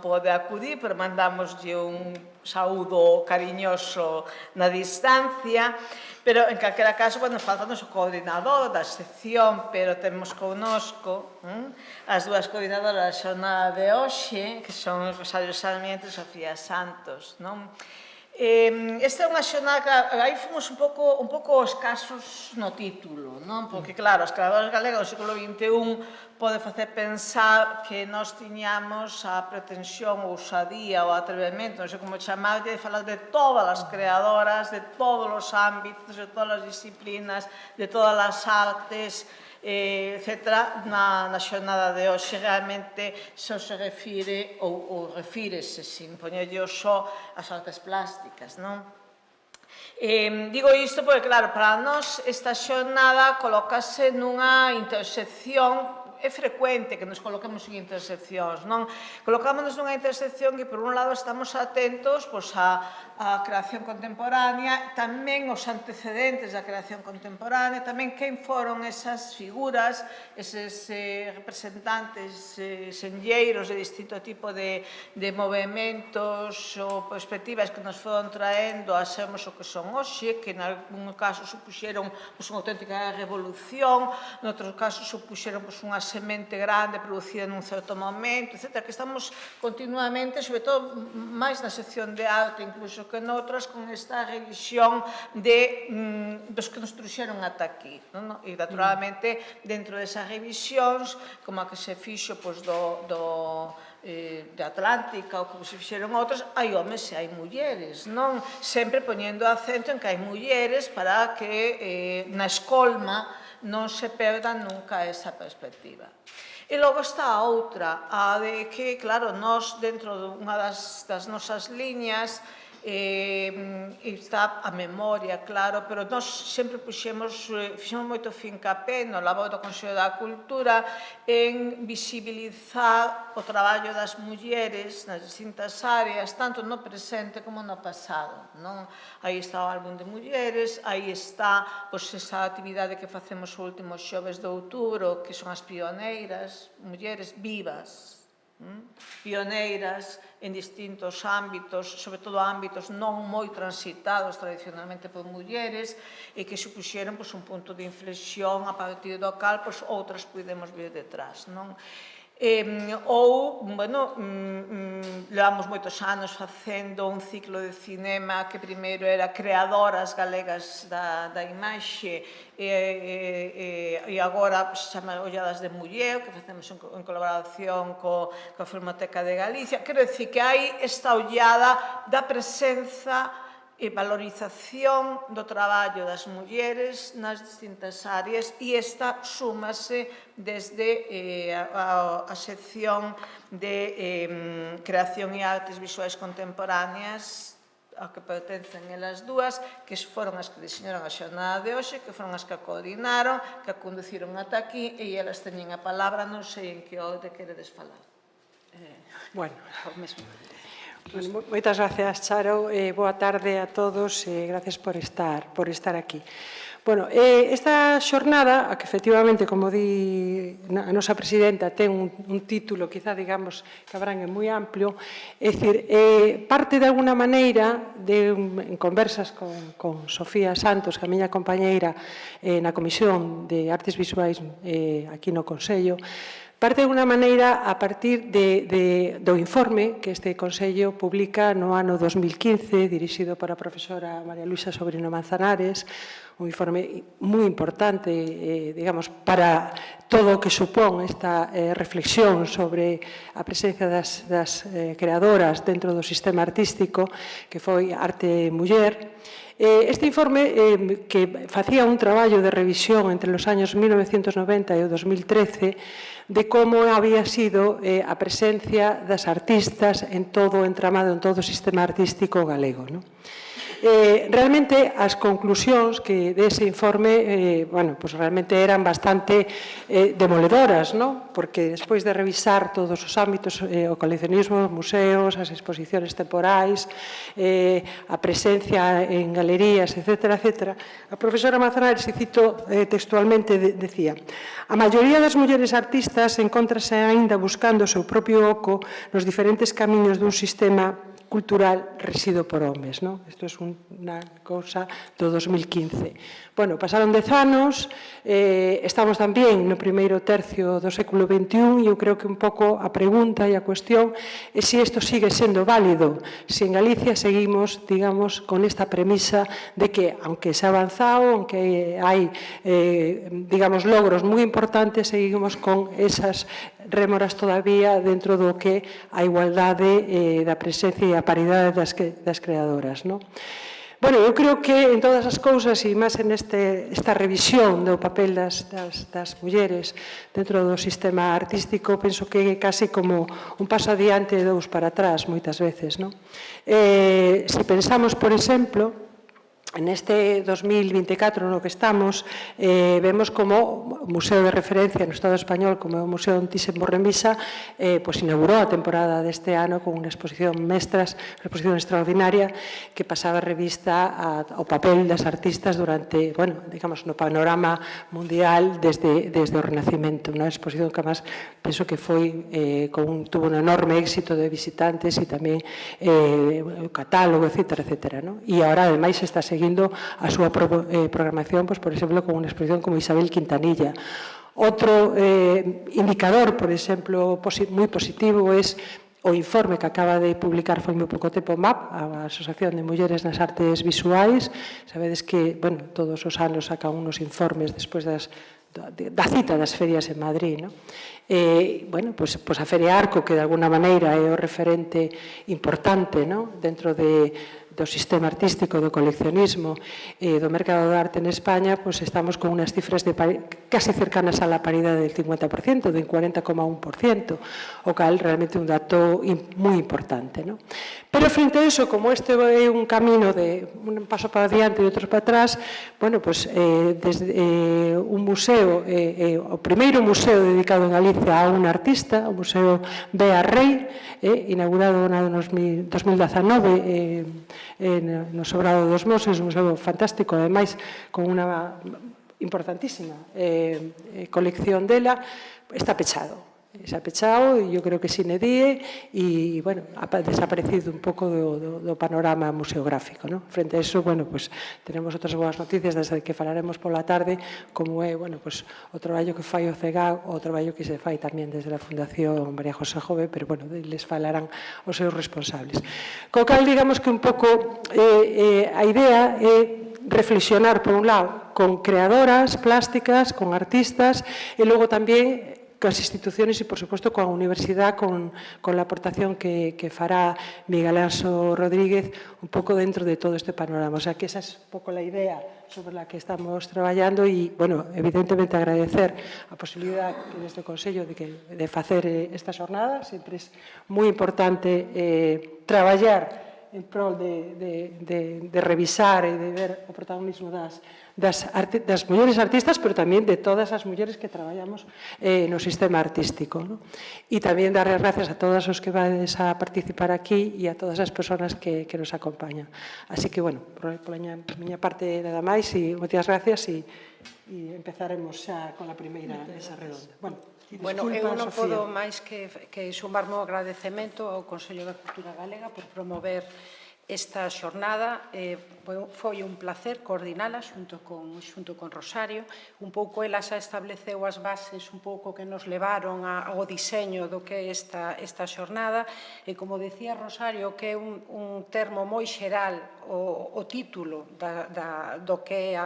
pode acudir, pero mandamoslle un saúdo cariñoso na distancia. Pero, en calquera caso, faltanos o coordinador da sección, pero temos connosco as dúas coordinadoras da xornada de hoxe, que son Rosario Sarmiento e Sofía Santos, non? Esta é unha xornada que aí fomos un pouco escasos no título, non? Porque, claro, as creadoras galegas do século XXI pode facer pensar que nós tiñamos a pretensión, ou osadía, ou atrevemento, non sei como chamarlle, de falar de todas as creadoras, de todos os ámbitos, de todas as disciplinas, de todas as artes, etc. Na xornada de hoxe realmente só se refire ou refírese, sin poñerlle só as artes plásticas, non? Digo isto porque, claro, para nós esta xornada colócase nunha intersección. É frecuente que nos coloquemos en interseccións, non? Colocámonos nunha intersección que, por un lado, estamos atentos á creación contemporánea, tamén os antecedentes da creación contemporánea, tamén quen foron esas figuras, eses representantes senlleiros de distinto tipo de movementos ou perspectivas que nos foron traendo a sermos o que son hoxe, que en algún caso supuxeron unha auténtica revolución, noutros casos supuxeron unha semente grande producida nun certo momento, etc. Que estamos continuamente, sobre todo máis na sección de arte, incluso que noutras, con esta revisión dos que nos trouxeron ata aquí. E, naturalmente, dentro desas revisións, como a que se fixo de Atlántica ou como se fixeron outras, hai homes e hai mulleres, non? Sempre poñendo acento en que hai mulleres para que na escolma non se perda nunca esa perspectiva. E logo está a outra, a de que, claro, nós, dentro dunha das nosas liñas, está a memoria, claro, pero nós sempre fixemos moito fincapé no labor do Consello da Cultura en visibilizar o traballo das mulleres nas distintas áreas, tanto no presente como no pasado, non? Aí está o álbum de mulleres, aí está esa actividade que facemos o último xoves de outubro, que son as pioneiras, mulleres vivas, pioneiras en distintos ámbitos, sobre todo ámbitos non moi transitados tradicionalmente por mulleres e que supuxeron un punto de inflexión a partir do cal outras podemos vir detrás, non? Ou, levamos moitos anos facendo un ciclo de cinema que primeiro era creadoras galegas da imaxe e agora se chama Olladas de Muller, que facemos en colaboración coa Filmoteca de Galicia. Quero dicir que hai esta ollada da presenza e valorización do traballo das mulleres nas distintas áreas e esta súmase desde a sección de creación e artes visuais contemporáneas a que pertencen elas dúas, que foron as que diseñaron a xornada de hoxe, que foron as que a coordinaron, que a conduciron ata aquí e elas teñen a palabra, non sei en que orde queredes falar. Bueno, moitas gracias, Charo. Boa tarde a todos e gracias por estar aquí. Bueno, esta xornada, a que efectivamente, como di a nosa presidenta, ten un título, quizá, digamos, que abrangue moi amplio, é dicir, parte de alguna maneira, en conversas con Sofía Santos, que a miña compañeira na Comisión de Artes Visuais aquí no Consello, parte de alguna maneira a partir do informe que este Consello publica no ano 2015, dirixido por a profesora María Luisa Sobrino Manzanares, un informe moi importante, digamos, para todo o que supón esta reflexión sobre a presencia das creadoras dentro do sistema artístico, que foi Arte e Muller. Este informe, que facía un traballo de revisión entre os años 1990 e o 2013, de como había sido a presencia das artistas en todo o entramado, en todo o sistema artístico galego. Realmente, as conclusións que dese informe, bueno, pues realmente eran bastante demoledoras, ¿no? Porque despois de revisar todos os ámbitos, o coleccionismo, os museos, as exposicións temporais, a presencia en galerías, etcétera, etcétera, a profesora Manzanares, e cito textualmente, decía: a maioría das mulleres artistas encóntrase aínda buscando o seu propio oco nos diferentes camiños dun sistema cultural resido por homes, non? Isto é unha cousa do 2015. Bueno, pasaron 10 anos, estamos tamén no primeiro tercio do século XXI e eu creo que un pouco a pregunta e a cuestión é se isto sigue sendo válido, se en Galicia seguimos, digamos, con esta premisa de que, aunque se ha avanzado, aunque hai, digamos, logros moi importantes, seguimos con esas rémoras todavía dentro do que a igualdade da presencia e a paridade das creadoras, non? Bueno, eu creo que en todas as cousas, e máis en esta revisión do papel das mulleres dentro do sistema artístico, penso que é casi como un paso adiante e dous para atrás, moitas veces, non? Se pensamos, por exemplo, neste 2024 no que estamos, vemos como o Museo de Referencia no Estado Español, como é o Museo Antís en Borremisa, inaugurou a temporada deste ano con unha exposición Mestras, unha exposición extraordinaria que pasaba revista ao papel das artistas durante, bueno, digamos, no panorama mundial desde o Renacimento. Unha exposición que, además, penso que foi, tuvo un enorme éxito de visitantes e tamén o catálogo, etcétera, etcétera. E agora, ademais, está seguindo a súa programación, por exemplo, con unha exposición como Isabel Quintanilla. Outro indicador, por exemplo, moi positivo é o informe que acaba de publicar foi moi pouco tempo MAP, a Asociación de Mulleres nas Artes Visuais. Sabedes que, bueno, todos os anos sacan unos informes despois da cita das ferias en Madrid, non? Bueno, pois a Feria Arco, que de alguna maneira é o referente importante, non? Dentro do sistema artístico, do coleccionismo e do mercado de arte en España, pois estamos con unhas cifras casi cercanas a la paridade del 50%, del 40,1%, o cal realmente un dato moi importante, non? Pero frente a eso, como este é un camino de un paso para adiante e outro para atrás, bueno, pois desde un museo, o primeiro museo dedicado en Galicia a un artista, o Museo Bea Rey, inaugurado no 2019 no Sobrado dos Moses, un museo fantástico, ademais, con unha importantísima colección dela, está pechado. Se ha pechado e eu creo que sine die e, bueno, ha desaparecido un pouco do panorama museográfico, non? Frente a eso, bueno, pues tenemos outras boas noticias desde que falaremos pola tarde, como é, bueno, pues o traballo que fai o CEGAG, o traballo que se fai tamén desde a Fundación María José Jove, pero, bueno, les falarán os seus responsables. Co cal, digamos que un pouco a idea é reflexionar, por un lado, con creadoras plásticas, con artistas, e logo tamén coas instituciones e, por suposto, coa universidade, con a aportación que fará Miguel Anxo Rodríguez un pouco dentro de todo este panorama. O sea, que esa é un pouco a idea sobre a que estamos traballando e, bueno, evidentemente agradecer a posibilidade que desde o Consello de facer esta xornada. Sempre é moi importante traballar en prol de revisar e de ver o protagonismo das mulleres artistas, pero tamén de todas as mulleres que traballamos no sistema artístico. E tamén dar as gracias a todas os que vades a participar aquí e a todas as persoas que nos acompañan. Así que, bueno, por miña parte nada máis, e moitas gracias, e empezaremos xa con a primeira mesa redonda. Bueno, eu non podo máis que sumarme o agradecemento ao Consello da Cultura Galega por promover esta xornada. Foi un placer coordinala xunto con Rosario. Un pouco ela xa estableceu as bases un pouco que nos levaron ao diseño do que é esta xornada. E, como decía Rosario, que é un termo moi xeral o título do que é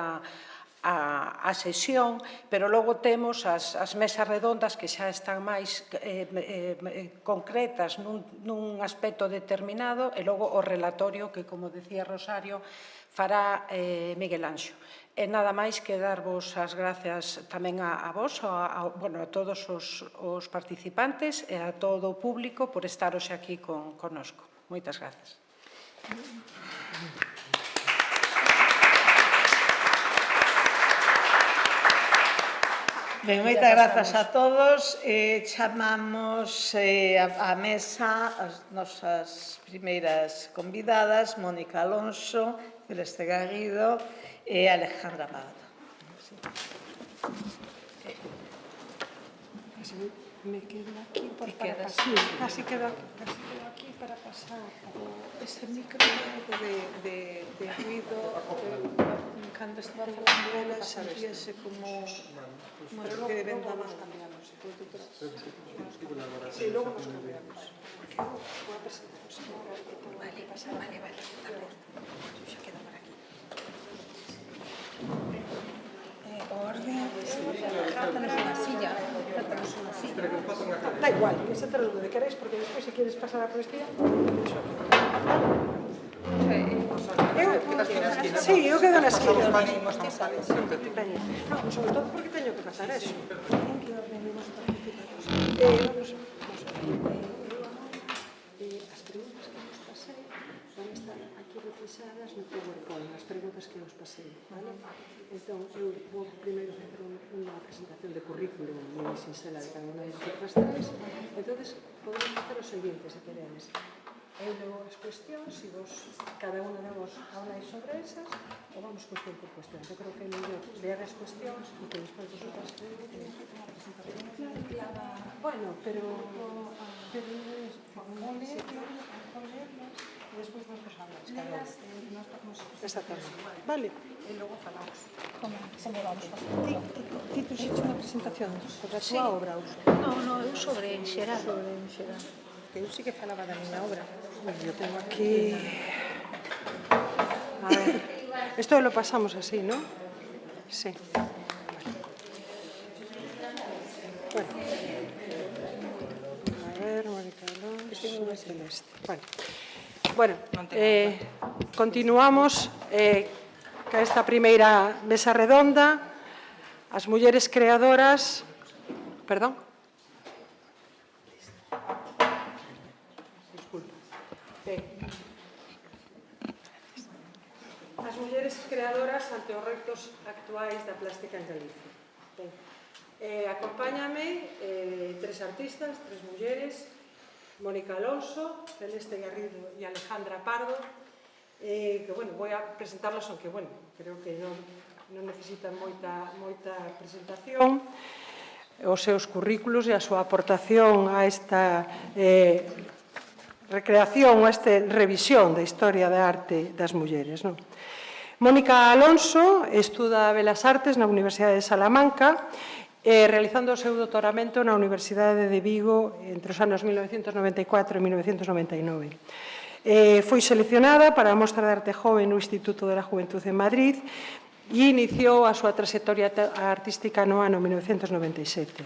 a sesión, pero logo temos as mesas redondas que xa están máis concretas nun aspecto determinado, e logo o relatorio que, como decía Rosario, fará Miguel Anxo. E nada máis que darvos as gracias tamén a vos, a todos os participantes e a todo o público por estar hoxe aquí connosco. Moitas gracias. Ben, moitas grazas a todos. Chamamos á mesa as nosas primeiras convidadas, Mónica Alonso, Celeste Garrido e Alejandra Pardo. Me quedo aquí para pasar. Casi quedo aquí para pasar. Ese micro de ruido, cando estaba falando dela, sentíase como que de vendaval. Sí, luego nos cambiamos. Voy a presentar. Vale. Yo xa quedo por aquí. Faltanos unha silla. Da igual, que se te donde queréis, porque despois se quieres pasar a cuestión, sí, eu quedo na esquina. No, sobre todo porque teño que pasar eso. As preguntas que vos pasei van estar aquí reflexadas no PowerPoint, as preguntas que vos pasei, vale? Entón, eu vou primeiro facer unha presentación de currículo moi sinxela de cada unha das outras tres. Entón, podemos facer o seguinte, se queredes. Eu levo as cuestións, e vos, cada unha de vos habláis sobre esas, ou vamos cuestión por cuestión. Eu creo que é mellor leer as cuestións e que despois vosotras bueno, pero e despois vos habláis cada unha. Exactamente. Vale. E logo falamos. Como vamos a facer? Ti tes hecho unha presentación sobre a túa obra, Uso? No, eu sobre en xeral. Que eu sí que falaba da miña obra. Eu tengo aquí... A ver, esto lo pasamos así, ¿no? Sí. Bueno. A ver, Mónica Alonso, Celeste. Bueno, continuamos ca esta primeira mesa redonda. As mulleres creadoras... Perdón? As mulleres creadoras ante os retos actuais da plástica en Galicia. Acompáñame tres artistas, tres mulleres, Mónica Alonso, Celeste Garrido e Alejandra Pardo, que, bueno, voy a presentarlas, aunque, bueno, creo que non necesitan moita presentación, os seus currículos e a súa aportación a esta recreación, a esta revisión da historia da arte das mulleres, non? Mónica Alonso estuda Belas Artes na Universidade de Salamanca, realizando o seu doutoramento na Universidade de Vigo entre os anos 1994 e 1999. Foi seleccionada para a Mostra de Arte Joven no Instituto de la Juventud en Madrid e iniciou a súa trayectoria artística no ano 1997.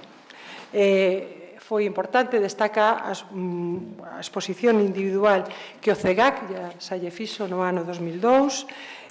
Foi importante, destaca a exposición individual que o CEGAC xa lle fixo no ano 2002,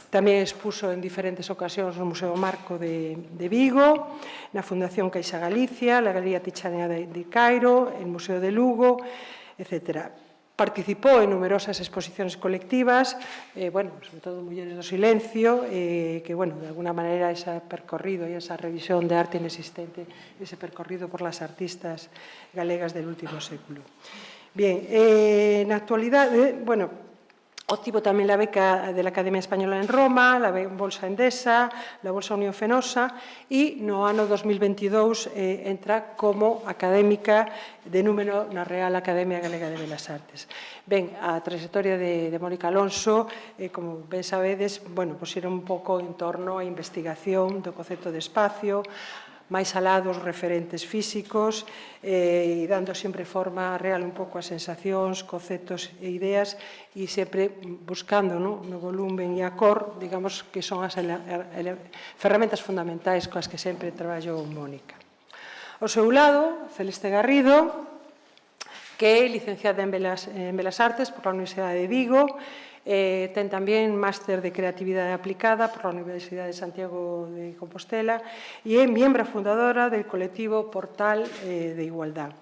tamén expuso en diferentes ocasións no Museo Marco de Vigo, na Fundación Caixa Galicia, la Galería Tichanea de Cairo, el Museo de Lugo, etc. Participou en numerosas exposicións colectivas, sobre todo Mulleres do Silencio, que, de alguna maneira, ese percorrido e esa revisión de arte inexistente, ese percorrido por las artistas galegas del último século. Bien, na actualidade, obtivo tamén la beca de la Academia Española en Roma, la Bolsa Endesa, la Bolsa Unión Fenosa e no ano 2022 entra como académica de número na Real Academia Galega de Belas Artes. Ben, a trayectoria de Mónica Alonso, como ben sabedes, era un pouco en torno á investigación do concepto de espacio, máis alá dos referentes físicos e dando sempre forma real un pouco as sensacións, conceptos e ideas e sempre buscando no volumen e a cor, digamos, que son as ferramentas fundamentais coas que sempre traballou Mónica. Ao seu lado, Celeste Garrido, que é licenciada en Belas Artes por la Universidade de Vigo, ten tamén máster de Creatividade Aplicada por la Universidade de Santiago de Compostela e é miembro fundadora del colectivo Portal de Igualdad.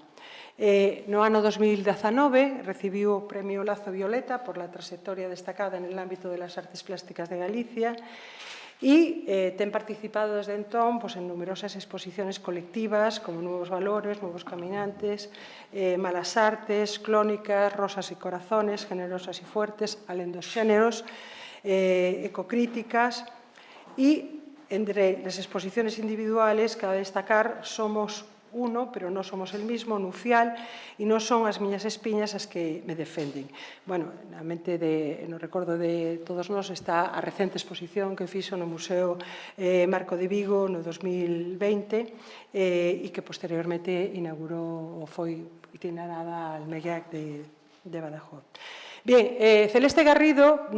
No ano 2019 recibiu o Premio Lazo Violeta por la trayectoria destacada en el ámbito de las artes plásticas de Galicia e ten participado desde entón en numerosas exposiciones colectivas como Nuevos Valores, Nuevos Caminantes, Malas Artes, Clónicas, Rosas y Corazones, Generosas y Fuertes, Alén dos Xéneros, Ecocríticas, e entre las exposiciones individuales cabe destacar Somos uno, pero non somos el mismo, Nucial, e non son as miñas espiñas as que me defenden. Bueno, na mente, no recordo de todos nós, está a recente exposición que fixo no Museo Marco de Vigo no 2020 e que posteriormente inaugurou ou foi itinerada al MEGAC de Badajoz. Bien, Celeste Garrido,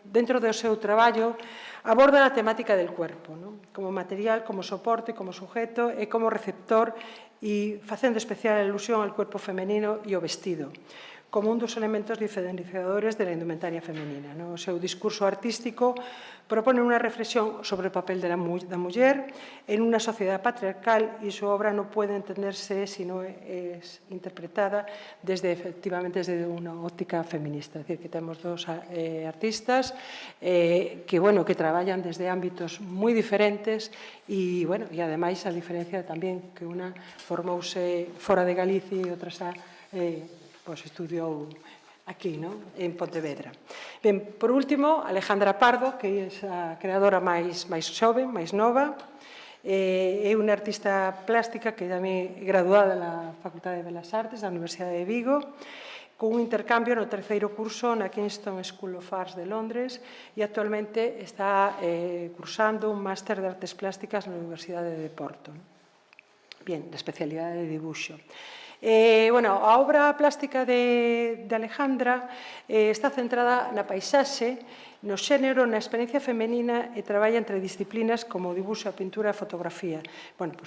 dentro do seu traballo, aborda a temática del cuerpo, ¿no? Como material, como soporte, como sujeto e como receptor e facendo especial alusión ao cuerpo femenino e ao vestido, como un dos elementos diferenciadores da indumentaria femenina. O seu discurso artístico propone unha reflexión sobre o papel da muller en unha sociedade patriarcal e súa obra non pode entenderse se non é interpretada efectivamente desde unha óptica feminista. É dicir, que temos dos artistas que traballan desde ámbitos moi diferentes e, ademais, a diferencia tamén que unha formouse fora de Galicia e outra xa estudiou aquí, en Pontevedra. Ben, por último, Alejandra Pardo, que é a creadora máis xove, máis nova, é unha artista plástica que tamén é graduada na Facultade de Belas Artes da Universidade de Vigo, con un intercambio no terceiro curso na Kingston School of Arts de Londres e actualmente está cursando un máster de artes plásticas na Universidade de Porto. Bien, da especialidade de dibuixo. A obra plástica de Alejandra está centrada na paisaxe, no xénero, na experiencia femenina e traballa entre disciplinas como dibuixo, a pintura e a fotografía,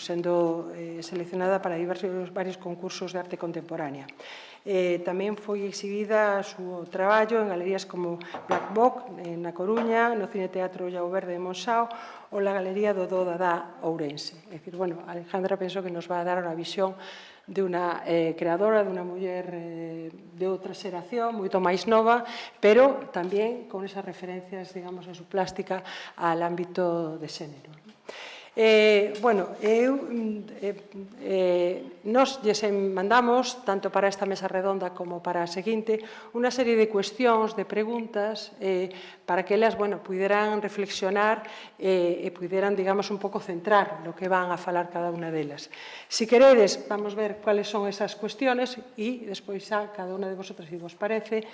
sendo seleccionada para varios concursos de arte contemporánea. Tamén foi exhibida o seu traballo en galerías como Black Box, na Coruña, no Cine Teatro Llao Verde de Monxao ou na Galería do Dodadá Ourense. É dicir, Alejandra penso que nos va a dar unha visión de unha creadora, de unha muller de outra xeración, moito máis nova, pero tamén con esas referencias, digamos, a súa plástica al ámbito de xénero. Nos lles mandamos, tanto para esta mesa redonda como para a seguinte, unha serie de cuestións, de preguntas, para que elas, puderan reflexionar e puderan, digamos, un pouco centrar no que van a falar cada unha delas. Si queredes, vamos ver cuáles son esas cuestiones e despois xa cada unha de vosotras, se vos parece,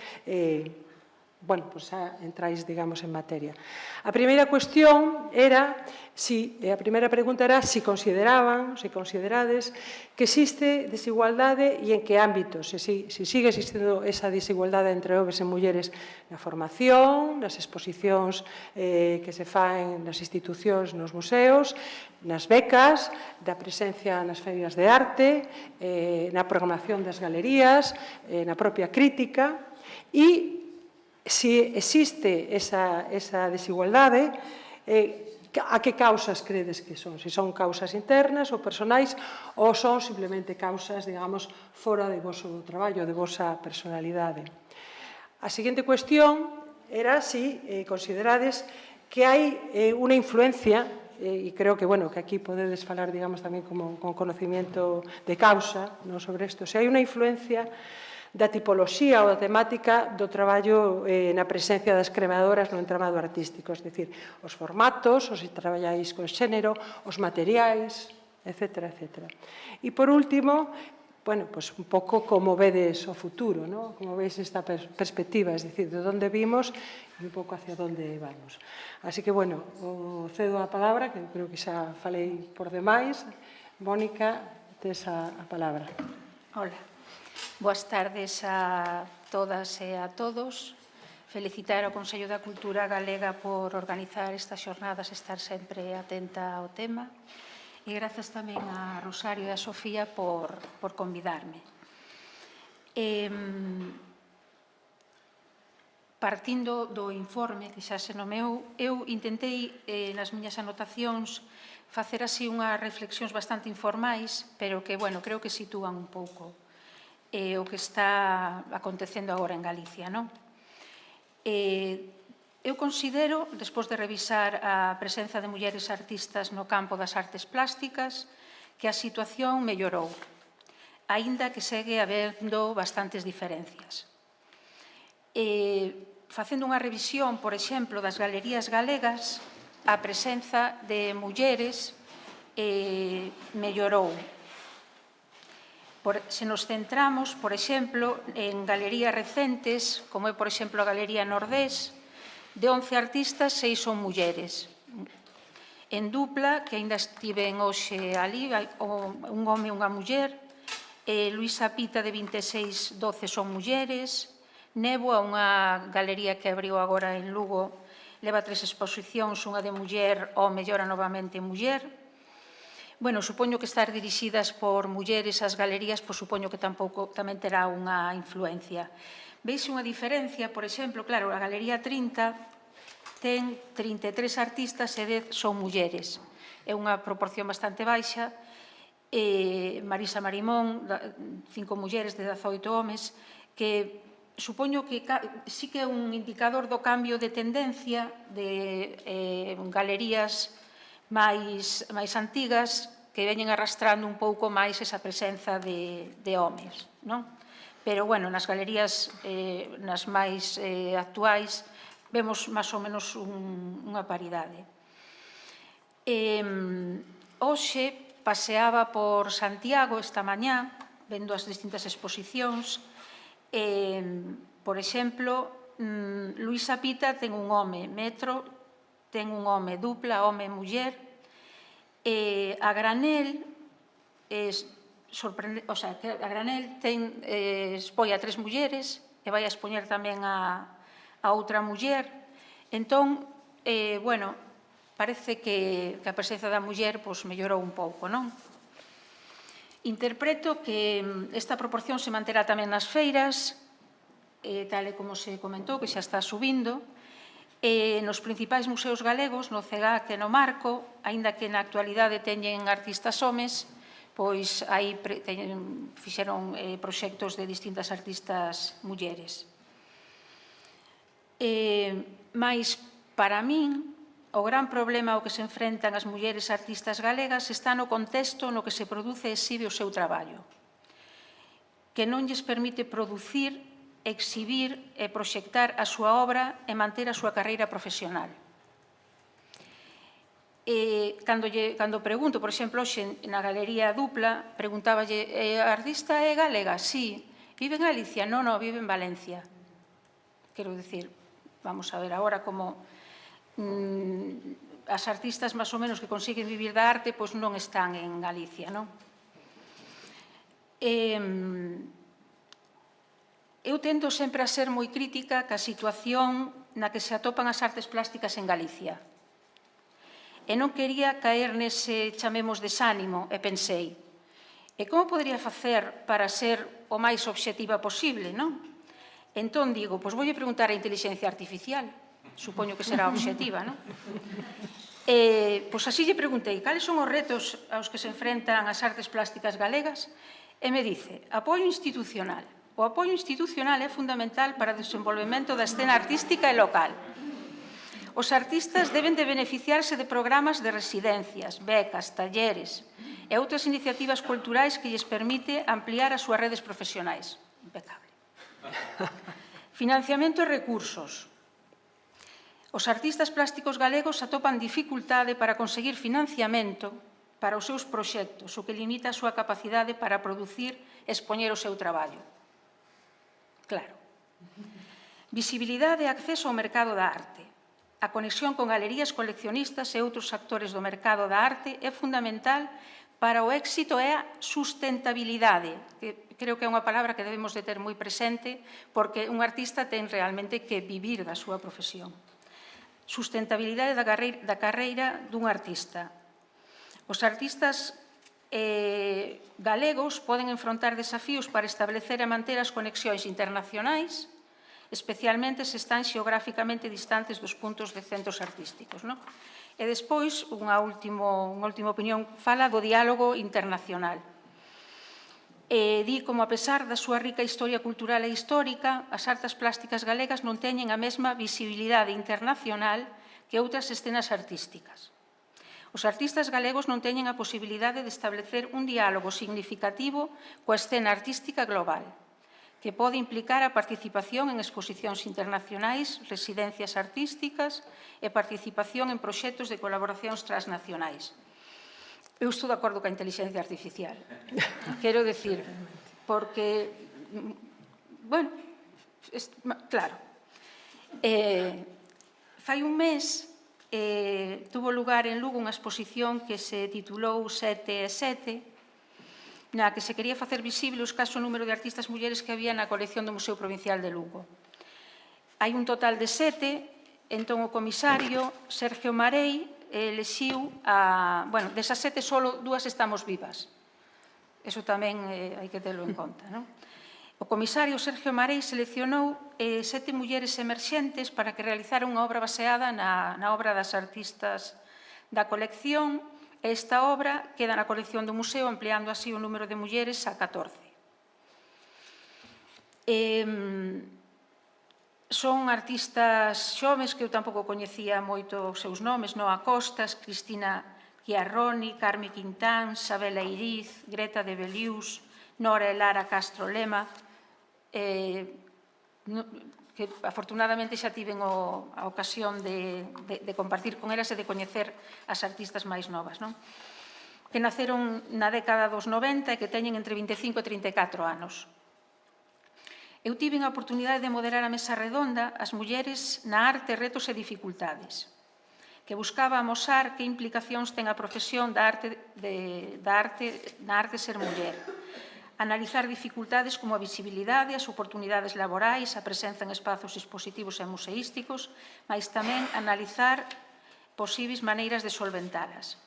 xa entráis, digamos, en materia. A primeira cuestión era, a primeira pregunta era se considerades que existe desigualdade e en que ámbitos, se sigue existindo esa desigualdade entre homes e mulleres na formación, nas exposicións que se fan nas institucións, nos museos, nas becas, da presencia nas feiras de arte, na programación das galerías, na propia crítica e se existe esa desigualdade, a que causas credes que son? Se son causas internas ou personais ou son simplemente causas, digamos, fora de vosso traballo, de vosa personalidade. A seguinte cuestión era se considerades que hai unha influencia, e creo que aquí podedes falar, digamos, tamén con conocimiento de causa sobre isto, se hai unha influencia da tipoloxía ou da temática do traballo na presencia das creadoras no entramado artístico, é dicir, os formatos, os que traballáis con xénero, os materiais, etc. E, por último, un pouco como vedes o futuro, como veis esta perspectiva, é dicir, de onde vimos e un pouco hacia onde vamos. Así que, cedo a palabra, que creo que xa falei por demais. Mónica, tes a palabra. Hola. Boas tardes a todas e a todos. Felicitar ao Consello da Cultura Galega por organizar estas xornadas e estar sempre atenta ao tema. E grazas tamén a Rosario e a Sofía por convidarme. Partindo do informe que xa se nomeou, eu intentei nas miñas anotacións facer así unhas reflexións bastante informais, pero que, creo que sitúan un pouco o que está acontecendo agora en Galicia, non? Eu considero, despois de revisar a presenza de mulleres artistas no campo das artes plásticas, que a situación mellorou, aínda que segue habendo bastantes diferencias. Facendo unha revisión, por exemplo, das galerías galegas, a presenza de mulleres mellorou. Se nos centramos, por exemplo, en galerías recentes, como é, por exemplo, a Galería Nordés, de 11 artistas, 6 son mulleres. En dupla, que aínda estiven hoxe ali, un home e unha muller, Luisa Pita, de 26, 12 son mulleres, Néboa, unha galería que abriu agora en Lugo, leva 3 exposicións, unha de muller, o mellora novamente muller. Bueno, supoño que estar dirixidas por mulleres as galerías, pois supoño que tamén terá unha influencia. Veise unha diferencia, por exemplo, claro, a Galería 30 ten 33 artistas e 10 son mulleres. É unha proporción bastante baixa. Marisa Marimón, 5 mulleres de 18 homes, que supoño que sí que é un indicador do cambio de tendencia de galerías máis antigas que veñen arrastrando un pouco máis esa presenza de homes, non? Pero, bueno, nas galerías nas máis actuais vemos máis ou menos unha paridade. Hoxe paseaba por Santiago esta mañá, vendo as distintas exposicións. Por exemplo, Luisa Pita ten un home, Metro ten un home, dupla, home e muller. A Granel, a Granel expoi a 3 mulleres e vai a expoñer tamén a outra muller. Entón, bueno, parece que a presenza da muller mellorou un pouco, non? Interpreto que esta proporción se manterá tamén nas feiras, tal e como se comentou, que xa está subindo, nos principais museos galegos, no CEGAC e no Marco, aínda que na actualidade teñen artistas homes, pois aí fixeron proxectos de distintas artistas mulleres. Mais, para min, o gran problema ao que se enfrentan as mulleres artistas galegas está no contexto no que se produce e exhibe o seu traballo, que non lles permite producir, exhibir e proxectar a súa obra e manter a súa carreira profesional. Cando pregunto, por exemplo, hoxe na Galería Dupla, preguntáballe, a artista é galega? Sí. Vive en Galicia? Non, vive en Valencia. Quero dicir, vamos a ver agora como as artistas máis ou menos que consiguen vivir da arte pois non están en Galicia, non? Eu tendo sempre a ser moi crítica ca situación na que se atopan as artes plásticas en Galicia. E non quería caer nese, chamemos, desánimo, e pensei, e como podría facer para ser o máis obxectiva posible, non? Entón digo, pois voulle preguntar a inteligencia artificial, supoño que será obxectiva, non? Pois así lle preguntei, cales son os retos aos que se enfrentan as artes plásticas galegas? E me dice, apoio institucional. O apoio institucional é fundamental para o desenvolvemento da escena artística e local. Os artistas deben de beneficiarse de programas de residencias, becas, talleres e outras iniciativas culturais que lles permite ampliar as súas redes profesionais. Impecable. Financiamento e recursos. Os artistas plásticos galegos atopan dificultade para conseguir financiamento para os seus proxectos, o que limita a súa capacidade para producir e expoñer o seu traballo. Claro. Visibilidade e acceso ao mercado da arte. A conexión con galerías, coleccionistas e outros actores do mercado da arte é fundamental para o éxito e a sustentabilidade, que creo que é unha palabra que debemos de ter moi presente, porque un artista ten realmente que vivir da súa profesión. Sustentabilidade da carreira dun artista. Os artistas galegos poden enfrontar desafíos para establecer e manter as conexións internacionais, especialmente se están xeográficamente distantes dos puntos de centros artísticos. E despois, unha última opinión, fala do diálogo internacional. Di como, a pesar da súa rica historia cultural e histórica, as artes plásticas galegas non teñen a mesma visibilidade internacional que outras escenas artísticas. Os artistas galegos non teñen a posibilidade de establecer un diálogo significativo coa escena artística global, que pode implicar a participación en exposicións internacionais, residencias artísticas e participación en proxectos de colaboracións transnacionais. Eu estou de acordo coa inteligencia artificial. Quero decir, porque, bueno, claro, fai un mes tuvo lugar en Lugo unha exposición que se titulou 7 na que se quería facer visible o escaso número de artistas mulleres que había na colección do Museo Provincial de Lugo. Hai un total de 7, entón o comisario Sergio Marei elexiu bueno, desas 7 só 2 estamos vivas. Eso tamén hai que telo en conta, non? O comisario Sergio Marei seleccionou 7 mulleres emerxentes para que realizaran unha obra baseada na obra das artistas da colección. Esta obra queda na colección do museo, ampliando así o número de mulleres a 14. Son artistas xoves que eu tampouco coñecía moito os seus nomes, Noa Costas, Cristina Chiarroni, Carme Quintán, Sabela Iriz, Greta de Belius, Nora e Lara Castro Lema, que afortunadamente xa tiven a ocasión de compartir con elas e de coñecer as artistas máis novas, que naceron na década dos 90 e que teñen entre 25 e 34 anos. Eu tive a oportunidade de moderar a mesa redonda As mulleres na arte, retos e dificultades, que buscaba amosar que implicacións ten a profesión na arte ser muller, analizar dificultades como a visibilidade, as oportunidades laborais, a presenza en espazos expositivos e museísticos, mas tamén analizar posibles maneiras de solventalas.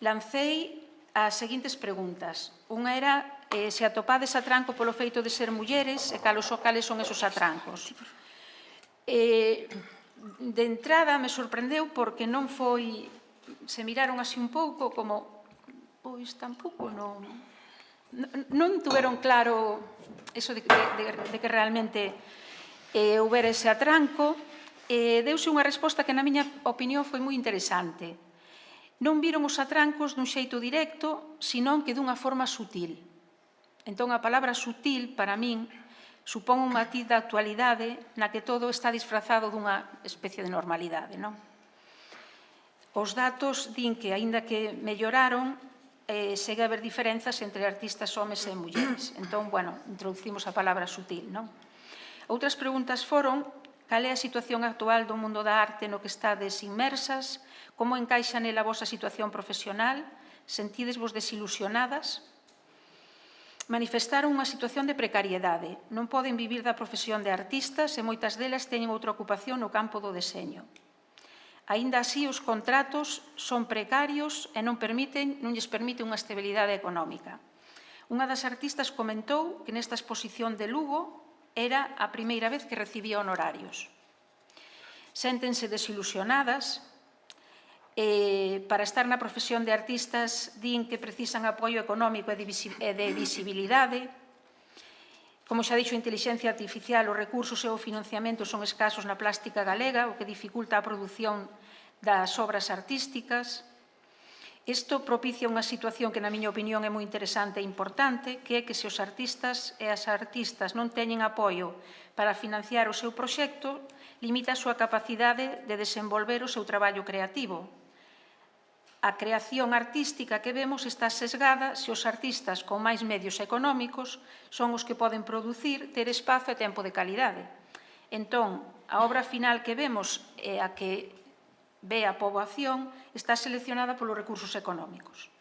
Lancei as seguintes preguntas. Unha era se atopades atranco polo feito de ser mulleres e cales son esos atrancos. De entrada me sorprendeu porque non foi... Se miraron así un pouco como... Pois tampouco non tuveron claro eso de que realmente houbera ese atranco. Deuse unha resposta que na miña opinión foi moi interesante. Non viron os atrancos dun xeito directo, senón que dunha forma sutil. Entón, a palabra sutil, para min, supón un matiz da actualidade na que todo está disfrazado dunha especie de normalidade. Os datos din que, aínda que melloraron, segue a haber diferenzas entre artistas homes e mulleres. Entón, bueno, introducimos a palabra sutil. Outras preguntas foron: cal é a situación actual do mundo da arte no que estades inmersas? Como encaixa nela a vosa situación profesional? Sentidesvos desilusionadas? Manifestaron unha situación de precariedade. Non poden vivir da profesión de artistas e moitas delas teñen outra ocupación no campo do deseño. Aínda así, os contratos son precarios e non lles permite unha estabilidade económica. Unha das artistas comentou que nesta exposición de Lugo era a primeira vez que recibía honorarios. Séntense desilusionadas. Para estar na profesión de artistas din que precisan apoio económico e de visibilidade. Como xa dixo a inteligencia artificial, os recursos e o financiamento son escasos na plástica galega, o que dificulta a produción das obras artísticas. Isto propicia unha situación que, na miña opinión, é moi interesante e importante, que é que se os artistas e as artistas non teñen apoio para financiar o seu proxecto, limita a súa capacidade de desenvolver o seu traballo creativo. A creación artística que vemos está sesgada se os artistas con máis medios económicos son os que poden producir, ter espazo e tempo de calidade. Entón, a obra final que vemos e a que ve a poboación está seleccionada polos recursos económicos.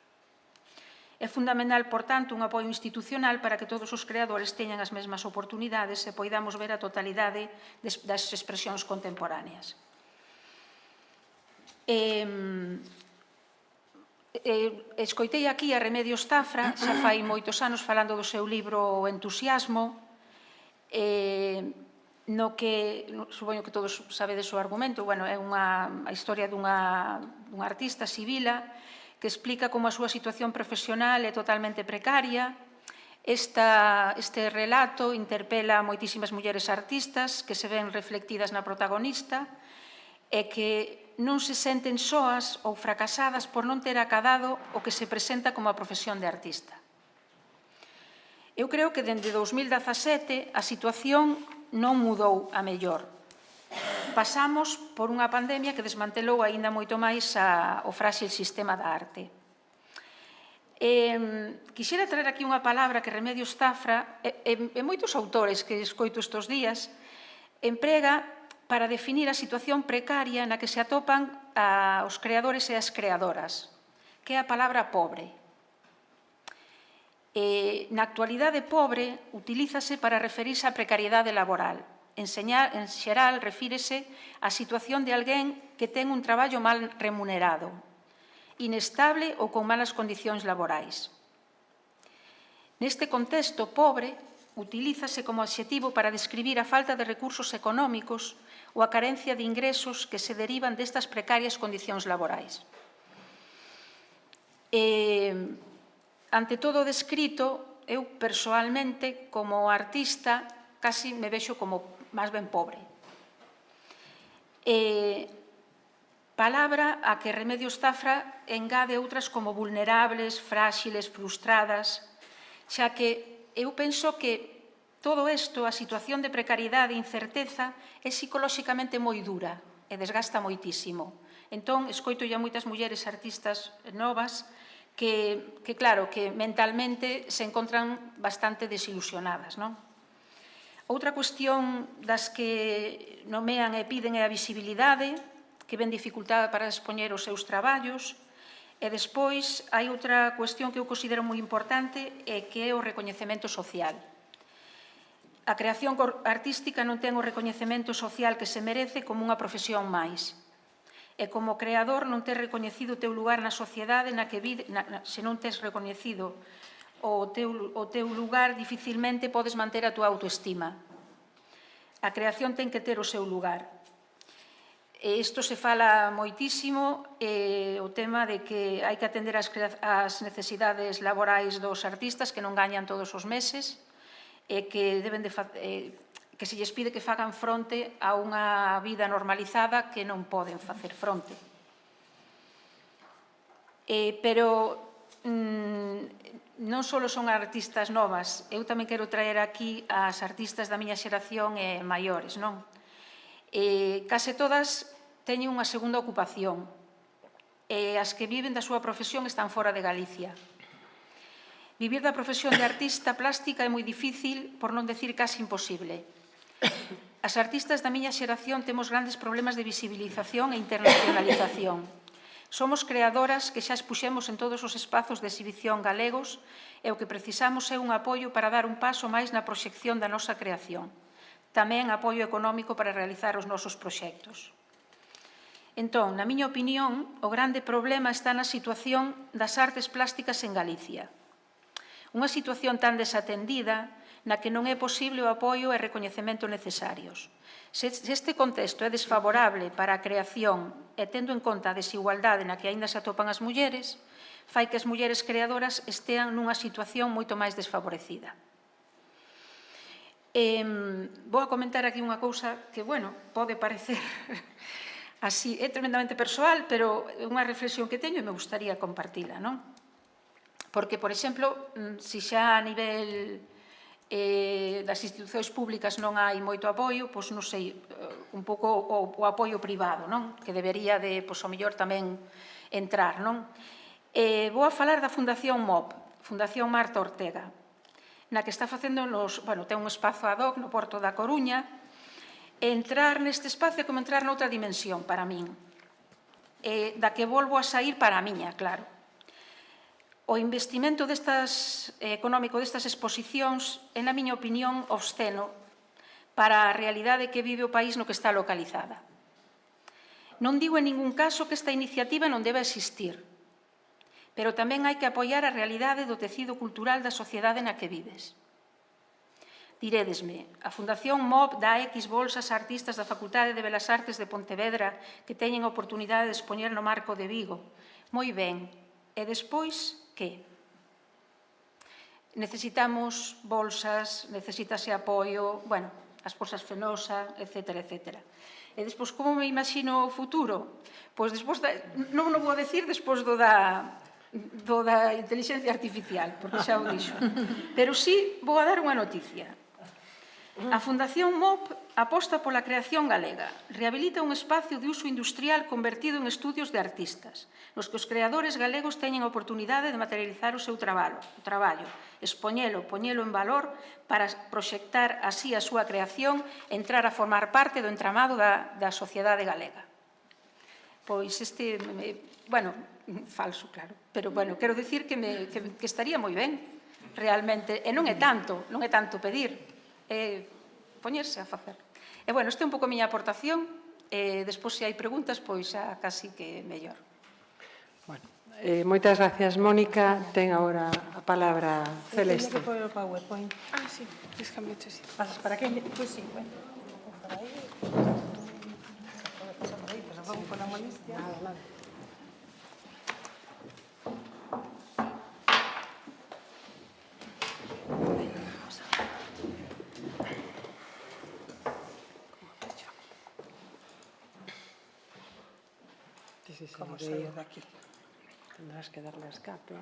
É fundamental, por tanto, un apoio institucional para que todos os creadores teñan as mesmas oportunidades e poidamos ver a totalidade das expresións contemporáneas. Escoitei aquí a Remedios Zafra, xa fai moitos anos, falando do seu libro O entusiasmo, no que, supoño que todos sabedes o argumento, é a historia dunha artista, Sibila, que explica como a súa situación profesional é totalmente precaria Este relato interpela a moitísimas mulleres artistas que se ven reflectidas na protagonista e que non se senten soas ou fracasadas por non ter acadado o que se presenta como a profesión de artista. Eu creo que dende 2017 a situación non mudou a mellor. Pasamos por unha pandemia que desmantelou aínda moito máis o fráxil sistema da arte. Quixera traer aquí unha palabra que Remedios Zafra e moitos autores que escoito estes días emprega para definir a situación precaria na que se atopan os creadores e as creadoras, que é a palabra pobre. Na actualidade, pobre utilízase para referirse á precariedade laboral. En xeral, refírese á situación de alguén que ten un traballo mal remunerado, inestable ou con malas condicións laborais. Neste contexto, pobre utilízase como adxetivo para describir a falta de recursos económicos ou a carencia de ingresos que se derivan destas precarias condicións laborais. Ante todo o descrito, eu persoalmente, como artista, casi me vexo como máis ben pobre. Palabra a que Remedios Zafra engade outras como vulnerables, fráxiles, frustradas, xa que eu penso que todo isto, a situación de precariedade e incerteza, é psicolóxicamente moi dura e desgasta moitísimo. Entón, escoito ya moitas mulleres artistas novas que claro, que mentalmente se encontran bastante desilusionadas, non? Outra cuestión das que nomean e piden é a visibilidade, que ven dificultada para expoñer os seus traballos, e despois hai outra cuestión que eu considero moi importante e que é o recoñecemento social. A creación artística non ten o recoñecemento social que se merece como unha profesión máis. E como creador non tes recoñecido o teu lugar na sociedade na que vives, se non tes recoñecido o teu lugar, dificilmente podes manter a túa autoestima. A creación ten que ter o seu lugar. Isto se fala moitísimo, o tema de que hai que atender as necesidades laborais dos artistas que non gañan todos os meses e que que se lles pide que fagan fronte a unha vida normalizada que non poden facer fronte. Pero non só son artistas novas, eu tamén quero traer aquí as artistas da miña xeración e maiores, non? Case todas teñen unha segunda ocupación e as que viven da súa profesión están fora de Galicia. Vivir da profesión de artista plástica é moi difícil, por non decir case imposible. As artistas da miña xeración temos grandes problemas de visibilización e internacionalización. Somos creadoras que xa expuxemos en todos os espazos de exhibición galegos e o que precisamos é un apoio para dar un paso máis na proxección da nosa creación. Tamén apoio económico para realizar os nosos proxectos. Entón, na miña opinión, o grande problema está na situación das artes plásticas en Galicia. Unha situación tan desatendida na que non é posible o apoio e recoñecemento necesarios. Se este contexto é desfavorable para a creación e tendo en conta a desigualdade na que aínda se atopan as mulleres, fai que as mulleres creadoras estean nunha situación moito máis desfavorecida. Vou a comentar aquí unha cousa que, bueno, pode parecer así, é tremendamente persoal, pero é unha reflexión que teño e me gustaría compartila, non? Porque, por exemplo, se xa a nivel das institucións públicas non hai moito apoio, pois non sei, un pouco o apoio privado, non? Que debería de, pois, ao mellor tamén entrar, non? Vou a falar da Fundación MOP, Fundación Marta Ortega, na que está facendo, ten un espazo ad hoc no Porto da Coruña, e entrar neste espacio é como entrar noutra dimensión para min, da que volvo a sair para a miña, claro. O investimento económico destas exposicións é, na miña opinión, obsceno para a realidade que vive o país no que está localizada. Non digo en ningún caso que esta iniciativa non deba existir, pero tamén hai que apoiar a realidade do tecido cultural da sociedade na que vives. Dirédesme, a Fundación MOP dá X bolsas a artistas da Facultade de Belas Artes de Pontevedra que teñen a oportunidade de expoñer no Marco de Vigo. Moi ben. E despois, que? necesitamos bolsas, necesitase apoio, bueno, as bolsas Fenosa, etcétera, etcétera. E despois, como me imagino o futuro? Pois despois, non o vou decir despois do da inteligencia artificial, porque xa o dixo. Pero sí vou a dar unha noticia. A Fundación MOP aposta pola creación galega. Rehabilita un espacio de uso industrial convertido en estudios de artistas, nos que os creadores galegos teñen a oportunidade de materializar o seu traballo, expoñelo, poñelo en valor para proxectar así a súa creación e entrar a formar parte do entramado da sociedade galega. Pois bueno, falso, claro, pero, bueno, quero dicir que estaría moi ben, realmente, e non é tanto pedir, é poñerse a facer. E, bueno, esta é un pouco a miña aportación, e despois, se hai preguntas, pois xa casi que mellor. Bueno, moitas gracias, Mónica. Ten agora a palabra Celeste. Tengo que poner o PowerPoint. Ah, sí, déjame hecho así. Pasas para aquí? Pues sí, bueno. Por ahí. Pasar por ahí, pues vamos con la molestia. Nada. ¿Cómo salir de aquí? Tendrás que darle a escape.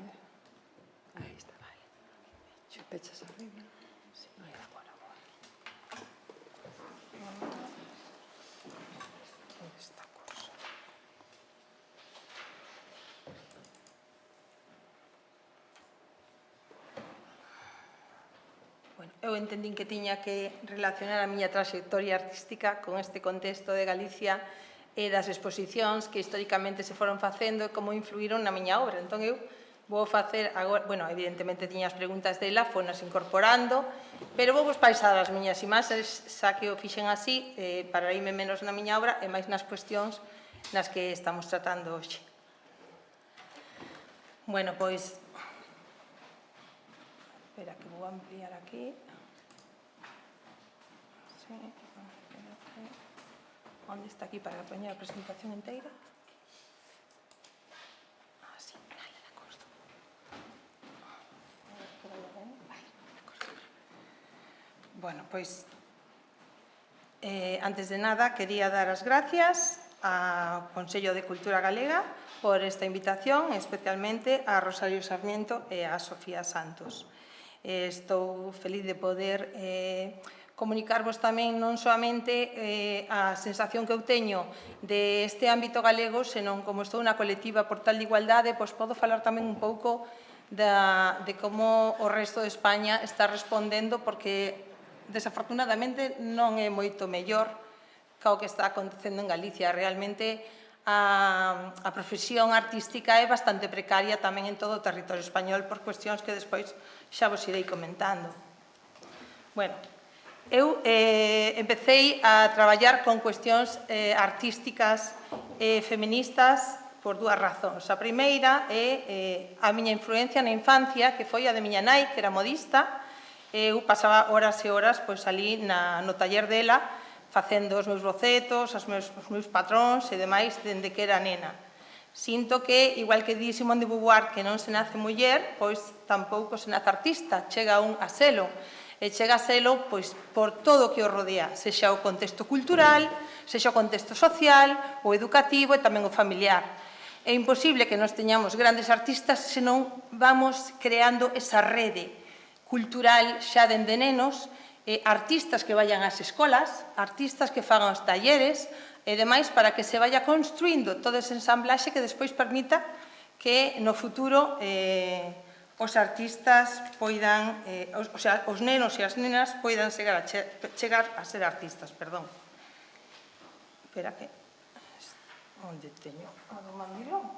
Ahí está, vale. Si pechas arriba. Sí, ahí está, bueno. Esta cosa. Bueno, eu entendín que tiña que relacionar a miña trayectoria artística con este contexto de Galicia e das exposicións que históricamente se foron facendo e como influíron na miña obra. Entón, eu vou facer agora, bueno, evidentemente tiña as preguntas dela, fonas incorporando, pero vou paisar as miñas imaxes, xa que o fixen así, para irme menos na miña obra e máis nas cuestións nas que estamos tratando hoxe. Bueno, pois, espera que vou ampliar aquí. Sí. Onde está aquí para poñer a presentación inteira? Ah, sí, ai, de acordo. Bueno, pois, antes de nada, quería dar as gracias ao Consello de Cultura Galega por esta invitación, especialmente a Rosario Sarmiento e a Sofía Santos. Estou feliz de poder comunicarvos tamén non soamente a sensación que eu teño deste ámbito galego, senón como estou na colectiva Portal de Igualdade, pois podo falar tamén un pouco de como o resto de España está respondendo, porque desafortunadamente non é moito mellor que o que está acontecendo en Galicia. Realmente a profesión artística é bastante precaria tamén en todo o territorio español por cuestións que despois xa vos irei comentando. Bueno, eu empecéi a traballar con cuestións artísticas e feministas por dúas razóns. A primeira é a miña influencia na infancia, que foi a de miña nai, que era modista. Eu pasaba horas e horas ali no taller dela, facendo os meus bocetos, os meus patróns e demais, dende que era nena. Sinto que, igual que di Simone de Beauvoir, que non se nace muller, pois tampouco se nace artista, chega un a selo. E chega a selo por todo o que o rodea, sexa o contexto cultural, sexa o contexto social, o educativo e tamén o familiar. É imposible que nos teñamos grandes artistas se non vamos creando esa rede cultural xa dende nenos, artistas que vayan ás escolas, artistas que fagan os talleres e demais para que se vaya construindo todo ese ensamblaxe que despois permita que no futuro os artistas poidan, o sea, os nenos e as nenas poidan chegar a ser artistas, perdón. Espera que... Onde teño a do mandilón?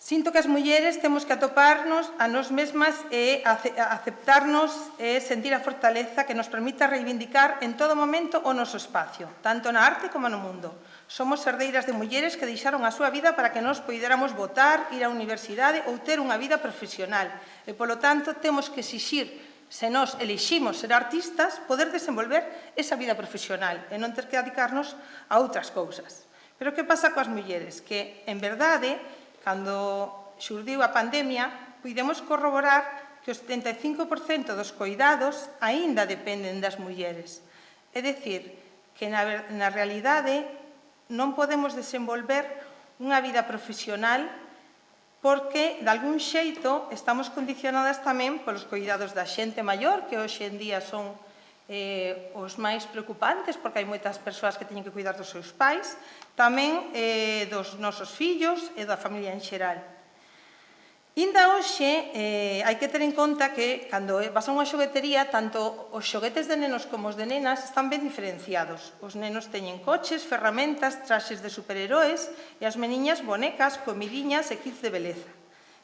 Sinto que as mulleres temos que atoparnos a nós mesmas e aceptarnos e sentir a fortaleza que nos permita reivindicar en todo momento o noso espacio, tanto na arte como no mundo. Somos herdeiras de mulleres que deixaron a súa vida para que nós poidéramos votar, ir á universidade ou ter unha vida profesional. E, polo tanto, temos que exixir, se nós eliximos ser artistas, poder desenvolver esa vida profesional e non ter que dedicarnos a outras cousas. Pero que pasa coas mulleres? Que, en verdade, cando xurdiu a pandemia, puidemos corroborar que o 75% dos coidados aínda dependen das mulleres. É dicir, que na realidade non podemos desenvolver unha vida profesional porque, de algún xeito, estamos condicionadas tamén polos coidados da xente maior, que hoxe en día son os máis preocupantes, porque hai moitas persoas que teñen que cuidar dos seus pais, tamén dos nosos fillos e da familia en xeral. Inda hoxe, hai que ter en conta que, cando vas a unha xoguetería, tanto os xoguetes de nenos como os de nenas están ben diferenciados. Os nenos teñen coches, ferramentas, traxes de superheróis e as meniñas bonecas, comidiñas e kits de beleza.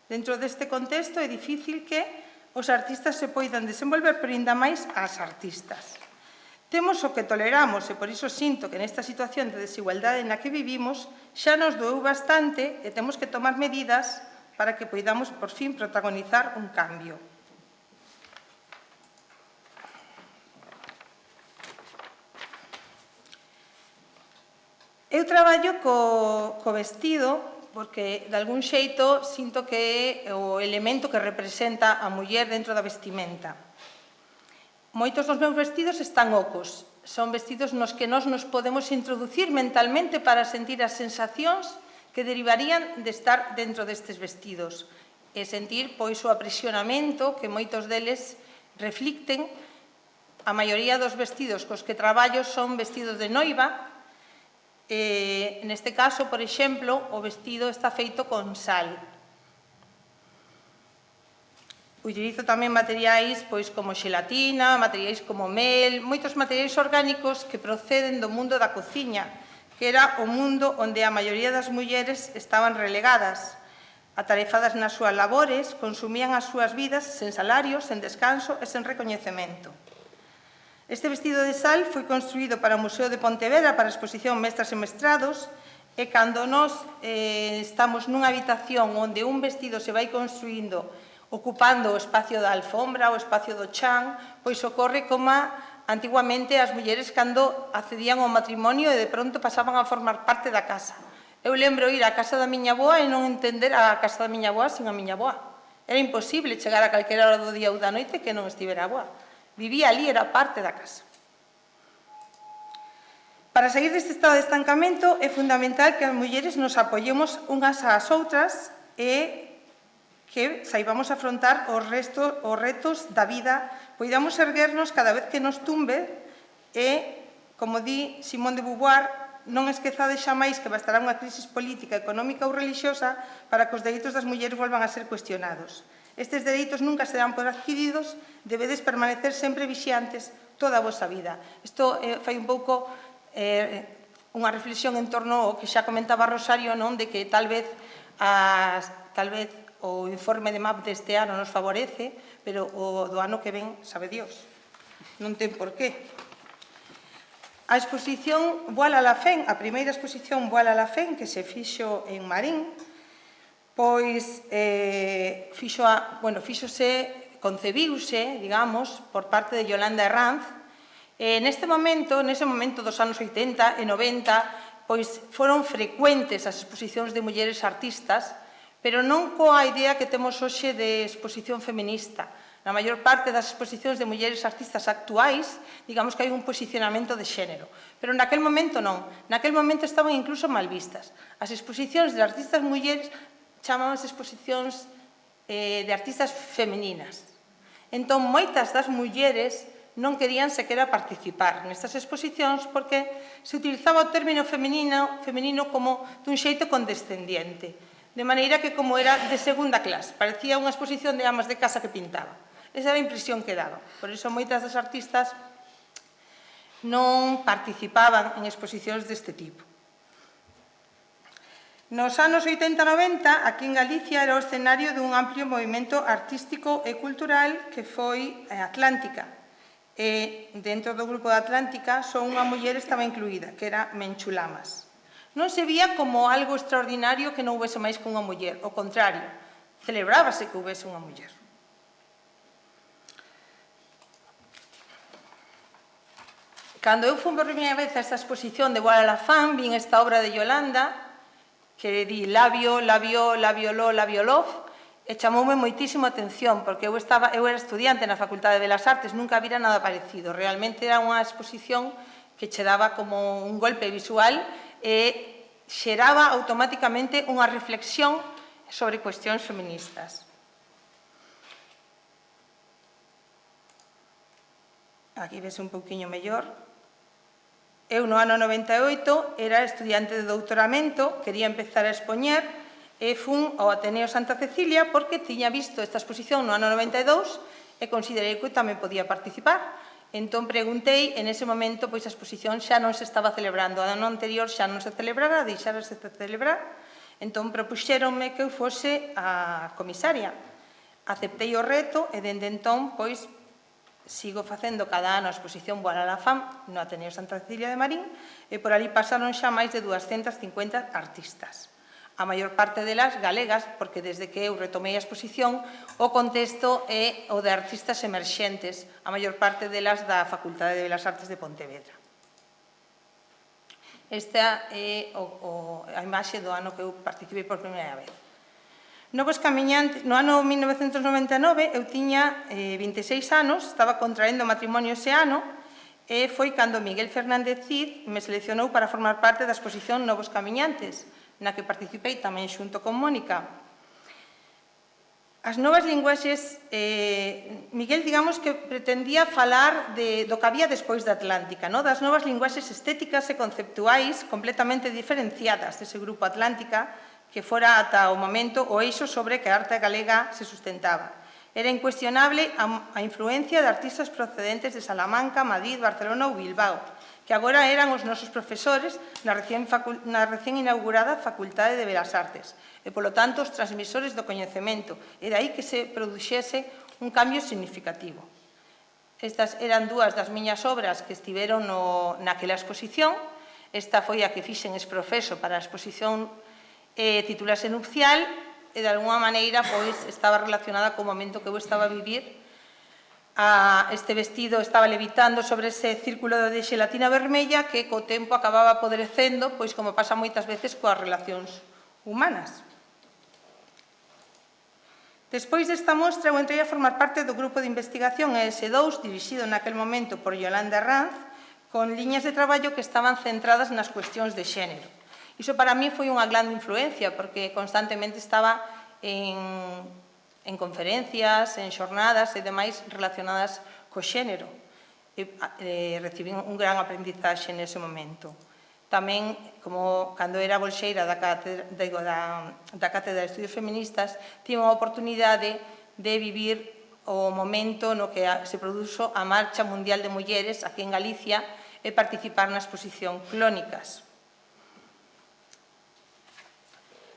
Dentro deste contexto é difícil que os artistas se poidan desenvolver, pero ainda máis as artistas. Temos o que toleramos e por iso sinto que nesta situación de desigualdade na que vivimos xa nos doeu bastante e temos que tomar medidas para que poidamos, por fin, protagonizar un cambio. Eu traballo co vestido porque, de algún xeito, sinto que é o elemento que representa a muller dentro da vestimenta. Moitos dos meus vestidos están ocos. Son vestidos nos que nós nos podemos introducir mentalmente para sentir as sensacións que derivarían de estar dentro destes vestidos e sentir, pois, o aprisionamento que moitos deles reflicten. A maioría dos vestidos cos que traballo son vestidos de noiva. Neste caso, por exemplo, o vestido está feito con sal. Utilizo tamén materiais como xelatina, materiais como mel, moitos materiais orgánicos que proceden do mundo da cociña, que era o mundo onde a maioría das mulleres estaban relegadas. Atarefadas nas súas labores, consumían as súas vidas sen salario, sen descanso e sen recoñecemento. Este vestido de sal foi construído para o Museo de Pontevedra para a exposición Mestras e Mestrados e cando nós estamos nunha habitación onde un vestido se vai construindo ocupando o espacio da alfombra, o espacio do chan, pois ocorre como antiguamente as mulleres cando accedían ao matrimonio e de pronto pasaban a formar parte da casa. Eu lembro ir á casa da miña avoa e non entender a casa da miña avoa sin a miña avoa. Era imposible chegar a calquera hora do día ou da noite que non estivera a avoa. Vivía ali, era parte da casa. Para sair deste estado de estancamento é fundamental que as mulleres nos apoyemos unhas ás outras e que saibamos afrontar os retos da vida, poidamos erguernos cada vez que nos tumbe e, como di Simone de Beauvoir, non esquezades xamais que bastará unha crisis política, económica ou religiosa para que os dereitos das mulleres volvan a ser cuestionados. Estes dereitos nunca serán por adquiridos, debedes permanecer sempre vixiantes toda a vosa vida. Isto fai un pouco unha reflexión en torno ao que xa comentaba Rosario, non, de que tal vez o informe de MAP deste ano nos favorece, pero o do ano que ven, sabe Dios, non ten por qué. A exposición Voile à la Fin, a primeira exposición Voile à la Fin, que se fixo en Marín, pois concebiuse, digamos, por parte de Yolanda Herranz. Nese momento dos anos 80 e 90, pois foron frecuentes as exposicións de mulleres artistas, pero non coa idea que temos hoxe de exposición feminista. Na maior parte das exposicións de mulleres artistas actuais, digamos que hai un posicionamento de xénero. Pero naquel momento non. Naquel momento estaban incluso mal vistas. As exposicións de artistas mulleres chamábanse exposicións de artistas femininas. Entón, moitas das mulleres non querían sequera participar nestas exposicións porque se utilizaba o término feminino como dun xeito condescendiente. De maneira que como era de segunda clase, parecía unha exposición de amas de casa que pintaban. Esa era a impresión que daba. Por iso moitas das artistas non participaban en exposicións deste tipo. Nos anos 80-90, aquí en Galicia, era o escenario dun amplio movimento artístico e cultural que foi Atlántica. E dentro do grupo de Atlántica só unha muller estaba incluída, que era Menchu Lamas. Non se vía como algo extraordinario que non houvese máis que unha muller. Ao contrario, celebrábase que houvese unha muller. Cando eu fui por primeira vez a esta exposición de Voile à la Fin, vin esta obra de Yolanda, que di labio, labioló, labiolov, e chamoume moitísimo a atención, porque eu era estudiante na Facultade de Belas Artes, nunca vira nada parecido. Realmente era unha exposición que che daba como un golpe visual e xeraba automáticamente unha reflexión sobre cuestións feministas. Aquí ves un pouquiño mellor. Eu no ano 98 era estudiante de doutoramento, quería empezar a expoñer e fun ao Ateneo Santa Cecilia porque tiña visto esta exposición no ano 92 e considerei que tamén podía participar. Entón preguntei, en ese momento, pois a exposición xa non se estaba celebrando, o ano anterior xa non se celebrara, deixárase de celebrar, entón propuxéronme que eu fose a comisaria. Aceptei o reto e, dende entón, pois, sigo facendo cada ano a exposición Voar a la Fam no Ateneo Santa Cecilia de Marín e por ali pasaron xa máis de 250 artistas. A maior parte delas galegas, porque desde que eu retomei a exposición, o contexto é o de artistas emerxentes, a maior parte delas da Facultade de Belas Artes de Pontevedra. Esta é a imaxe do ano que eu participei por primeira vez. Novos Camiñantes, no ano 1999, eu tiña 26 anos, estaba contraendo matrimonio ese ano, e foi cando Miguel Fernández Cid me seleccionou para formar parte da exposición Novos Camiñantes, na que participei tamén xunto con Mónica. As novas linguaxes, Miguel, digamos que pretendía falar do que había despois da Atlántica, das novas linguaxes estéticas e conceptuais completamente diferenciadas dese grupo Atlántica, que fora ata o momento o eixo sobre que a arte galega se sustentaba. Era incuestionable a influencia de artistas procedentes de Salamanca, Madrid, Barcelona ou Bilbao, que agora eran os nosos profesores na recén inaugurada Facultade de Belas Artes e, polo tanto, os transmisores do coñecemento. E dai que se produxese un cambio significativo. Estas eran dúas das miñas obras que estiveron naquela exposición. Esta foi a que fixen exprofeso para a exposición titulase Nupcial e, de alguma maneira, estaba relacionada co momento que eu estaba a vivir. Este vestido estaba levitando sobre ese círculo de xelatina vermella que co tempo acababa apodrecendo, pois como pasa moitas veces coas relacións humanas. Despois desta mostra, eu entrei a formar parte do grupo de investigación ES2, dirixido naquel momento por Yolanda Ranz, con liñas de traballo que estaban centradas nas cuestións de xénero. Iso para mí foi unha grande influencia, porque constantemente estaba en conferencias, en xornadas e demais relacionadas co xénero. Recibí un gran aprendizaxe nese momento. Tamén, como cando era bolseira da Cátedra de Estudios Feministas, tive a oportunidade de vivir o momento no que se produxo a Marcha Mundial de Mulleres aquí en Galicia e participar na exposición Clónicas.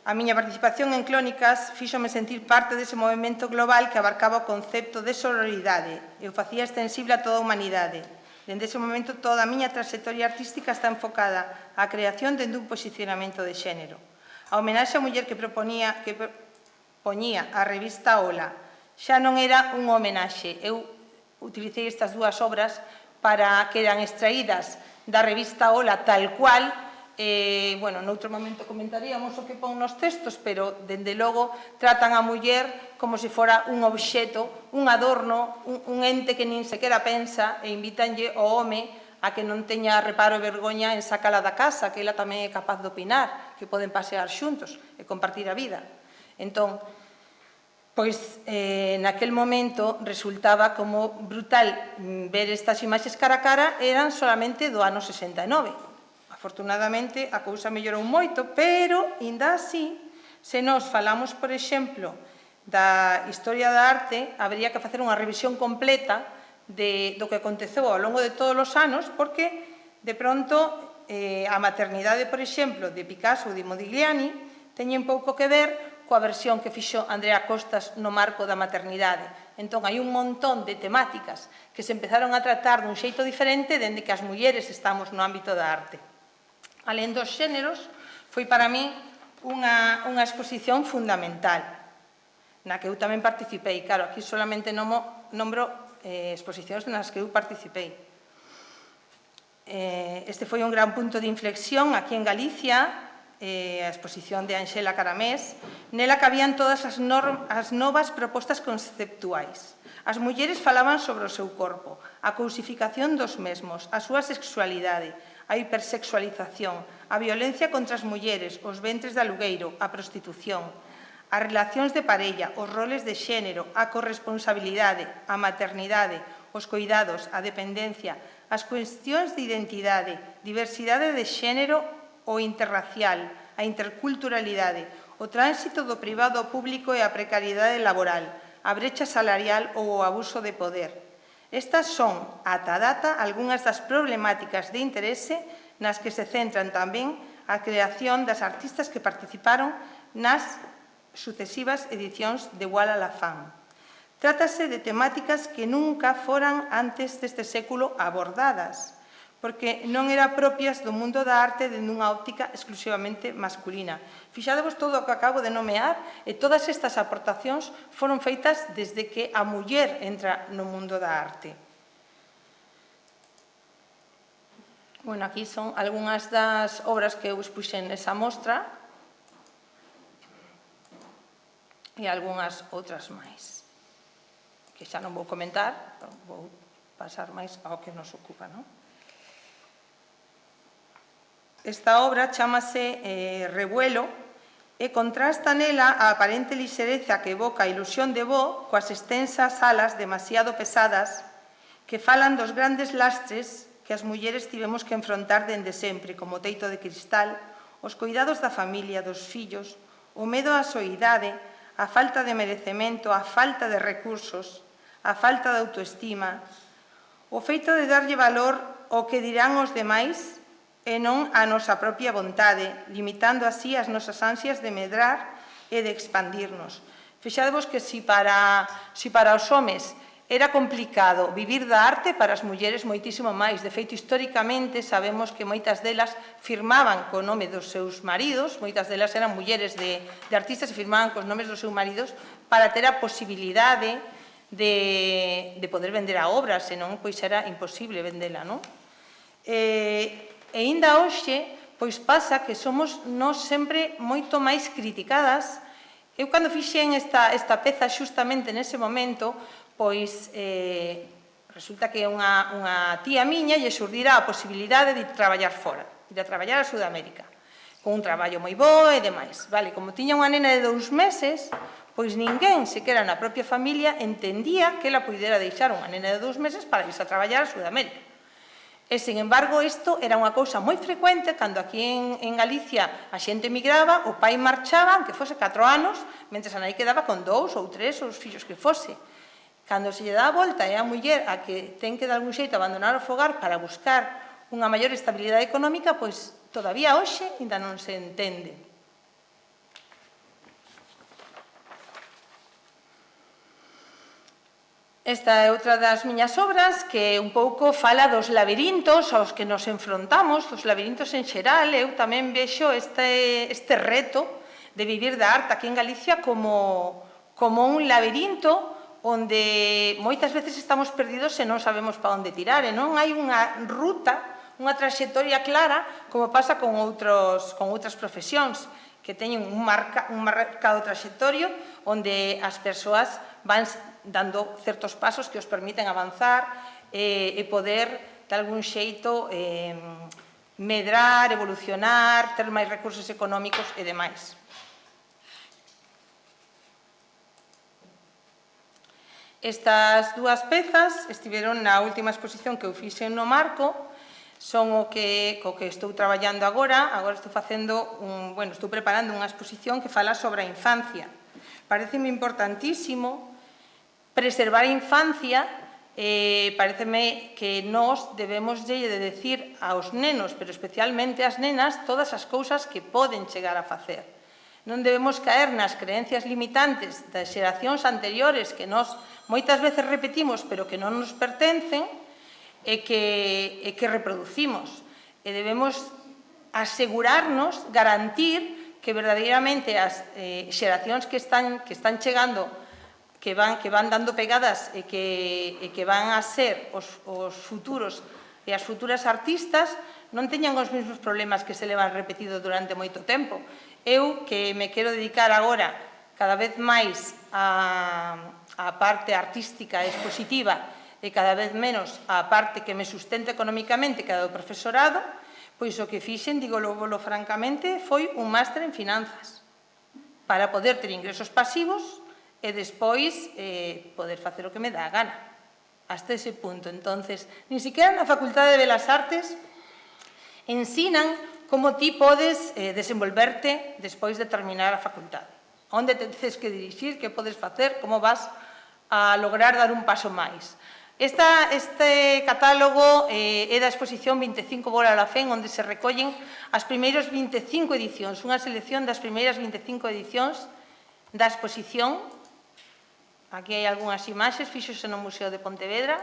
A miña participación en Clónicas fíxome sentir parte dese movimento global que abarcaba o concepto de sororidade e o facía extensible a toda a humanidade. Dende ese momento, toda a miña trayectoria artística está enfocada á creación dende un posicionamento de xénero. A homenaxe á muller que poñía a revista Ola xa non era unha homenaxe. Eu utilicei estas dúas obras para que eran extraídas da revista Ola tal cual. Noutro momento comentaríamos o que pon nos textos, pero, dende logo, tratan a muller como se fora un obxeto, un adorno, un ente que nin sequera pensa, e invítanlle ao home a que non teña reparo e vergoña en sacala da casa, que ela tamén é capaz de opinar, que poden pasear xuntos e compartir a vida. Entón, naquel momento resultaba como brutal ver estas imaxes cara a cara, eran solamente do ano 69. Afortunadamente, a cousa mellorou moito, pero, inda así, se nós falamos, por exemplo, da historia da arte, habría que facer unha revisión completa do que aconteceu ao longo de todos os anos, porque, de pronto, a maternidade, por exemplo, de Picasso ou de Modigliani teñen pouco que ver coa versión que fixo Andrea Costas no marco da maternidade. Entón, hai un montón de temáticas que se empezaron a tratar dun xeito diferente dende que as mulleres estamos no ámbito da arte. Alén dos xéneros, foi para mí unha exposición fundamental, na que eu tamén participei. Claro, aquí solamente nombro exposicións nas que eu participei. Este foi un gran punto de inflexión aquí en Galicia, a exposición de Anxela Caramés, nela cabían todas as novas propostas conceptuais. As mulleres falaban sobre o seu corpo, a cousificación dos mesmos, a súa sexualidade, a hipersexualización, a violencia contra as mulleres, os ventres de alugueiro, a prostitución, as relacións de parella, os roles de xénero, a corresponsabilidade, a maternidade, os cuidados, a dependencia, as cuestións de identidade, diversidade de xénero o interracial, a interculturalidade, o tránsito do privado ao público e a precariedade laboral, a brecha salarial ou o abuso de poder. Estas son, ata a data, algunhas das problemáticas de interese nas que se centran tamén a creación das artistas que participaron nas sucesivas edicións de Walla la Fam. Trátase de temáticas que nunca foran antes deste século abordadas, porque non eran propias do mundo da arte dende unha óptica exclusivamente masculina. Fixadevos todo o que acabo de nomear e todas estas aportacións foron feitas desde que a muller entra no mundo da arte. Bueno, aquí son algunhas das obras que eu expuxen nesa mostra e algunhas outras máis, que xa non vou comentar, vou pasar máis ao que nos ocupa, non? Esta obra chamase Revuelo e contrasta nela a aparente lixereza que evoca a ilusión de Bo coas extensas alas demasiado pesadas que falan dos grandes lastres que as mulleres tivemos que enfrontar dende sempre, como o teito de cristal, os cuidados da familia, dos fillos, o medo á soidade, a falta de merecemento, a falta de recursos, a falta de autoestima, o feito de darlle valor ao que dirán os demais e non a nosa propia vontade, limitando así as nosas ansias de medrar e de expandirnos. Fixadevos que se para os homes era complicado vivir da arte, para as mulleres moitísimo máis. De feito, históricamente, sabemos que moitas delas firmaban co nome dos seus maridos, moitas delas eran mulleres de artistas e firmaban cos nomes dos seus maridos para ter a posibilidade de poder vender a obra, senón pois era imposible vendela, non? E aínda hoxe, pois pasa que somos nós sempre moito máis criticadas. Eu, cando fixen esta peza xustamente nese momento, pois resulta que unha tía miña lle xurdira a posibilidade de traballar fora, de traballar a Sudamérica, con un traballo moi bo e demais. Vale, como tiña unha nena de 2 meses, pois ninguén, sequera na propia familia, entendía que ela pudera deixar unha nena de 2 meses para irse a traballar a Sudamérica. E, sin embargo, isto era unha cousa moi frecuente cando aquí en Galicia a xente emigraba, o pai marchaba, aunque fose 4 anos, mentre a nai quedaba con 2 ou 3 ou os fillos que fose. Cando se lle dá a volta é a muller a que ten que de algún xeito abandonar o fogar para buscar unha maior estabilidade económica, pois todavía hoxe ainda non se entende. Esta é outra das miñas obras que un pouco fala dos labirintos aos que nos enfrontamos, dos labirintos en xeral. Eu tamén vexo este reto de vivir da arte aquí en Galicia como un labirinto onde moitas veces estamos perdidos e non sabemos para onde tirar, e non hai unha ruta, unha traxectoria clara, como pasa con outras profesións que teñen un marcado traxectorio onde as persoas van dando certos pasos que os permiten avanzar e poder, de algún xeito, medrar, evolucionar, ter máis recursos económicos e demais. Estas dúas pezas estiveron na última exposición que eu fixen no Marco, son co que estou traballando agora. Agora estou preparando unha exposición que fala sobre a infancia. Pareceme importantísimo preservar a infancia, pareceme que nós debemos de decir aos nenos, pero especialmente ás nenas, todas as cousas que poden chegar a facer. Non debemos caer nas creencias limitantes das xeracións anteriores que nós moitas veces repetimos, pero que non nos pertencen e que reproducimos. E debemos asegurarnos, garantir que verdadeiramente as xeracións que están chegando, que van dando pegadas e que van a ser os futuros que as futuras artistas non teñan os mesmos problemas que se levan repetidos durante moito tempo. Eu, que me quero dedicar agora cada vez máis á parte artística e expositiva e cada vez menos á parte que me sustenta económicamente, que é do profesorado, pois o que fixen, dígolo francamente, foi un máster en finanzas para poder ter ingresos pasivos e despois poder facer o que me dá a gana. Hasta ese punto. Entonces, nin siquiera na Facultade de Belas Artes ensinan como ti podes desenvolverte despois de terminar a facultade. Onde te tens que dirixir, que podes facer, como vas a lograr dar un paso máis. Este catálogo é da exposición 25 Bola la Fen, onde se recollen as primeiras 25 edicións, unha selección das primeiras 25 edicións da exposición. Aquí hai algunhas imaxes, fíxose no Museo de Pontevedra.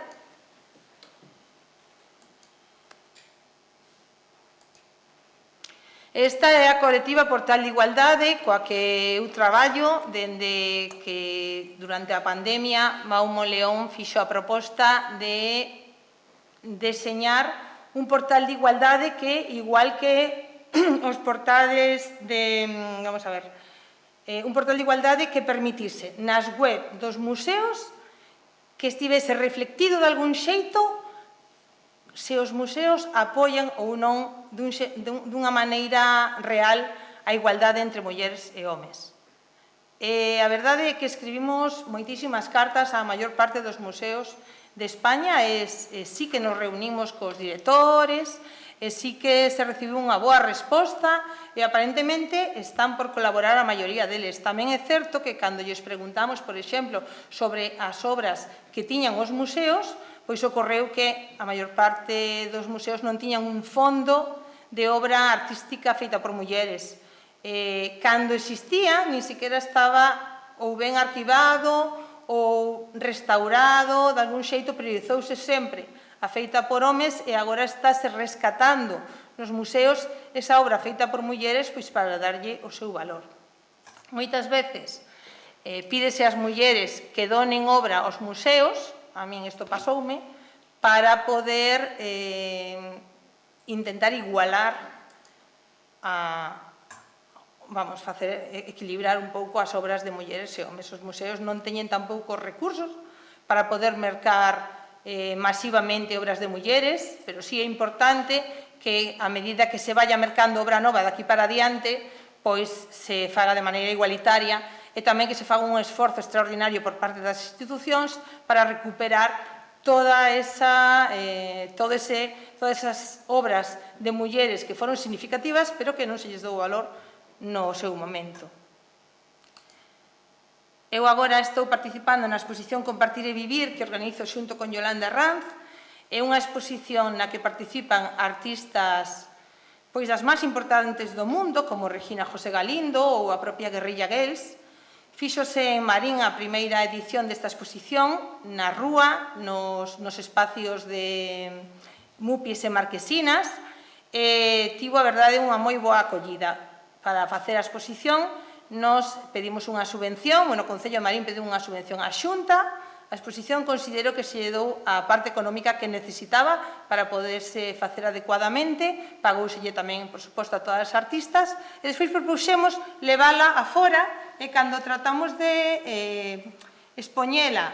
Esta é a colectiva Portal de Igualdade, coa que eu traballo dende que durante a pandemia Maumo León fixo a proposta de deseñar un portal de igualdade que, igual que os portales de... Vamos a ver... un portal de igualdade que permitise nas web dos museos que estivese reflectido de algún xeito se os museos apoian ou non dunha maneira real a igualdade entre mulleres e homes. A verdade é que escribimos moitísimas cartas á maior parte dos museos de España e sí que nos reunimos cos directores e sí que se recibiu unha boa resposta e aparentemente están por colaborar a maioría deles. Tamén é certo que cando lles preguntamos, por exemplo, sobre as obras que tiñan os museos, pois ocorreu que a maior parte dos museos non tiñan un fondo de obra artística feita por mulleres. Cando existía, nin sequera estaba ou ben arquivado ou restaurado, de algún xeito priorizouse sempre a feita por homes e agora estáse rescatando nos museos esa obra feita por mulleres pois para darlle o seu valor. Moitas veces pídese ás mulleres que donen obra aos museos, a min isto pasoume, para poder intentar igualar vamos, facer equilibrar un pouco as obras de mulleres e homes. Os museos non teñen tampouco recursos para poder mercar masivamente obras de mulleres, pero sí é importante que a medida que se vaya mercando obra nova de aquí para adiante, pois se faga de maneira igualitaria e tamén que se faga un esforzo extraordinario por parte das institucións para recuperar todas esas obras de mulleres que foron significativas, pero que non se lles dou valor no seu momento. Eu agora estou participando na exposición Compartir e Vivir, que organizo xunto con Yolanda Ranz. É unha exposición na que participan artistas pois das máis importantes do mundo, como Regina José Galindo ou a propia Guerrilla Girls. Fíxose en Marín a primeira edición desta exposición, na rúa, nos espacios de Mupies e Marquesinas, e tivo, a verdade, unha moi boa acollida. Para facer a exposición, nos pedimos unha subvención, o Concello de Marín pediu unha subvención á Xunta. A exposición considero que se dou a parte económica que necesitaba para poderse facer adecuadamente, pagouselle tamén, por suposto, a todas as artistas, e despois propuxemos levala afora, e cando tratamos de expoñela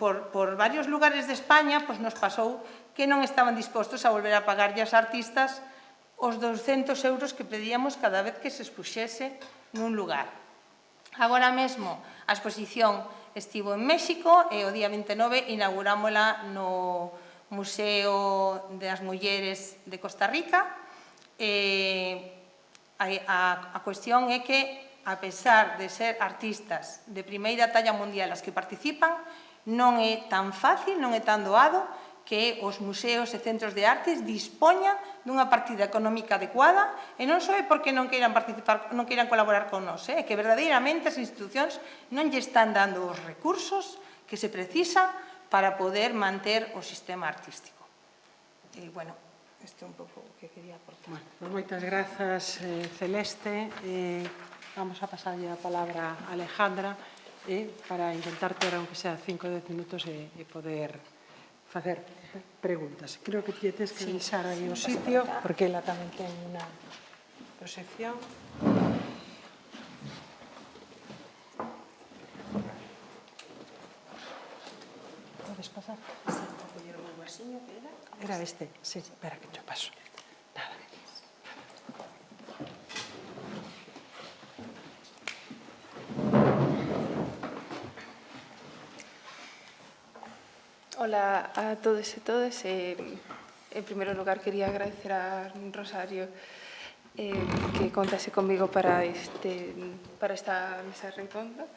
por varios lugares de España, pois nos pasou que non estaban dispostos a volver a pagarlle as artistas os 200 euros que pedíamos cada vez que se expuxese nun lugar. Agora mesmo a exposición estivo en México e o día 29 inaugurámola no Museo das Mulleres de Costa Rica. A cuestión é que, a pesar de ser artistas de primeira talla mundial as que participan, non é tan fácil, non é tan doado que os museos e centros de artes dispoñan dunha partida económica adecuada, e non só é porque non queiran participar, non queiran colaborar con nós, é que verdadeiramente as institucións non lle están dando os recursos que se precisan para poder manter o sistema artístico. E, bueno, isto é un pouco o que quería aportar. Bueno, pues moitas grazas, Celeste. Vamos a pasarlle a palabra a Alejandra para intentar ter, aunque sea 5 o 10 minutos, e poder facer preguntas. Creo que te tens que deixar aí o sitio, porque ela tamén ten unha proxección. Podes pasar? Era este, sí, espera que yo paso. Nada. Hola a todos e todas. En primeiro lugar, quería agradecer a Rosario que contase comigo para esta mesa redonda.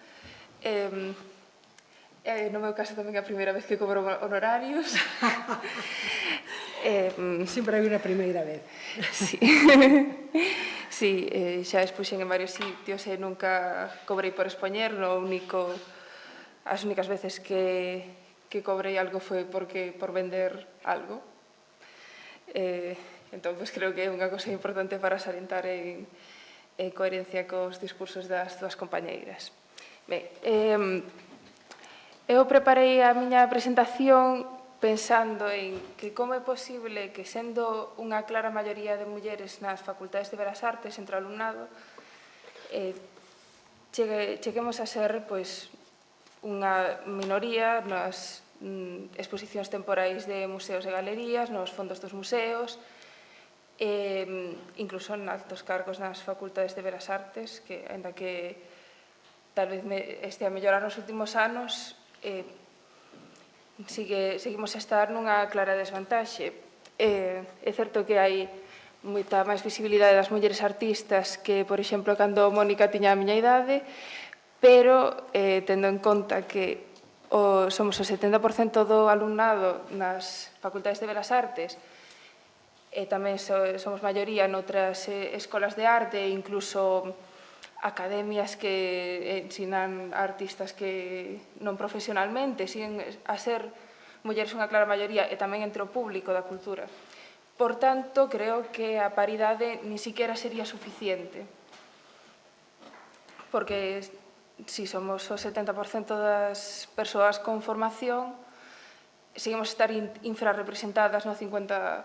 No meu caso tamén é a primeira vez que cobro honorarios. Sempre hai unha primeira vez. Sí, xa expuxen en varios sitios e nunca cobrei por expoñer. As únicas veces que cobrei algo foi por vender algo. Entón, creo que é unha cosa importante para salientar en coherencia cos discursos das túas compañeiras. Ben, eu preparei a miña presentación pensando en que como é posible que, sendo unha clara maioría de mulleres nas facultades de Belas Artes entre o alumnado, cheguemos a ser unha minoría nas exposicións temporais de museos e galerías, nos fondos dos museos, incluso en altos cargos nas facultades de Belas Artes, que, ainda que tal vez este a mellorar nos últimos anos, seguimos a estar nunha clara desvantaxe. É certo que hai moita máis visibilidade das mulleres artistas que, por exemplo, cando Mónica tiña a miña idade, pero tendo en conta que somos o 70% do alumnado nas facultades de Belas Artes e tamén somos maioría noutras escolas de arte e incluso academias que ensinan artistas que non profesionalmente, siguen a ser mulleres unha clara maioría e tamén entre o público da cultura. Por tanto, creo que a paridade ni siquiera sería suficiente, porque si somos o 70% das persoas con formación, seguimos a estar infrarrepresentadas no 50%.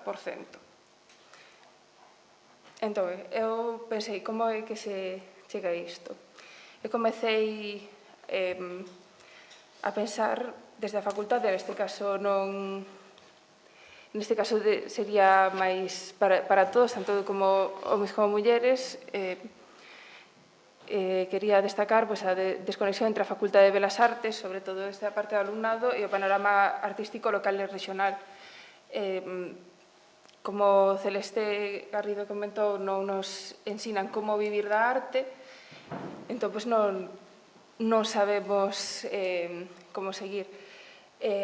Entón, eu pensei, como é que se chega a isto? Eu comecei a pensar desde a facultade, neste caso sería máis para todos, tanto como homens como mulleres. Quería destacar a desconexión entre a Facultade de Belas Artes, sobre todo esta parte do alumnado, e o panorama artístico local e regional. Como Celeste Garrido comentou, non nos ensinan como vivir da arte, entón non sabemos como seguir.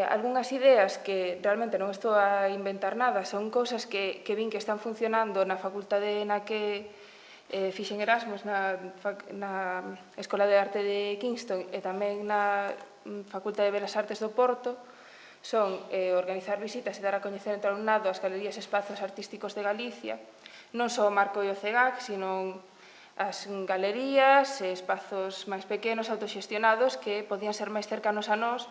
Algúnas ideas que realmente non estou a inventar nada, son cousas que vin que están funcionando na facultade na que fixen Erasmus, na Escola de Arte de Kingston e tamén na Facultade de Belas Artes do Porto. Son organizar visitas e dar a coñecer entre o alumnado as galerías e espazos artísticos de Galicia, non só o Marco e o CEGAC, sino as galerías e espazos máis pequenos, autoxestionados, que podían ser máis cercanos a nós,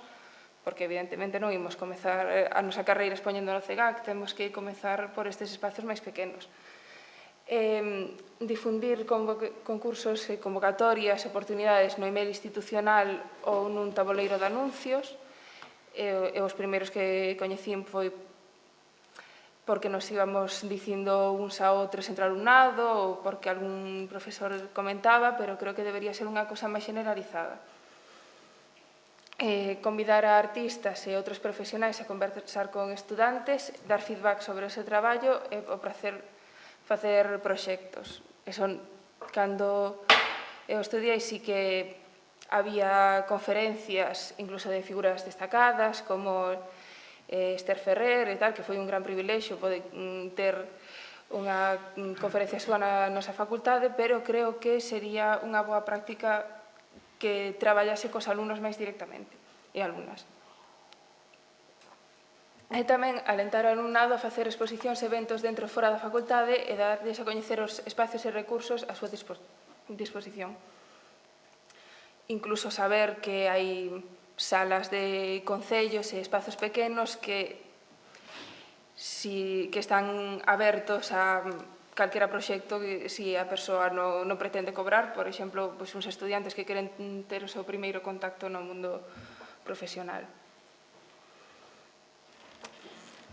porque evidentemente non imos comezar a nosa carreira expoñendo no CEGAC, temos que comezar por estes espazos máis pequenos. Difundir concursos e convocatorias, oportunidades no email institucional ou nun tabuleiro de anuncios. Os primeiros que coñecín foi porque nos íbamos dicindo uns a outros entre alumnado ou porque algún profesor comentaba, pero creo que debería ser unha cosa máis generalizada. Convidar a artistas e outros profesionais a conversar con estudantes, dar feedback sobre o seu traballo e o facer proxectos. Cando eu estudiei, sí que había conferencias incluso de figuras destacadas como Esther Ferrer e tal, que foi un gran privilexio poder ter unha conferencia súa na nosa facultade, pero creo que sería unha boa práctica que traballase cos alumnos máis directamente e alumnas. E tamén alentar o alumnado a facer exposicións e eventos dentro e fora da facultade e darles a coñecer os espacios e recursos a súa disposición. Incluso saber que hai salas de concellos e espazos pequenos que están abertos a calquera proxecto que si a persoa non pretende cobrar, por exemplo, uns estudiantes que queren ter o seu primeiro contacto no mundo profesional.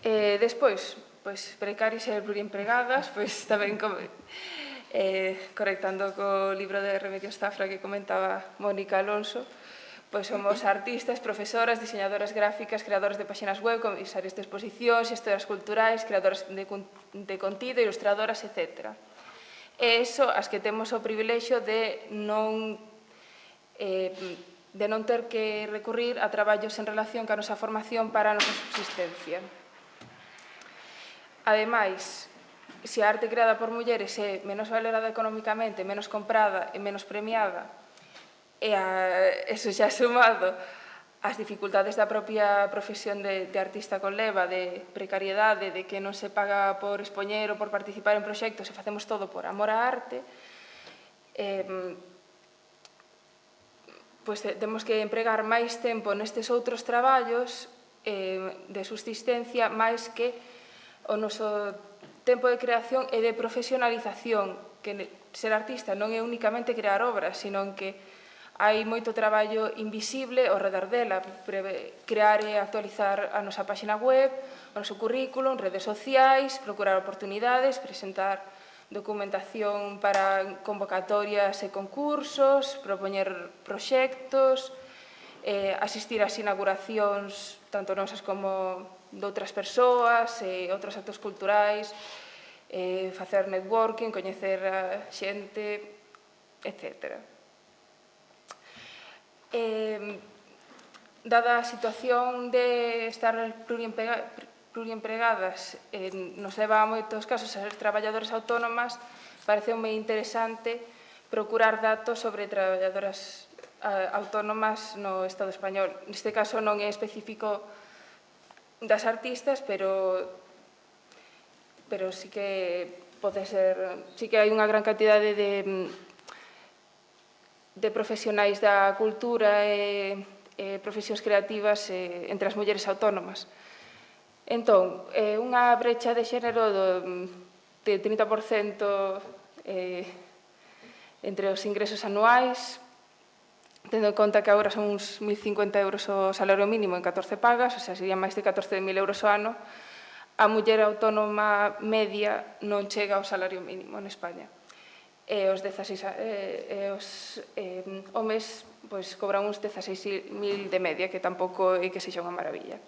Despois, precarias e pluriempregadas, tamén conectando co libro de Remedios Zafra que comentaba Mónica Alonso, somos artistas, profesoras, diseñadoras gráficas, creadoras de páxinas web, comisarias de exposicións, xestoras culturais, creadoras de contido, ilustradoras, etc. E iso, as que temos o privilexio de non ter que recurrir a traballos en relación ca nosa formación para a nosa subsistencia. Ademais, se a arte creada por mulleres é menos valorada económicamente, menos comprada e menos premiada, e eso xa sumado ás dificultades da propia profesión de artista conleva, de precariedade, de que non se paga por expoñer ou por participar en proxectos e facemos todo por amor á arte, temos que empregar máis tempo nestes outros traballos de subsistencia máis que o noso tempo de creación e de profesionalización, que ser artista non é únicamente crear obras, sino que hai moito traballo invisible ao redor dela, crear e actualizar a nosa páxina web, o noso currículum, redes sociais, procurar oportunidades, presentar documentación para convocatorias e concursos, propoñer proxectos, asistir ás inauguracións tanto nosas como de outras persoas e outros actos culturais, facer networking, coñecer a xente, etc. Dada a situación de estar pluriempregadas, nos leva a moitos casos a ser traballadoras autónomas, pareceume interesante procurar datos sobre traballadoras autónomas no Estado español. Neste caso non é específico das artistas, pero sí que pode ser, sí que hai unha gran cantidade de profesionais da cultura e profesións creativas entre as mulleres autónomas. Entón, unha brecha de xénero de 30% entre os ingresos anuais, tendo en conta que agora son uns 1.050 euros o salario mínimo en 14 pagas, o sea, serían máis de 14.000 euros ao ano, a muller autónoma media non chega ao salario mínimo en España. E os homes cobran uns 16.000 de media, que tampouco é que sexa unha maravilla.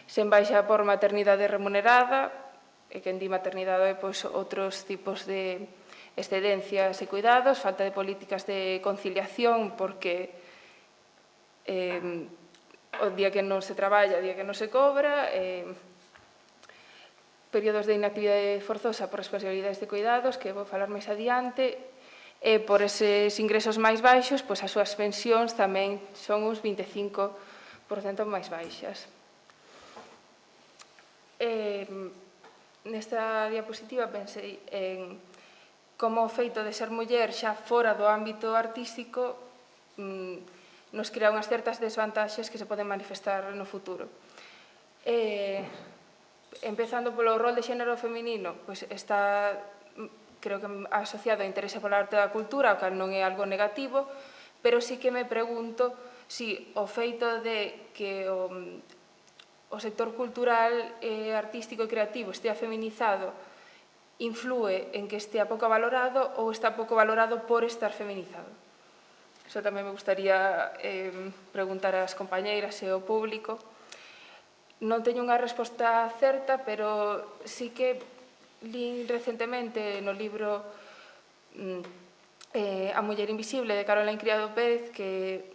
Sen baixa por maternidade remunerada, e que en di maternidade outros tipos de excedencias e cuidados, falta de políticas de conciliación, porque o día que non se traballa, o día que non se cobra, períodos de inactividade forzosa por responsabilidades de cuidados, que vou falar máis adiante, e por eses ingresos máis baixos, as súas pensións tamén son uns 25% máis baixas. Nesta diapositiva pensei en como o feito de ser muller xa fora do ámbito artístico nos crea unhas certas desvantaxes que se poden manifestar no futuro. Empezando polo rol de xénero feminino, está, creo que, asociado ao interese pola arte da cultura, o cal non é algo negativo, pero sí que me pregunto si o feito de que o sector cultural, artístico e creativo estea feminizado inflúe en que estea pouco valorado ou está pouco valorado por estar feminizado. Iso tamén me gustaría preguntar ás compañeiras e ao público. Non teño unha resposta certa, pero sí que li recentemente no libro A muller invisible, de Caroline Criado Pérez, que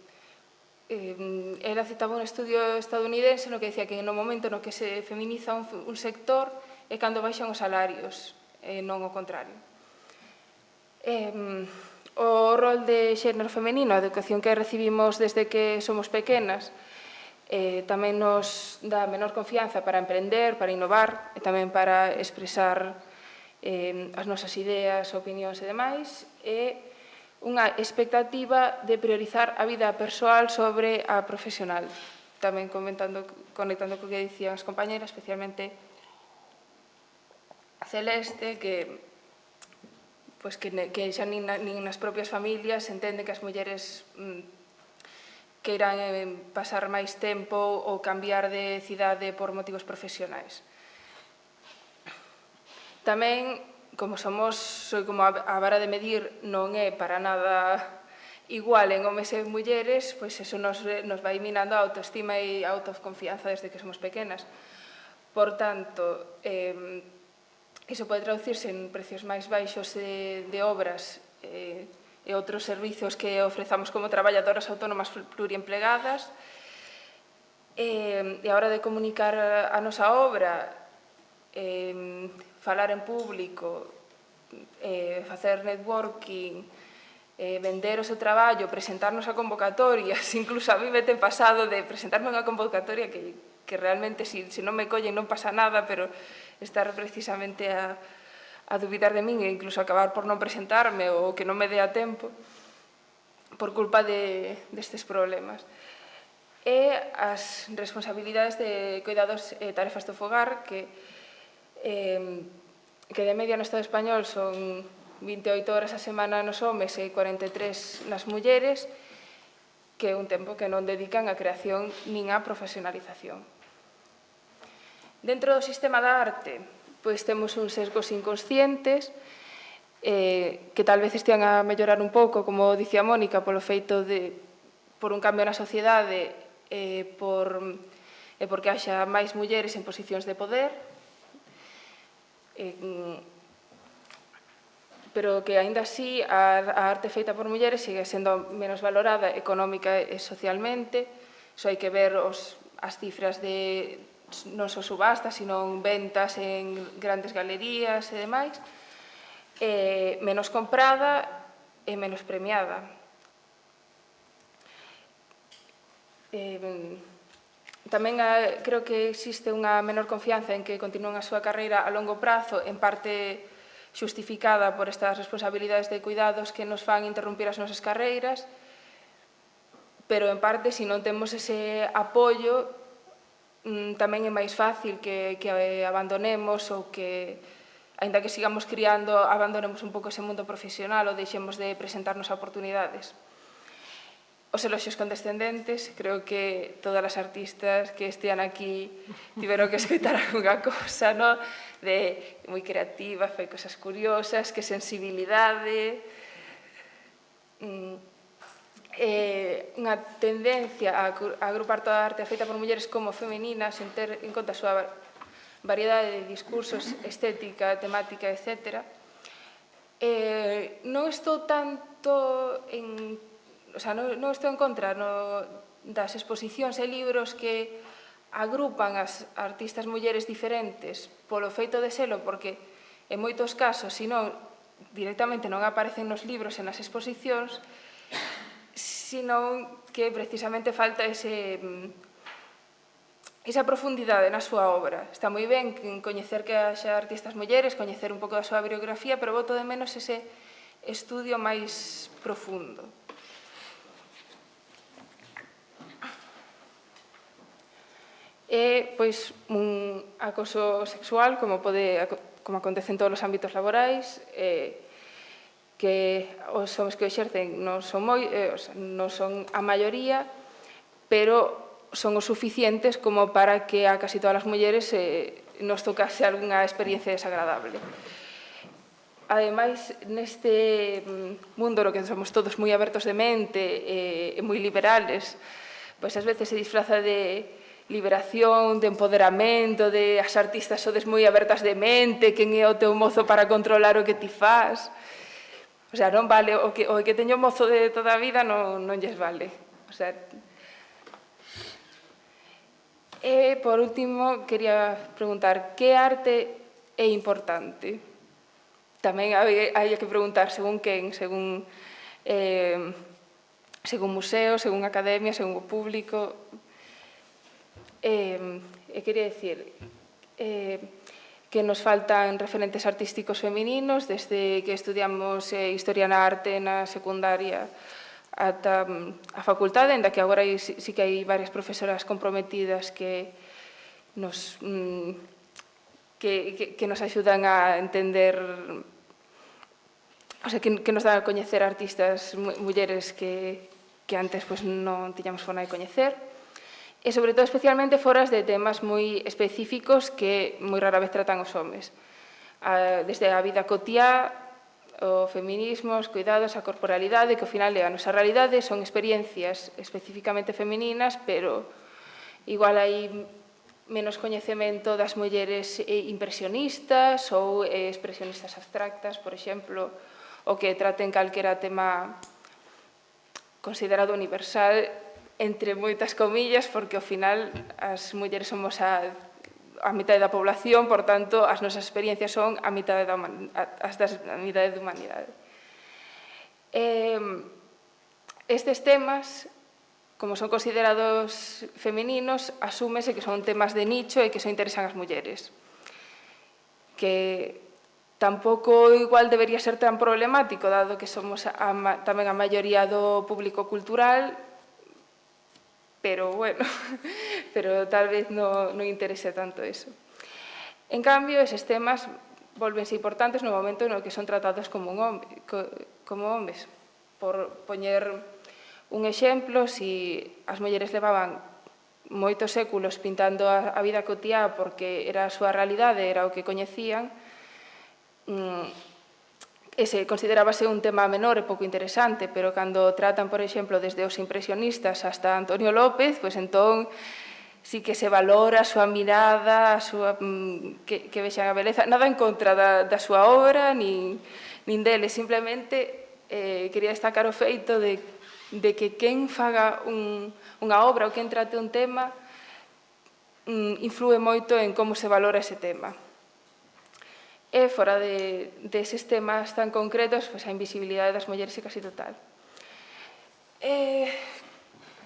ela citaba un estudio estadounidense no que decía que no momento no que se feminiza un sector é cando baixan os salarios, non o contrario. O rol de xénero femenino, a educación que recibimos desde que somos pequenas, tamén nos dá menor confianza para emprender, para innovar e tamén para expresar as nosas ideas, opinións e demais, e unha expectativa de priorizar a vida persoal sobre a profesional. Tamén conectando co que dicían as compañeras, especialmente a Celeste, que xa nin nas propias familias entenden que as mulleres queiran pasar máis tempo ou cambiar de cidade por motivos profesionais. Tamén, como a vara de medir non é para nada igual en homes e mulleres, pois eso nos vai minando a autoestima e a autoconfianza desde que somos pequenas. Por tanto, iso pode traducirse en precios máis baixos de obras e outros servizos que ofrezamos como traballadoras autónomas pluriemplegadas. E a hora de comunicar a nosa obra, falar en público, facer networking, vender o seu traballo, presentarnos a convocatorias, incluso a mí me ten pasado de presentarme a unha convocatoria que realmente, se non me collen, non pasa nada, pero estar precisamente a dubidar de min e incluso acabar por non presentarme ou que non me dé a tempo por culpa destes problemas. E as responsabilidades de cuidados e tarefas do fogar, que de media no Estado español son 28 horas a semana nos homes e 43 nas mulleres, que é un tempo que non dedican á creación nin á profesionalización. Dentro do sistema da arte, pois temos uns sesgos inconscientes que tal vez estean a mellorar un pouco, como dicía Mónica, polo feito por un cambio na sociedade e porque haxa máis mulleres en posicións de poder, pero que, aínda así, a arte feita por mulleres sigue sendo menos valorada económica e socialmente. Iso hai que ver as cifras de non só subastas, sino ventas en grandes galerías e demais, menos comprada e menos premiada. Tamén creo que existe unha menor confianza en que continúen a súa carreira a longo prazo, en parte xustificada por estas responsabilidades de cuidados que nos fan interrumpir as nosas carreiras, pero en parte, se non temos ese apoio, tamén é máis fácil que abandonemos ou que, aínda que sigamos criando, abandonemos un pouco ese mundo profesional ou deixemos de presentarnos a oportunidades. Os eloxios condescendentes, creo que todas as artistas que estean aquí tiveron que escoitar algunha cosa, non? De moi creativa, fai cosas curiosas, que sensibilidade, unha tendencia a agrupar toda a arte feita por mulleres como femenina, sen ter en conta a súa variedade de discursos, estética, temática, etc. Non estou tanto non estou en contra das exposicións e libros que agrupan as artistas mulleres diferentes polo feito de selo, porque en moitos casos, senón directamente non aparecen nos libros e nas exposicións, senón que precisamente falta esa profundidade na súa obra. Está moi ben coñecer que haxa artistas mulleres, coñecer un pouco da súa biografía, pero boto de menos ese estudio máis profundo. E, pois, un acoso sexual, como acontece en todos os ámbitos laborais, que os homens que o exercen non son a maioría, pero son os suficientes como para que a casi todas as mulleres nos tocase algunha experiencia desagradable. Ademais, neste mundo no que somos todos moi abertos de mente e moi liberales, pois ás veces se disfraza de liberación, de empoderamento, de as artistas sodes moi abertas de mente, quen é o teu mozo para controlar o que ti fas. O sea, non vale, o que teño mozo de toda a vida non lles vale. O sea, e, por último, quería preguntar, que arte é importante? Tamén hai que preguntar según quen, según museo, según academia, según o público. E quería dicir, que nos faltan referentes artísticos femininos, desde que estudiamos Historia na Arte na secundaria ata a facultade, en da que agora sí que hai varias profesoras comprometidas que nos axudan a entender, o sea, que nos dan a coñecer artistas mulleres que antes non tiñamos forma de coñecer, e sobre todo especialmente foras de temas moi específicos que moi rara vez tratan os homes. Desde a vida cotiá, o feminismo, os cuidados, a corporalidade, que ao final é a nosa realidade, son experiencias especificamente femininas, pero igual hai menos coñecemento das mulleres impresionistas ou expresionistas abstractas, por exemplo, o que traten calquera tema considerado universal, entre moitas comillas, porque ao final as mulleres somos a mitad da población, por tanto, as nosas experiencias son a mitad da humanidade. Estes temas, como son considerados femininos, asúmese que son temas de nicho e que só interesan as mulleres. Que tampouco igual debería ser tan problemático, dado que somos tamén a maioría do público cultural, pero bueno, pero tal vez non interese tanto eso. En cambio, eses temas volvense importantes no momento no que son tratados como homes. Por poñer un exemplo, se as mulleres levaban moitos séculos pintando a vida cotiá porque era a súa realidade, era o que coñecían, ese considerábase un tema menor e pouco interesante, pero cando tratan, por exemplo, desde os impresionistas hasta Antonio López, pois entón sí que se valora a súa mirada, a súa, que vexan a beleza, nada en contra da súa obra, nin dele, simplemente quería destacar o feito de que quen faga unha obra ou quen trate un tema inflúe moito en como se valora ese tema. E fora deses temas tan concretos, a invisibilidade das mulleres é casi total.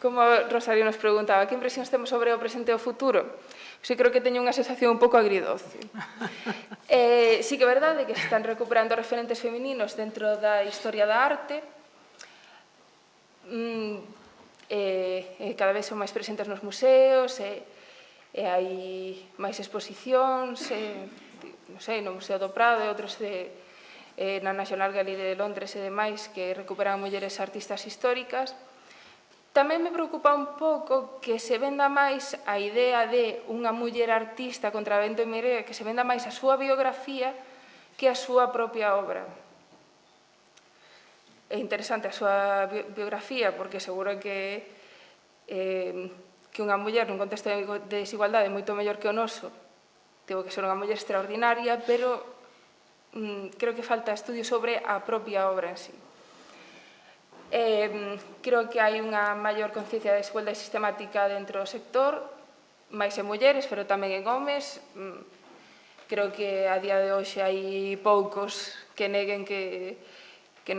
Como Rosario nos preguntaba, que impresións temos sobre o presente e o futuro? Eu creo que teño unha sensación un pouco agridoce. Sí que é verdade que se están recuperando referentes femininos dentro da historia da arte, cada vez son máis presentes nos museos, e hai máis exposicións, non sei, no Museo do Prado e outros na National Gallery de Londres e demais que recuperan mulleres artistas históricas. Tamén me preocupa un pouco que se venda máis a idea de unha muller artista contra vento e marea, que se venda máis a súa biografía que a súa propia obra. É interesante a súa biografía porque seguro que unha muller nun contexto de desigualdade moito mellor que o noso tivo que ser unha muller extraordinaria, pero creo que falta estudio sobre a propia obra en sí. Creo que hai unha maior conciencia de desigualdade sistemática dentro do sector, máis en mulleres, pero tamén en homes. Creo que a día de hoxe hai poucos que neguen que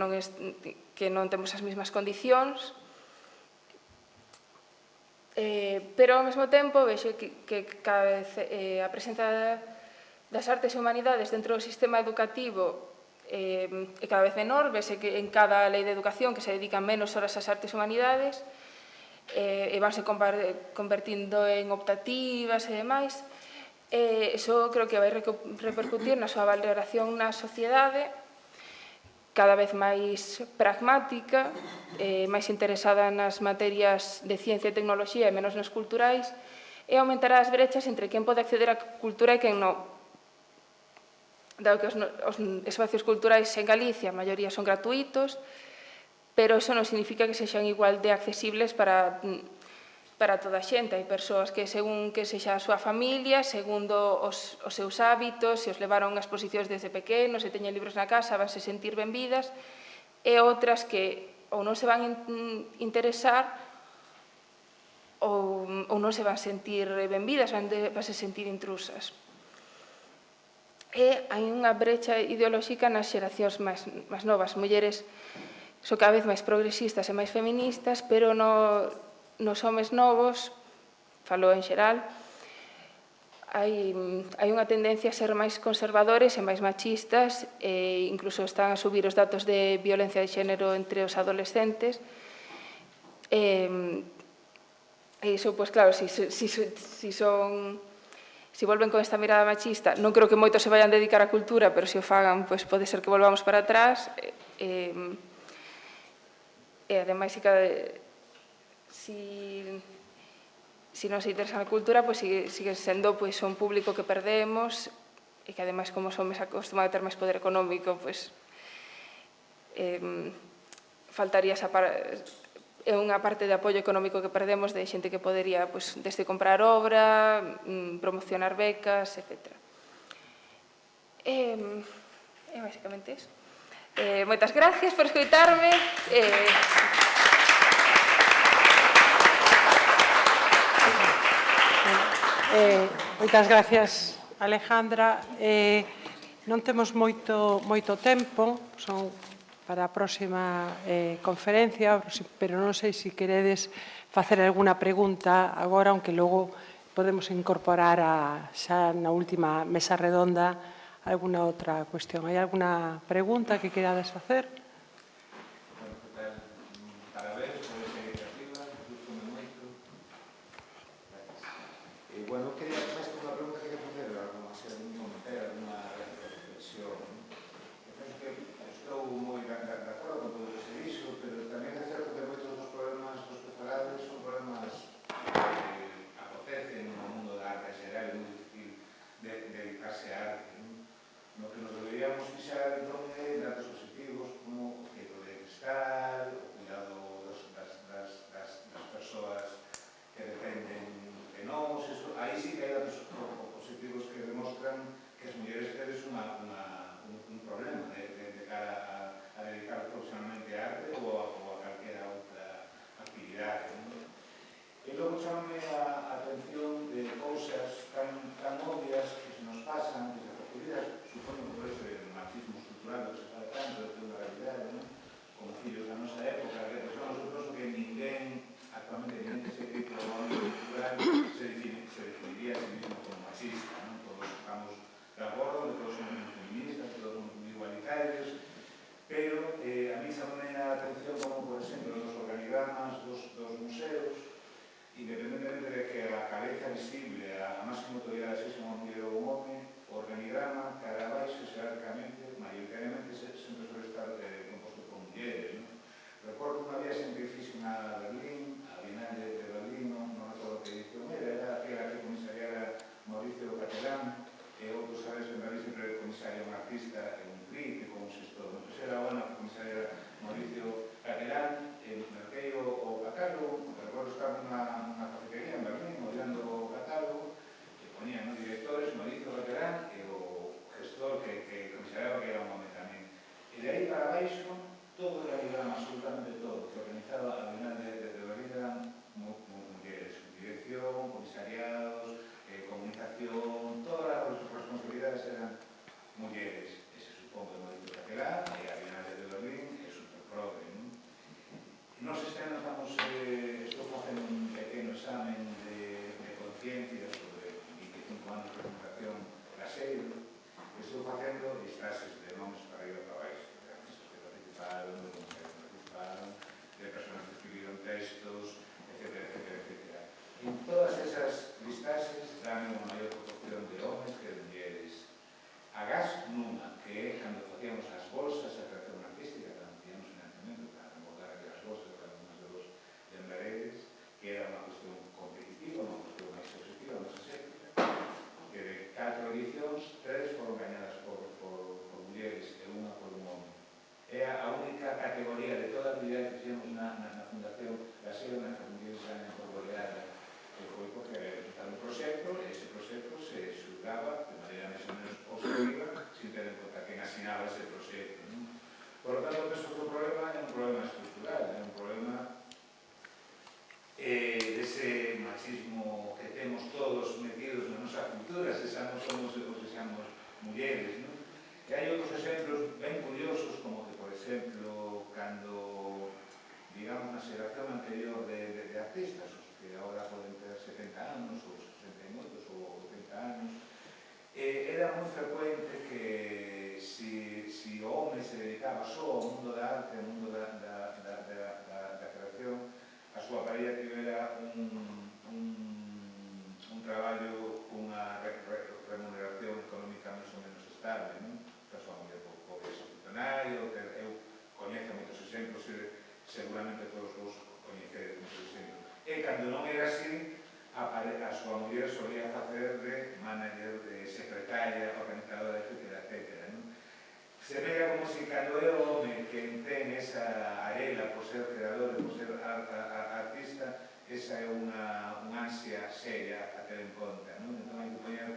non temos as mesmas condicións. Pero ao mesmo tempo vexo que cada vez a presenza das artes e humanidades dentro do sistema educativo é cada vez menor, vese que en cada lei de educación que se dedican menos horas ás artes e humanidades e vanse convertindo en optativas e demais. Iso creo que vai repercutir na súa valoración na sociedade, cada vez máis pragmática, máis interesada nas materias de ciencia e tecnoloxía e menos nas culturais, e aumentará as brechas entre quen pode acceder á cultura e quen non. Dado que os espacios culturais en Galicia, a maioría son gratuitos, pero iso non significa que sexan igual de accesibles para toda a xente. Hai persoas que, según que sexa a súa familia, segundo os seus hábitos, se os levaron a exposicións desde pequenos, se teñen libros na casa, vanse sentir benvidas, e outras que ou non se van interesar ou non se van sentir benvidas, vanse sentir intrusas. E hai unha brecha ideolóxica nas xeracións máis novas. Mulleres son cada vez máis progresistas e máis feministas, pero nos homes novos, falo en xeral, hai unha tendencia a ser máis conservadores e máis machistas, e incluso están a subir os datos de violencia de xénero entre os adolescentes. E iso, pois claro, si volven con esta mirada machista, non creo que moitos se vayan dedicar á cultura, pero se o fagan, pois pode ser que volvamos para atrás. E ademais, se non se interesa na cultura, pois sigue sendo un público que perdemos, e que ademais, como son acostumados a ter máis poder económico, pois faltaría esa é unha parte de apoio económico que perdemos de xente que podería desde comprar obra, promocionar becas, etc. E basicamente iso. Moitas gracias por escoitarme. Moitas gracias, Alejandra. Non temos moito tempo, son para a próxima conferencia, pero non sei se queredes facer alguna pregunta agora, aunque logo podemos incorporar xa na última mesa redonda alguna outra cuestión. Hai alguna pregunta que querades facer? Parabéns por esa iniciativa, gustoume moito. Bueno, quería máis que unha pregunta que facer, algo máis un comentario, alguna reflexión. Penso que estou moi de acordo con todo o que se dixo, pero tamén é certo que moitos dos problemas dos que falades son problemas que acontecen no mundo da arte xeral, é moi difícil dedicarse á arte. No que nos deberíamos fixar non é datos positivos como o que pode estar, o cuidado das persoas que dependen de nós, aí sí que hai datos positivos que demostran que as mulleres tedes un problema de cara a dedicar profesionalmente a arte ou a calquera outra actividade. E logo chamame a atención de cousas tan obvias que se nos pasan, desapercibidas, supoño por eso del marxismo estructural que se fala tanto de toda a realidade, como fillos da nosa época, que pensamos nosotros que ninguén, actualmente ninguén que se dedique ao ámbito cultural se definiría a sí mismo como machista. Todos estamos de acordo, todos somos muy feministas, todos somos muy igualitarios, pero a mí chamame a atención como, por exemplo, nos organigramas dos museos, independentemente de que a cabeza visible, a máxima autoridade sexa unha muller ou un home, o organigrama cara abaixo, xerarquicamente, maioritariamente, sempre suele estar composto por mulleres. Recordo unha viaxe que fixen a Berlín, a Bienal de Berlín, non recordo que edición era aquela que comisariara Mauricio Catalán, e outros sabes que en Berlín sempre comisaria un artista e un crítico, un xestor. Pois era a buena que comisariara Mauricio Catalán, e merquei o catálogo, recordo estar nunha cafetería en Berlín, olhando o catálogo, que ponían os directores, Mauricio Catalán e o gestor que comisariaba, que era un home tamén. E de aí para baixo, todo o organigrama, absolutamente todo, que organizaba a Bienal de Berlín eran mulleres, dirección, comisariados, comunicación, todas as responsabilidades eran mulleres. E se supón que Mauricio Catalán e a Bienal de Berlín é superprove. Nos este ano estou facendo un pequeno examen de conciencia sobre 25 anos de presentación caseiro. Estou facendo listaxes de nomes para ir para baixo, de artistas que participaron, de comisarios que participaron, de personas que escribiron textos, etc. En todas esas listaxes dan unha maior proporción de homes que de mulleres. Agás nunha, que é cando facíamos as bolsas a creación artística, cando teníamos financiamento para abordar aquelas bolsas para algunas de los embaredes, que era unha cuestión competitiva, unha cuestión máis objetiva, máis aséptica, que de 4 edicións, 3 foron gañadas por mulleres e unha por un home. É a única categoría de toda a actividade que fixemos na Fundación Gaseo nas que as mulleres gañan por goleada, que foi porque era un proxecto, e ese proxecto se xulgaba de maneira máis ou menos objetiva, sin ter en conta quen asinaba ese proxecto. Por lo tanto, penso que o problema é un problema estructural, é un problema dese machismo que temos todos metidos na nosa cultura, sexamos homos ou sexamos mulleres. E hai outros exemplos ben curiosos, como que, por exemplo, cando, digamos, na xeración anterior de artistas, os que agora poden ter 70 anos, ou 68, ou 80 anos, pasou ao mundo da arte, ao mundo da creación, a súa parella tivera un traballo cunha remuneración económica máis ou menos estable, non? Que a súa muller pouco excepcionario, eu coñezo moitos exemplos, seguramente todos vos coñecedes moitos exemplos. E cando non era así, a súa muller solía facer de manager, de secretaria, organizadora, etcétera, non? Se vea como se cando é o home que ten esa arela por ser creador e por ser artista, esa é unha ansia seria a ter en conta, non? Entón hai que poñer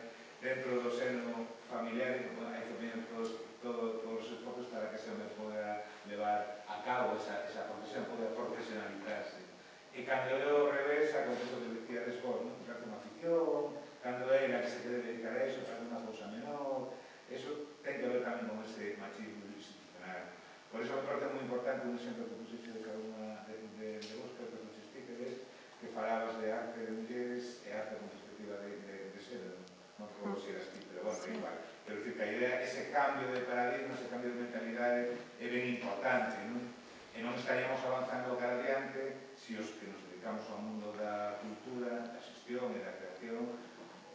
dentro do seno familiar, hai que poñer todos os esforzos para que ese home poda levar a cabo esa profesión, poda profesionalizarse. E cando é o revés, acontece o que decía despois, non? Que hace unha afición, cando é a que se quere dedicar a eso, para unha cousa menor, eso ten que ver tamén con ese machismo institucional. Por iso me parece moi importante un exemplo que pusiste de cada unha de vos, que pusiste, que falabas de arte de mulleres e arte con perspectiva de xénero, non que vos eras ti, pero bueno, igual. Pero dicir que a idea, ese cambio de paradigma, ese cambio de mentalidade é ben importante, non? E non estaríamos avanzando cara adiante se os que nos dedicamos ao mundo da cultura, da xestión e da creación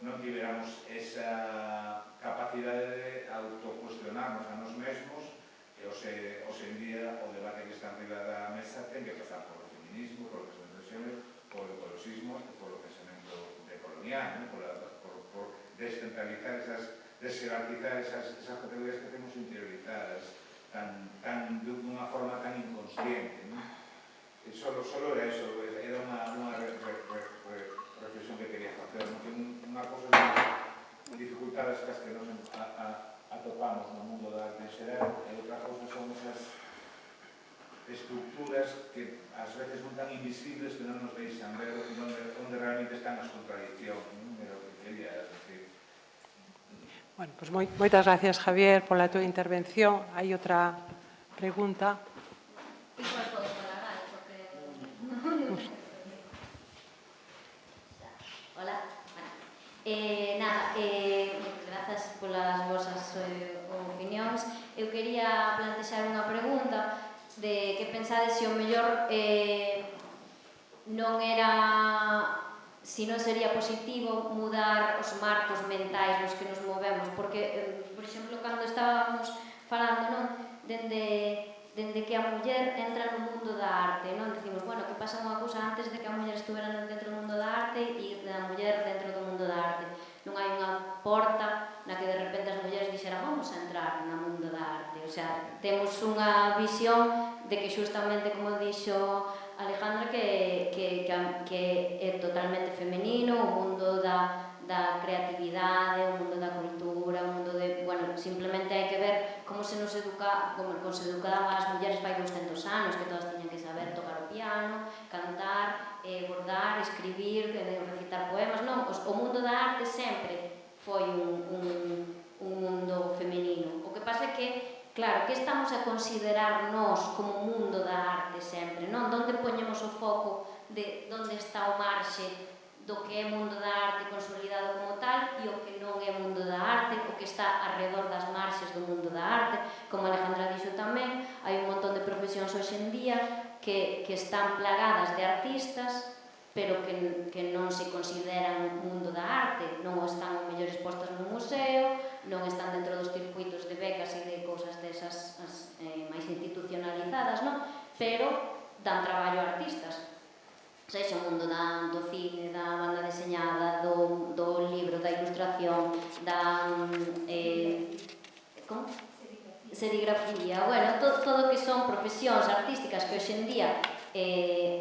non tiveramos esa capacidade de autocuestionarnos a nos mesmos e hoxe en día o debate que está arriba da mesa ten que pasar por o feminismo, por o pensamento de xénero, por o ecologismo e por o pensamento decolonial, por descentralizar desjerarquizar esas categorías que temos interiorizadas dunha forma tan inconsciente. Solo era eso, era unha reflexión que quería facer, que unha cosa de dificultades que nos atopamos no mundo da arte en xeral, e outra cosa son esas estructuras que ás veces son tan invisibles que non nos deixan ver onde realmente están as contradiccións, era o que quería decir. Bueno, pues moitas gracias, Javier, pola tua intervención. Hai outra pregunta. Igual podo falar, porque... Hola. Nada, grazas polas vosas opinións. Eu quería plantexar unha pregunta de que pensades se o mellor non era... si non sería positivo mudar os marcos mentais nos que nos movemos, porque, por exemplo, cando estábamos falando, non, dende que a muller entra no mundo da arte, non, dicimos, bueno, que pasa unha cousa antes de que a muller estuvera dentro do mundo da arte e da muller dentro do mundo da arte. Non hai unha porta na que de repente as mulleres dixeran vamos a entrar no mundo da arte, o sea, temos unha visión de que xustamente, como dixo Alejandra, que é totalmente femenino, o mundo da creatividade, o mundo da cultura, o mundo de... Bueno, simplemente hai que ver como se nos educa, como se educaban as mulleres fai 200 anos, que todas tiñan que saber tocar o piano, cantar, bordar, escribir, recitar poemas, non, o mundo da arte sempre foi un mundo femenino. O que pasa é que claro, que estamos a considerar nós como mundo da arte sempre, non? Donde poñemos o foco de onde está o marxe do que é mundo da arte consolidado como tal e o que non é mundo da arte, o que está alrededor das marxes do mundo da arte. Como Alejandra dixo tamén, hai un montón de profesións hoxe en día que están plagadas de artistas, pero que non se consideran mundo da arte, non están o mellor expostas no museo, non están dentro dos circuitos de becas e de cousas desas máis institucionalizadas, non? Pero dan traballo a artistas. Sexa o mundo do cine, da banda deseñada, do libro, da ilustración, da... como? Serigrafía. Bueno, todo o que son profesións artísticas que hoxe en día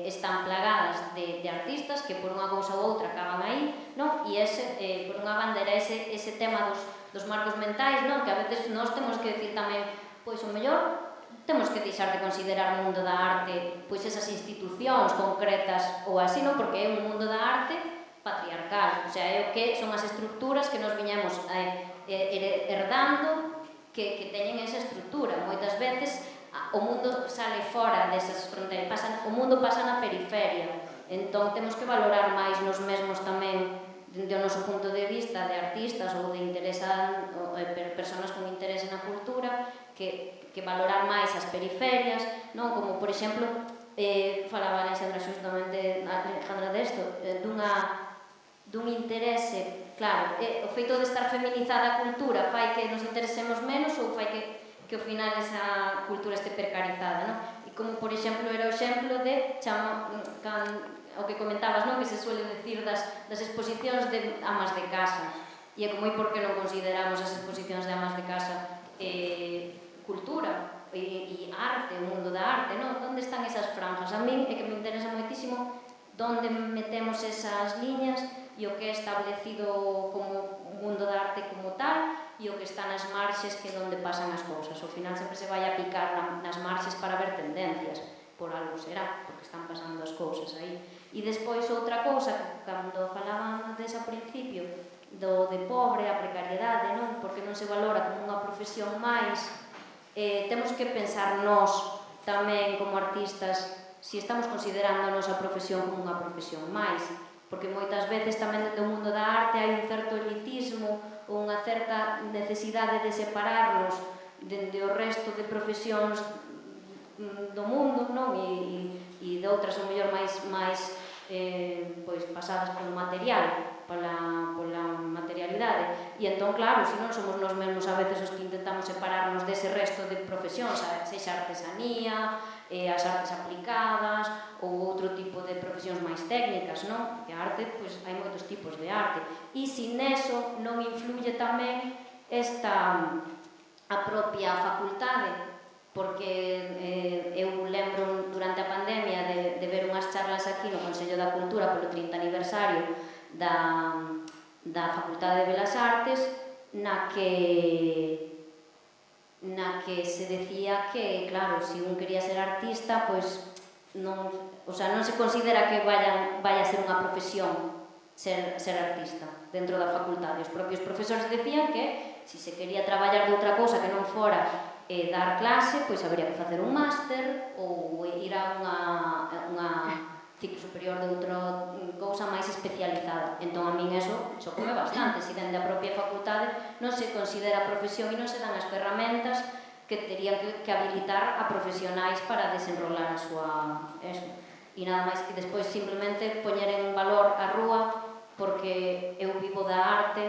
están plagadas de artistas que por unha cousa ou outra acaban aí, non? E ese, por unha banda, era ese tema dos marcos mentais, non? Que a veces nós temos que decir tamén, pois o mellor temos que deixar de considerar o mundo da arte pois esas institucións concretas ou así, non? Porque é un mundo da arte patriarcal, o sea, é o que son as estructuras que nos viñamos herdando que teñen esa estructura. Moitas veces o mundo sale fora desas fronteiras, o mundo pasa na periferia, entón temos que valorar máis nos mesmos tamén do noso punto de vista de artistas ou de personas con interese na cultura, que valorar máis as periferias, non? Como, por exemplo, falaba Alexandra xustamente desto, dun interese, claro, o feito de estar feminizada a cultura fai que nos interesemos menos ou fai que ao final esa cultura este precarizada, non? E como, por exemplo, era o exemplo de o que comentabas, non? Que se suele decir das exposicións de amas de casa. E é como, e por que non consideramos as exposicións de amas de casa cultura e arte, o mundo da arte, non? Onde están esas franjas? A min é que me interesa moitísimo onde metemos esas liñas e o que é establecido como mundo da arte como tal e o que está nas marxes que é onde pasan as cousas. Ao final sempre se vai a picar nas marxes para ver tendencias, por algo será, porque están pasando as cousas aí. E despois outra cousa, cando falaban desa principio, do de pobre, a precariedade, non? Porque non se valora como unha profesión máis, temos que pensar nós tamén como artistas se estamos considerando a nosa profesión como unha profesión máis, porque moitas veces tamén dentro do mundo da arte hai un certo elitismo ou unha certa necesidade de separarnos dende o resto de profesións do mundo, non? E de outras, ou mellor, máis pasadas polo material, pola materialidade. E entón, claro, se non somos nós mesmos a veces os que intentamos separarnos dese resto de profesións, sexa artesanía, as artes aplicadas ou outro tipo de profesións máis técnicas, non? Porque a arte, pois, hai moitos tipos de arte. E se neso non influye tamén a propia facultade, porque eu lembro durante a pandemia de ver unhas charlas aquí no Consello da Cultura polo 30 aniversario da Facultade de Belas Artes na que se decía que, claro, se un quería ser artista, pois non se considera que vaya a ser unha profesión ser artista dentro da facultade. Os propios profesores decían que se se quería traballar de outra cousa que non fora dar clase, pois habería que facer un máster ou ir a unha ciclo superior de outra cousa máis especializada. Entón, a min eso xocome bastante. Se dende a propia facultade non se considera profesión e non se dan as ferramentas que terían que habilitar a profesionais para desenrolar a súa... E nada máis que despois simplemente poñer en valor a rúa, porque eu vivo da arte,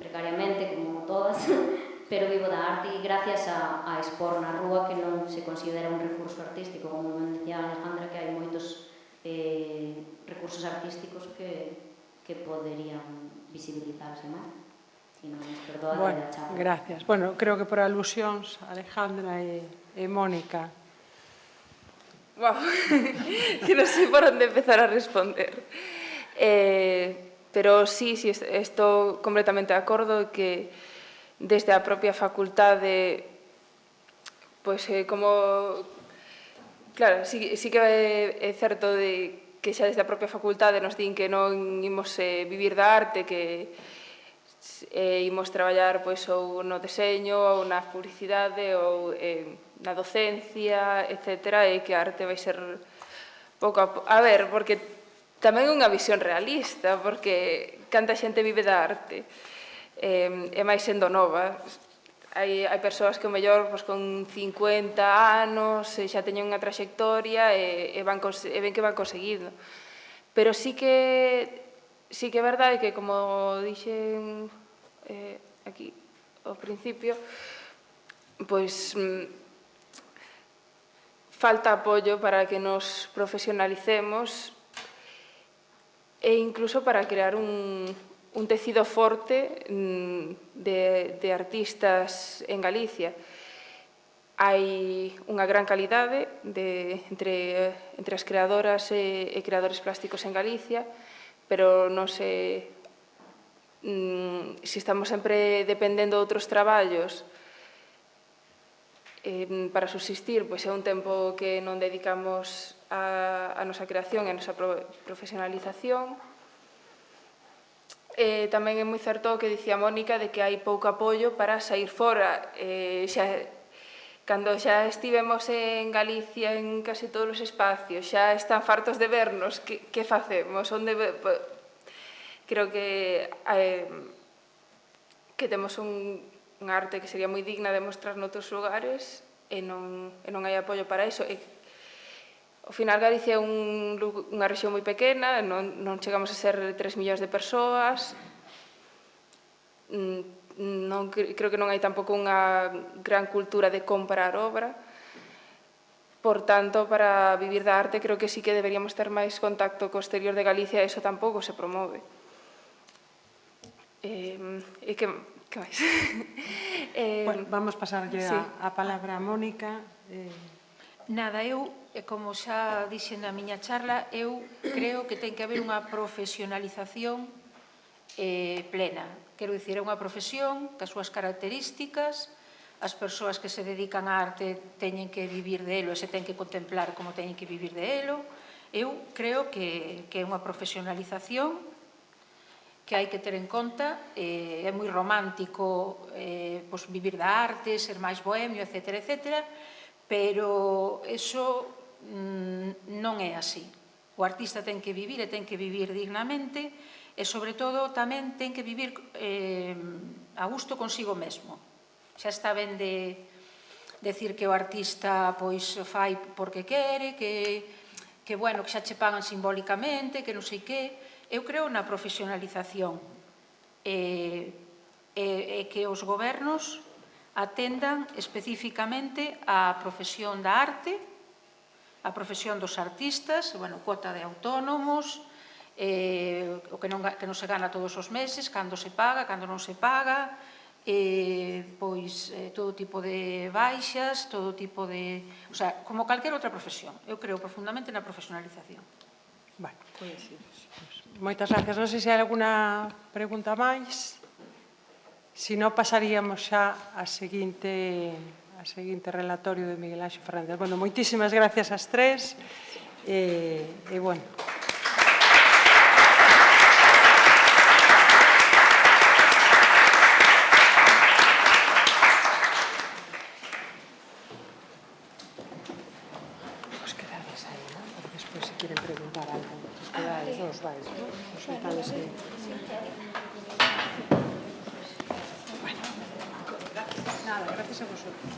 precariamente, como todas, pero vivo da arte e gracias a expor na rúa, que non se considera un recurso artístico, como me decía Alejandra, que hai moitos recursos artísticos que poderían visibilizarse máis. Bueno, gracias. Bueno, creo que por alusións, Alejandra e Mónica. Wow, que non sei por onde empezar a responder. Pero sí, estou completamente de acordo que desde a propia facultade, pois como... Claro, sí que é certo que xa desde a propia facultade nos din que non imos vivir da arte, que imos traballar ou no deseño, ou na publicidade, ou na docencia, etc. E que a arte vai ser pouco a ver, porque tamén é unha visión realista, porque canta xente vive da arte, e máis sendo nova. Hai persoas que, ao mellor, con 50 anos xa teñen unha traxectoria e ven que van conseguindo. Pero sí que é verdade que, como dixen aquí ao principio, pois falta apoio para que nos profesionalicemos e incluso para crear un tecido forte de artistas en Galicia. Hai unha gran calidade entre as creadoras e creadores plásticos en Galicia, pero non sei se estamos sempre dependendo de outros traballos para subsistir, pois é un tempo que non dedicamos a nosa creación e a nosa profesionalización. Tamén é moi certo o que dicía Mónica de que hai pouco apoio para sair fora. Cando xa estivemos en Galicia en case todos os espacios, xa están fartos de vernos, que facemos? Creo que temos unha arte que sería moi digna de mostrar noutros lugares e non hai apoio para iso. Ao final, Galicia é unha rexión moi pequena, non chegamos a ser 3 millóns de persoas, creo que non hai tampouco unha gran cultura de comprar obra. Por tanto, para vivir da arte, creo que sí que deberíamos ter máis contacto co exterior de Galicia e iso tampouco se promove. E que máis? Vamos pasarlle a palabra a Mónica. Nada, como xa dixen na miña charla, eu creo que ten que haber unha profesionalización plena. Quero dicir, é unha profesión que as súas características, as persoas que se dedican á arte teñen que vivir de elo e se ten que contemplar como teñen que vivir de elo. Eu creo que é unha profesionalización que hai que ter en conta. É moi romántico vivir da arte, ser máis bohemio, etcétera, etcétera, pero eso non é así. O artista ten que vivir e ten que vivir dignamente e, sobre todo, tamén ten que vivir a gusto consigo mesmo. Xa está ben de decir que o artista fai porque quere, que xa che pagan simbólicamente, que non sei que. Eu creo na profesionalización e que os gobernos atendan especificamente á profesión da arte, a profesión dos artistas, cuota de autónomos, o que non se gana todos os meses, cando se paga, cando non se paga, todo tipo de baixas, todo tipo de... O sea, como calquera outra profesión. Eu creo profundamente na profesionalización. Moitas gracias. Non sei se hai alguna pregunta máis. Se non, pasaríamos xa a seguinte relatorio de Miguel Anxo Fernández. Moitísimas gracias ás tres. Os quedades aí, non? Despois, se queren preguntar algo, os quedades, os vais, non? Os sentades aí. Nada, gracias a vosotros.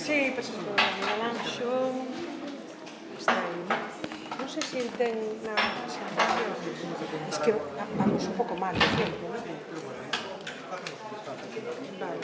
Sí, presento a Miguel Anxo. Está aí. Non sei se ten na presentación. Es que vamos un pouco mal, sempre, non? Vale.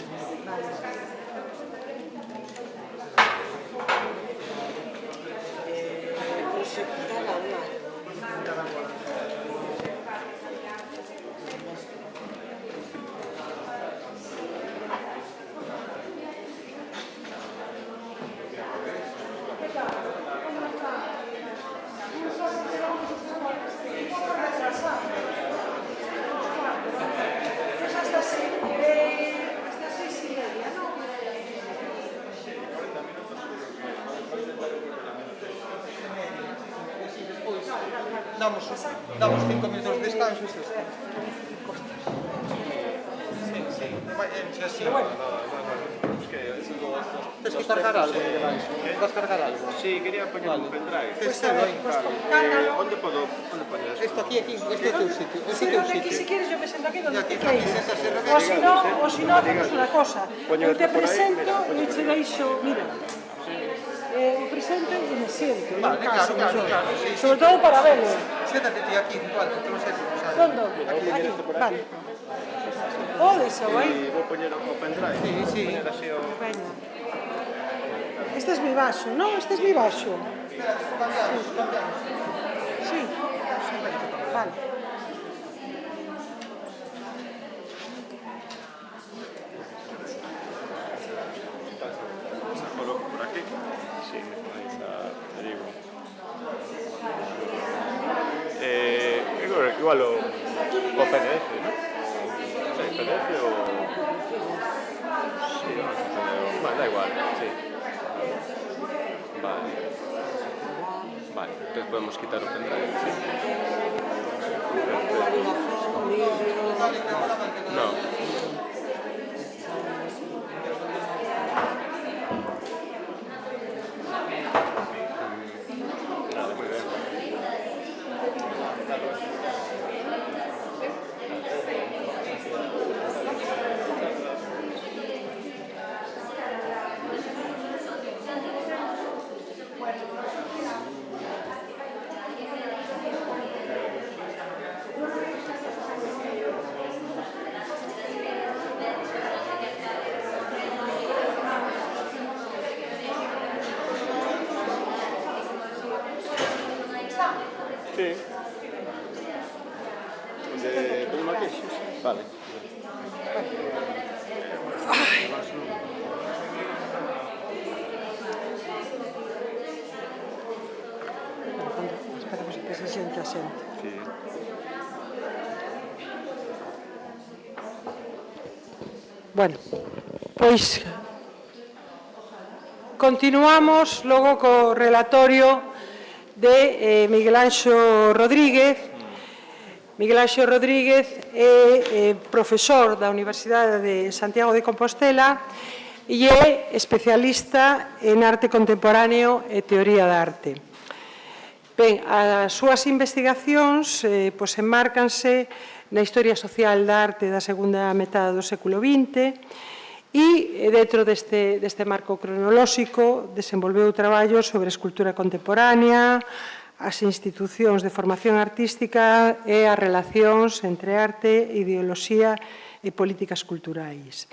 Damos 5 minutos de descanso e xa está. Tens que cargar algo, Miguel Anxo. Vas cargar algo? Sí, quería poñer un pendrive. Onde podo poñer esto? Esto aquí, este é o teu sitio. Aquí, si quieres, yo me siento aquí donde te quieres. O si no, hacemos una cosa. Eu te presento e te deixo, mira. Me presento e me siento. Vale, claro. Sobre todo para verlo. Siéntate ti aquí, igual, que non sei. ¿Dónde? Aquí, vale. Deixa aí. Vou poñer o pendrive. Sí. Veña. Este es mi vaso, ¿no? Este es mi vaso. Sí. Vale. Coloco por aquí. Sí, te digo. Igual o PDF, ¿no? PDF o... Sí, da igual, sí. Vale, entonces podemos quitar el pendrive. Sí. No. Nada, muy bien. Tengo aquí? Vale. Esperamos que se siente a xente. Sí. Bueno, pois continuamos logo co relatorio de Miguel Anxo Rodríguez. Miguel Anxo Rodríguez é profesor da Universidade de Santiago de Compostela e é especialista en arte contemporáneo e teoría da arte. Ben, as súas investigacións enmárcanse na historia social da arte da segunda metade do século XX e, dentro deste marco cronolóxico, desenvolveu traballos sobre escultura contemporánea, as institucións de formación artística e as relacións entre arte, ideoloxía e políticas culturais.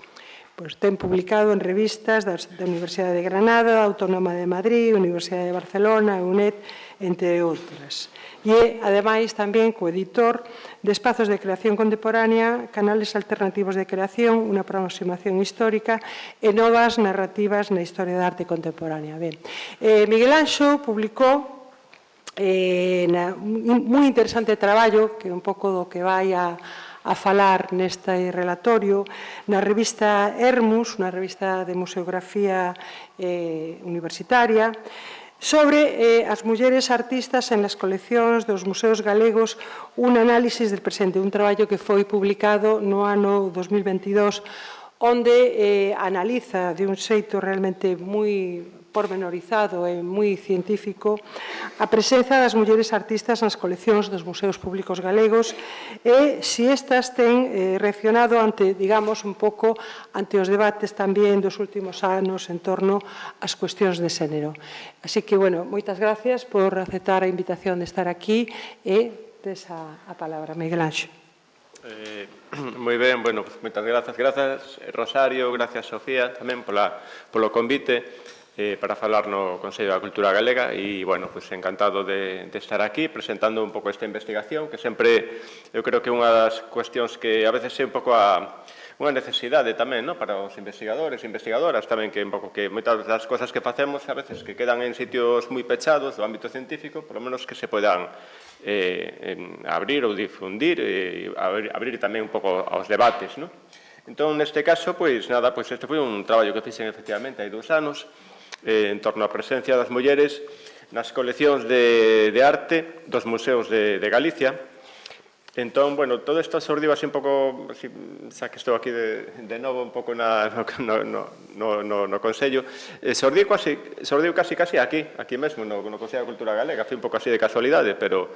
Ten publicado en revistas da Universidade de Granada, Autónoma de Madrid, Universidade de Barcelona, UNED, entre outras. E é, ademais, tamén coeditor de Espazos de Creación Contemporánea, Canales Alternativos de Creación, unha aproximación histórica e novas narrativas na historia da arte contemporánea. Miguel Anxo publicou un moi interesante traballo, que é un pouco do que vai a falar neste relatorio, na revista Hermus, unha revista de museografía universitaria, sobre as mulleres artistas en las coleccións dos museos galegos, un análisis del presente, un traballo que foi publicado no ano 2022, onde analiza de un xeito realmente moi pormenorizado e moi científico a presenza das mulleres artistas nas coleccións dos museos públicos galegos e se estas ten reaccionado ante, digamos, un pouco ante os debates tamén dos últimos anos en torno ás cuestións de xénero. Así que, bueno, moitas gracias por aceptar a invitación de estar aquí e tes a palabra, Miguel Anxo. Moi ben, bueno, moitas grazas. Grazas, Rosario, grazas, Sofía, tamén polo convite para falar no Consello da Cultura Galega e, bueno, pues encantado de estar aquí presentando un pouco esta investigación que sempre, eu creo que é unha das cuestións que a veces é un pouco unha necesidade tamén, ¿no? Para os investigadores e investigadoras tamén, que un pouco que moitas das cosas que facemos a veces que quedan en sitios moi pechados do ámbito científico, por lo menos que se podan abrir ou difundir, abrir tamén un pouco aos debates, ¿no? Entón, neste caso, pois nada, pois este foi un traballo que fixen efectivamente hai 2 anos en torno á presencia das mulleres nas coleccións de arte dos museos de Galicia. Entón, bueno, todo isto sordiu así un pouco, xa que estou aquí de novo un pouco no Consello, sordiu casi aquí mesmo, no Consello da Cultura Galega, foi un pouco así de casualidade, pero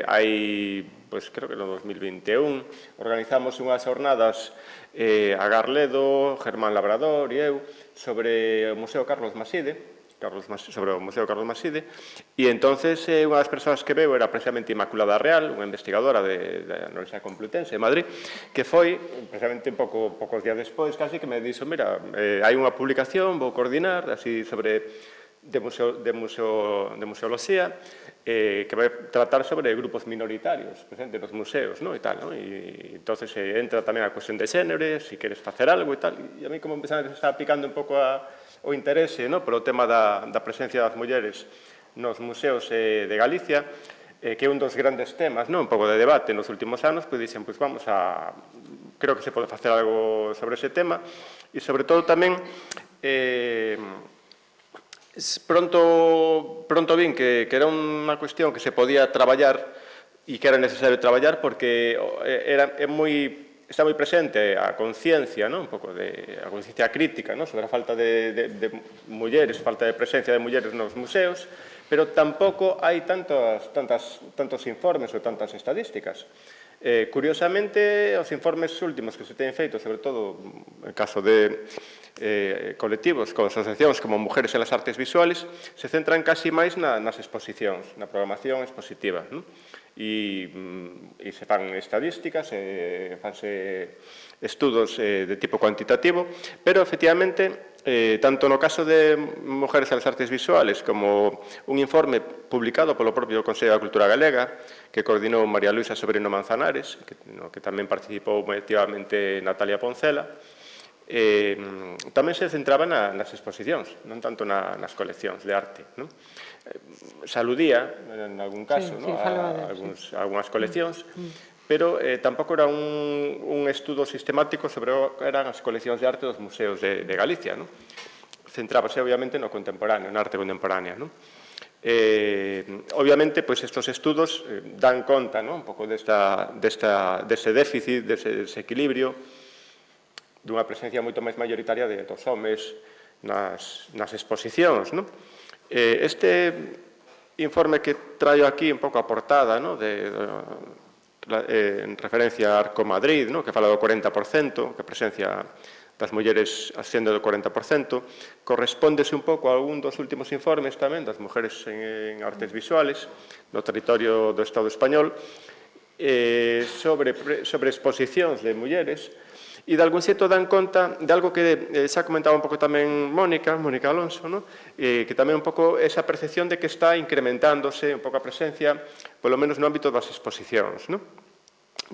hai, pois creo que no 2021, organizamos unhas jornadas a Garledo, Germán Labrador e eu, sobre o Museo Carlos Maside, e entonces unha das persoas que veu era precisamente Inmaculada Real, unha investigadora da Universidade Complutense de Madrid, que foi, precisamente poucos días despois, casi que me dixo, mira, hai unha publicación, vou coordinar, así sobre de museoloxía, que vai tratar sobre grupos minoritarios presentes nos museos, e tal, e entonces entra tamén a cuestión de xénero, se queres facer algo e tal, e a mí como empezaba a estar picando un pouco o interese polo tema da presencia das mulleres nos museos de Galicia, que é un dos grandes temas, un pouco de debate nos últimos anos, pois dixen, pois vamos a... Creo que se pode facer algo sobre ese tema, e sobre todo tamén pronto vin que era unha cuestión que se podía traballar e que era necesario traballar porque está moi presente a conciencia, un pouco a conciencia crítica sobre a falta de mulleres, falta de presencia de mulleres nos museos, pero tampouco hai tantos informes ou tantas estadísticas. Curiosamente, os informes últimos que se teñen feito, sobre todo en caso de colectivos con asociacións como Mujeres en las Artes Visuales, se centran casi máis nas exposicións, na programación expositiva. e se fan estadísticas, fanse estudos de tipo cuantitativo, pero, efectivamente, tanto no caso de Mujeres e as Artes Visuales como un informe publicado polo propio Consello da Cultura Galega que coordinou María Luisa Sobrino Manzanares, no que tamén participou moi activamente Natalia Poncela, tamén se centraba nas exposicións, non tanto nas coleccións de arte. Saludía, en algún caso, algunhas coleccións, pero tampouco era un estudo sistemático sobre o que eran as coleccións de arte dos museos de Galicia. Centrábase, obviamente, no contemporáneo, na arte contemporánea. Obviamente, estes estudos dan conta un pouco dese déficit, dese desequilibrio, dunha presencia moito máis maioritaria dos homes nas exposicións. Este informe que traio aquí, un pouco a portada, en referencia a Arco Madrid, que fala do 40%, que a presencia das mulleres ascende do 40%, correspóndese un pouco a algún dos últimos informes tamén das mulleres en artes visuales no territorio do Estado español sobre exposicións de mulleres. E, de algún xeito, dan conta de algo que xa comentaba un pouco tamén Mónica Alonso, que tamén un pouco esa percepción de que está incrementándose un pouco a presencia, polo menos no ámbito das exposicións.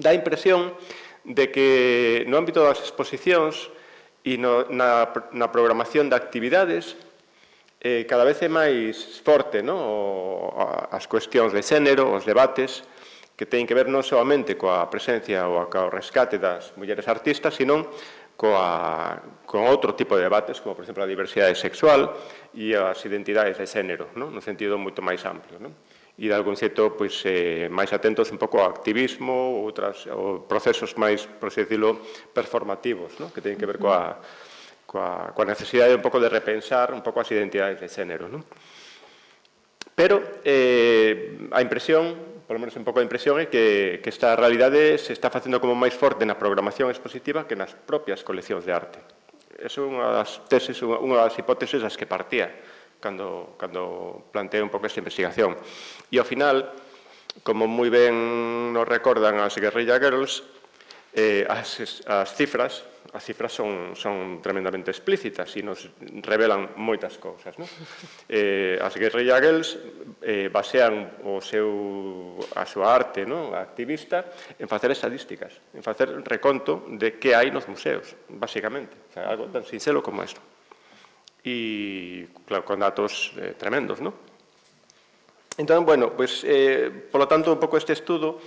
Dá a impresión de que no ámbito das exposicións e na programación de actividades cada vez é máis forte as cuestións de xénero, os debates, que teñen que ver non soamente coa presencia ou co rescate das mulleres artistas, sino con outro tipo de debates, como, por exemplo, a diversidade sexual e as identidades de xénero, no sentido moito máis amplio. E, de algún xeito, máis atentos un pouco ao activismo ou procesos máis, por así decirlo, performativos, que teñen que ver coa necesidade un pouco de repensar un pouco as identidades de xénero. Pero a impresión, polo menos un pouco a impresión, é que esta realidade se está facendo como máis forte na programación expositiva que nas propias coleccións de arte. Esa é unha das hipóteses das que partía cando planteei un pouco esta investigación. E, ao final, como moi ben nos recordan as Guerrilla Girls, as cifras son tremendamente explícitas e nos revelan moitas cousas. As Guerrilla Girls basean a súa arte activista en facer estadísticas, en facer reconto de que hai nos museos, basicamente. Algo tan sinxelo como isto. E, claro, con datos tremendos. Entón, bueno, polo tanto, un pouco este estudo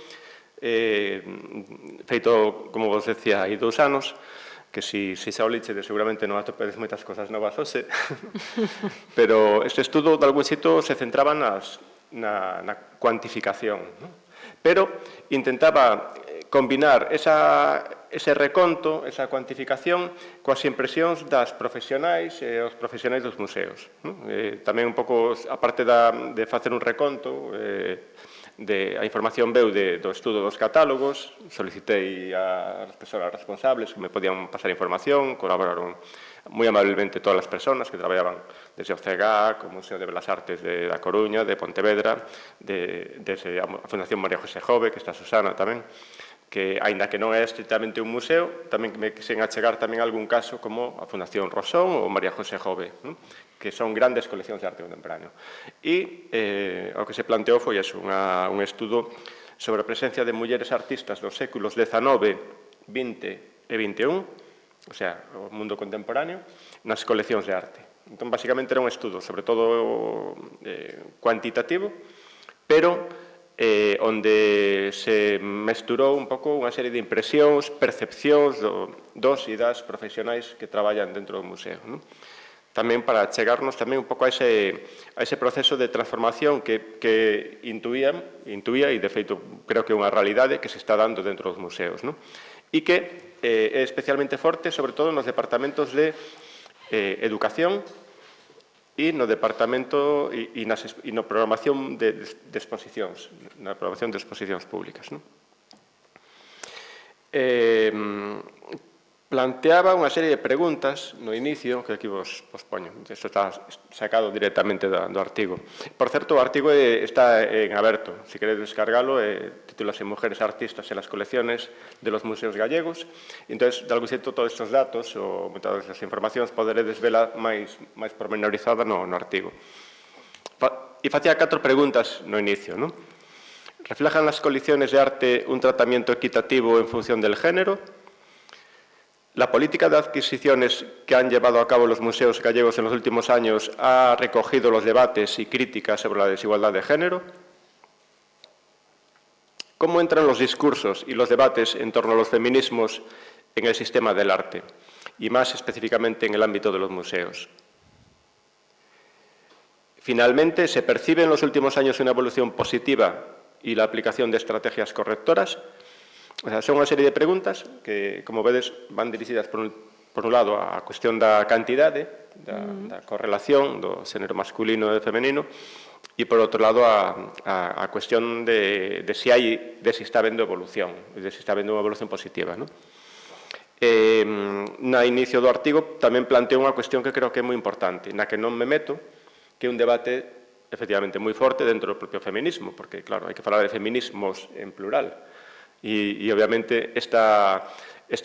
feito, como vos decía, hai 2 anos, que se xa o lichedes seguramente non atopedes moitas cosas novas hoxe, pero este estudo de algún xeito se centraba na cuantificación, pero intentaba combinar ese reconto, esa cuantificación, coas impresións das profesionais e os profesionais dos museos. Tamén un pouco, aparte de facer un reconto, a información veu do estudo dos catálogos, solicitei ás persoas responsables que me podían pasar información, colaboraron moi amablemente todas as persoas que traballaban desde o CEGAC, o Museo de Belas Artes da Coruña, de Pontevedra, desde a Fundación María José Jove, que está Susana tamén, que, aínda que non é estritamente un museo, tamén me quixen achegar tamén algún caso como a Fundación Rosón ou María José Jove, que son grandes coleccións de arte contemporáneo. E o que se planteou foi un estudo sobre a presencia de mulleres artistas dos séculos XIX, XX e XXI, o sea, o mundo contemporáneo, nas coleccións de arte. Entón, basicamente, era un estudo, sobre todo cuantitativo, pero onde se mesturou un pouco unha serie de impresións, percepcións dos e das profesionais que traballan dentro do museo. Tamén para chegarnos tamén un pouco a ese proceso de transformación que intuía, e de feito creo que é unha realidade que se está dando dentro dos museos, e que é especialmente forte, sobre todo nos departamentos de educación e no departamento e na programación de exposicións, na programación de exposicións públicas. planteaba unha serie de preguntas no inicio, que aquí vos poño. Isto está sacado directamente do artigo. Por certo, o artigo está en aberto. Se queredes descargalo, titúlase Mujeres artistas en las colecciones de los museos gallegos. Entón, de algún xeito, todos estes datos ou todas as informacións poderedes vela máis pormenorizada no artigo. E facía 4 preguntas no inicio, non? ¿Reflejan las colecciones de arte un tratamiento equitativo en función del género? ¿La política de adquisiciones que han llevado a cabo los museos gallegos en los últimos años ha recogido los debates y críticas sobre la desigualdad de género? ¿Cómo entran los discursos y los debates en torno a los feminismos en el sistema del arte? Y más específicamente en el ámbito de los museos. Finalmente, ¿se percibe en los últimos años una evolución positiva y la aplicación de estrategias correctoras? O sea, son unha serie de preguntas que, como vedes, van dirixidas por un lado á cuestión da cantidade, da correlación do xénero masculino e femenino, e por outro lado a cuestión de se está habendo evolución, de se está habendo unha evolución positiva, non? Na inicio do artigo tamén planteo unha cuestión que creo que é moi importante, na que non me meto, que é un debate efectivamente moi forte dentro do propio feminismo, porque, claro, hai que falar de feminismos en plural. E obviamente, esta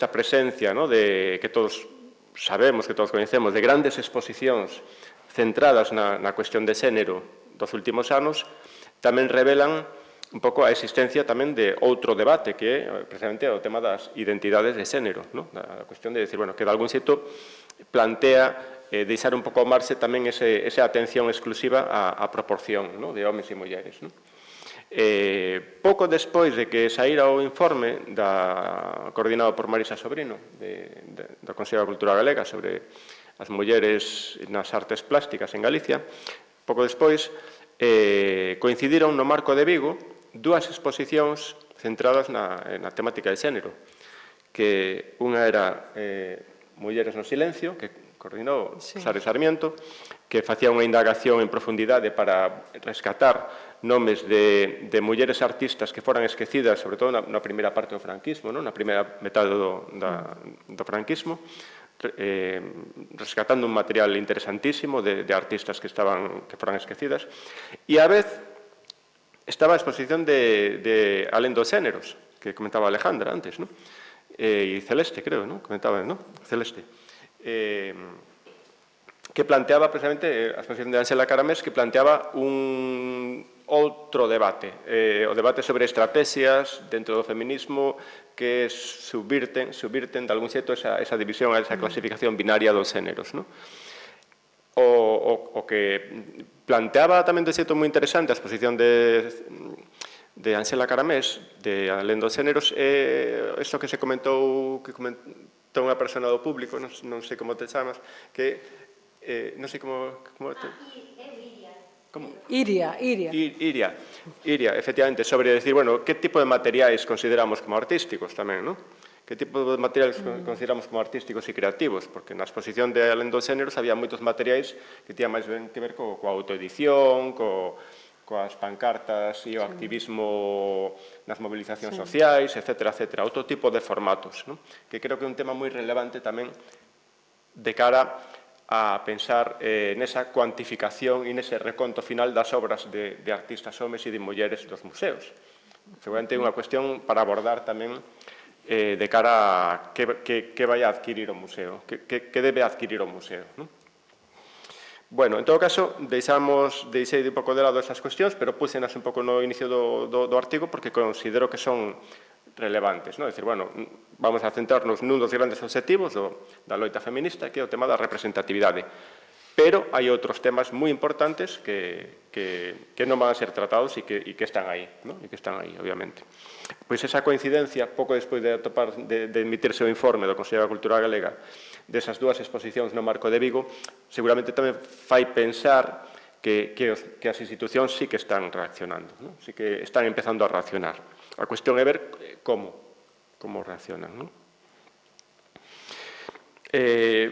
presencia, ¿no?, de que todos sabemos, que todos coñecemos, de grandes exposicións centradas na cuestión de xénero dos últimos anos, tamén revelan un pouco a existencia tamén de outro debate, que é precisamente o tema das identidades de xénero, ¿no? A cuestión de decir, bueno, que de algún xeito plantea deixar un pouco ao marxe tamén esa atención exclusiva á proporción, ¿no?, de homes e mulleres, ¿no? Pouco despois de que saíra o informe coordinado por Marisa Sobrino do Consello da Cultura Galega sobre as mulleres nas artes plásticas en Galicia, pouco despois coincidiron no Marco de Vigo 2 exposicións centradas na temática de xénero, que unha era Mulleres no silencio, que coordinou Rosario Sarmiento, que facía unha indagación en profundidade para rescatar nomes de mulleres artistas que foran esquecidas, sobre todo na primeira parte do franquismo, na primeira metade do franquismo, rescatando un material interesantísimo de artistas que foran esquecidas. E a vez estaba a exposición de Alén dos xéneros, que comentaba Alejandra antes, e Celeste, creo, comentaba, Celeste, que planteaba precisamente a exposición de Ángela Caramés, que planteaba un outro debate, o debate sobre estrategias dentro do feminismo que subvirten de algún xeito esa división, esa clasificación binaria dos xéneros. O que planteaba tamén de xeito moi interesante a exposición de Ángela Caramés, de Alén dos xéneros, isto que se comentou, que comentou unha persona do público, non sei como te chamas, que non sei como... Iria, efectivamente, sobre decir, bueno, que tipo de materiais consideramos como artísticos tamén, non? Que tipo de materiais consideramos como artísticos e creativos? Porque na exposición de Alén dos xéneros había moitos materiais que tiñan máis ben que ver coa autoedición, coas pancartas e o activismo nas movilizacións sociais, etcétera, etcétera. Outro tipo de formatos, non? Que creo que é un tema moi relevante tamén de cara a pensar nesa cuantificación e nese reconto final das obras de artistas homes e de mulleres dos museos. Seguramente é unha cuestión para abordar tamén de cara a que vai a adquirir o museo, que debe adquirir o museo. Bueno, en todo caso, deixei un pouco de lado esas cuestións, pero púsenas un pouco no inicio do artigo porque considero que son relevantes, non? É dicir, bueno, vamos a centrarnos nun dos grandes obxectivos da loita feminista, que é o tema da representatividade. Pero hai outros temas moi importantes que non van a ser tratados e que están aí, non? E que están aí, obviamente. Pois esa coincidencia, pouco despois de emitirse o informe do Consello da Cultura Galega desas 2 exposicións no Marco de Vigo, seguramente tamén fai pensar que as institucións sí que están reaccionando, non? Sí que están empezando a reaccionar. A cuestión é ver como reaccionan, non?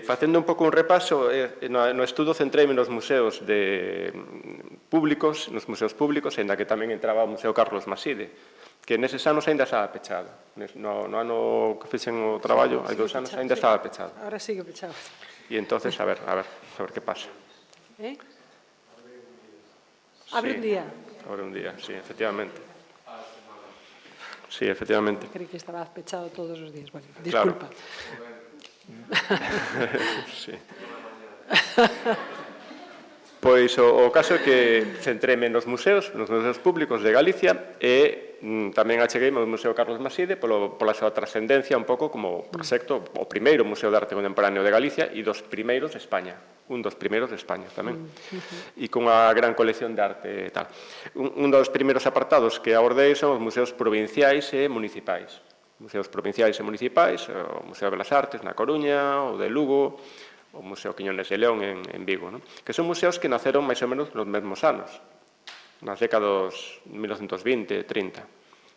Facendo un pouco un repaso, no estudo centreime nos museos públicos, aínda que tamén entraba o Museo Carlos Maside, que neses anos ainda estaba pechado. No ano que fixen o traballo, hai 2 anos, ainda estaba pechado. Ahora sigue pechado. E entonces, a ver que pasa. Abre un día. Abre un día, sí, efectivamente. Sí, efectivamente. Creí que estaba pechado todos os días. Bueno, Claro. disculpa. Sí. Pois o caso é que centréme nos museos públicos de Galicia e tamén achegueime ao Museo Carlos Maside pola súa trascendencia un pouco como proxecto, o primeiro Museo de Arte Contemporáneo de Galicia e dos primeiros de España, un dos primeiros de España tamén, e con unha gran colección de arte e tal. Un dos primeiros apartados que abordei son os museos provinciais e municipais. Museos provinciais e municipais, o Museo de Belas Artes na Coruña, o de Lugo, o Museo Quiñones de León en Vigo, non? Que son museos que naceron máis ou menos nos mesmos anos, nas décadas 1920 e 30.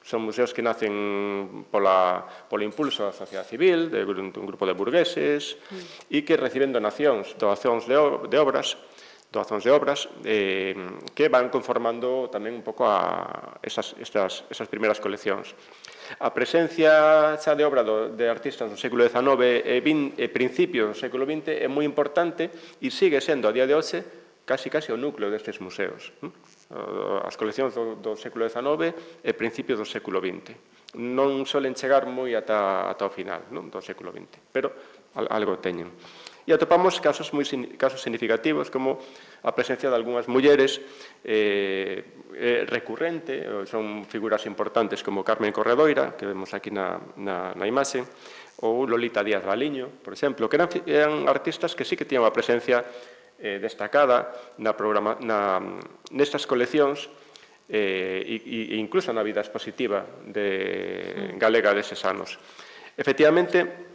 Son museos que nacen polo impulso da sociedade civil, de un grupo de burgueses, e que reciben donacións de obras, que van conformando tamén un pouco esas primeiras coleccións. A presencia xa de obra de artistas do século XIX e principios do século XX é moi importante e sigue sendo a día de hoxe casi o núcleo destes museos. As coleccións do século XIX e principios do século XX. Non solen chegar moi ata o final do século XX, pero algo teñen. E atopamos casos significativos como a presencia de algunhas mulleres recurrente, son figuras importantes como Carmen Corredoira, que vemos aquí na imaxe, ou Lolita Díaz Baliño, por exemplo, que eran artistas que sí que tiñan unha presencia destacada nestas coleccións e incluso na vida expositiva galega deses anos. Efectivamente,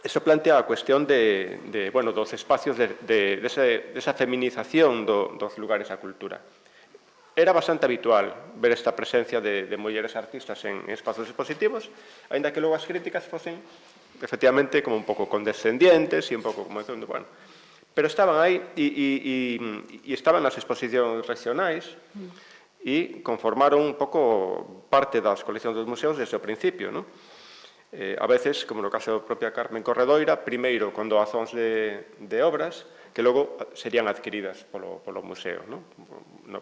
iso plantea a cuestión dos espacios desa feminización dos lugares a cultura. Era bastante habitual ver esta presencia de mulleres artistas en espazos expositivos, aínda que logo as críticas fosen, efectivamente, como un pouco condescendientes e un pouco como dicindo, bueno, pero estaban aí e estaban nas exposicións regionais e conformaron un pouco parte das coleccións dos museos desde o principio, non? A veces, como no caso da propia Carmen Corredoira, primeiro con doazóns de obras que logo serían adquiridas polo museo.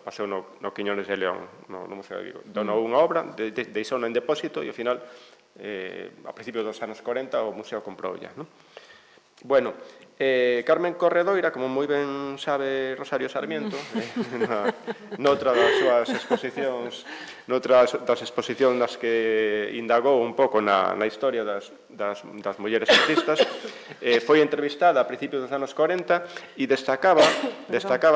Pasou no Quiñones de León, no Museo de Vigo. Donou unha obra, deixou en depósito e, ao final, a principios dos anos 40, o museo comproulla. Bueno, Carmen Corredoira, como moi ben sabe Rosario Sarmiento, noutra das súas exposicións, noutras das exposicións nas que indagou un pouco na historia das mulleres artistas, foi entrevistada a principios dos anos 40 e destacaba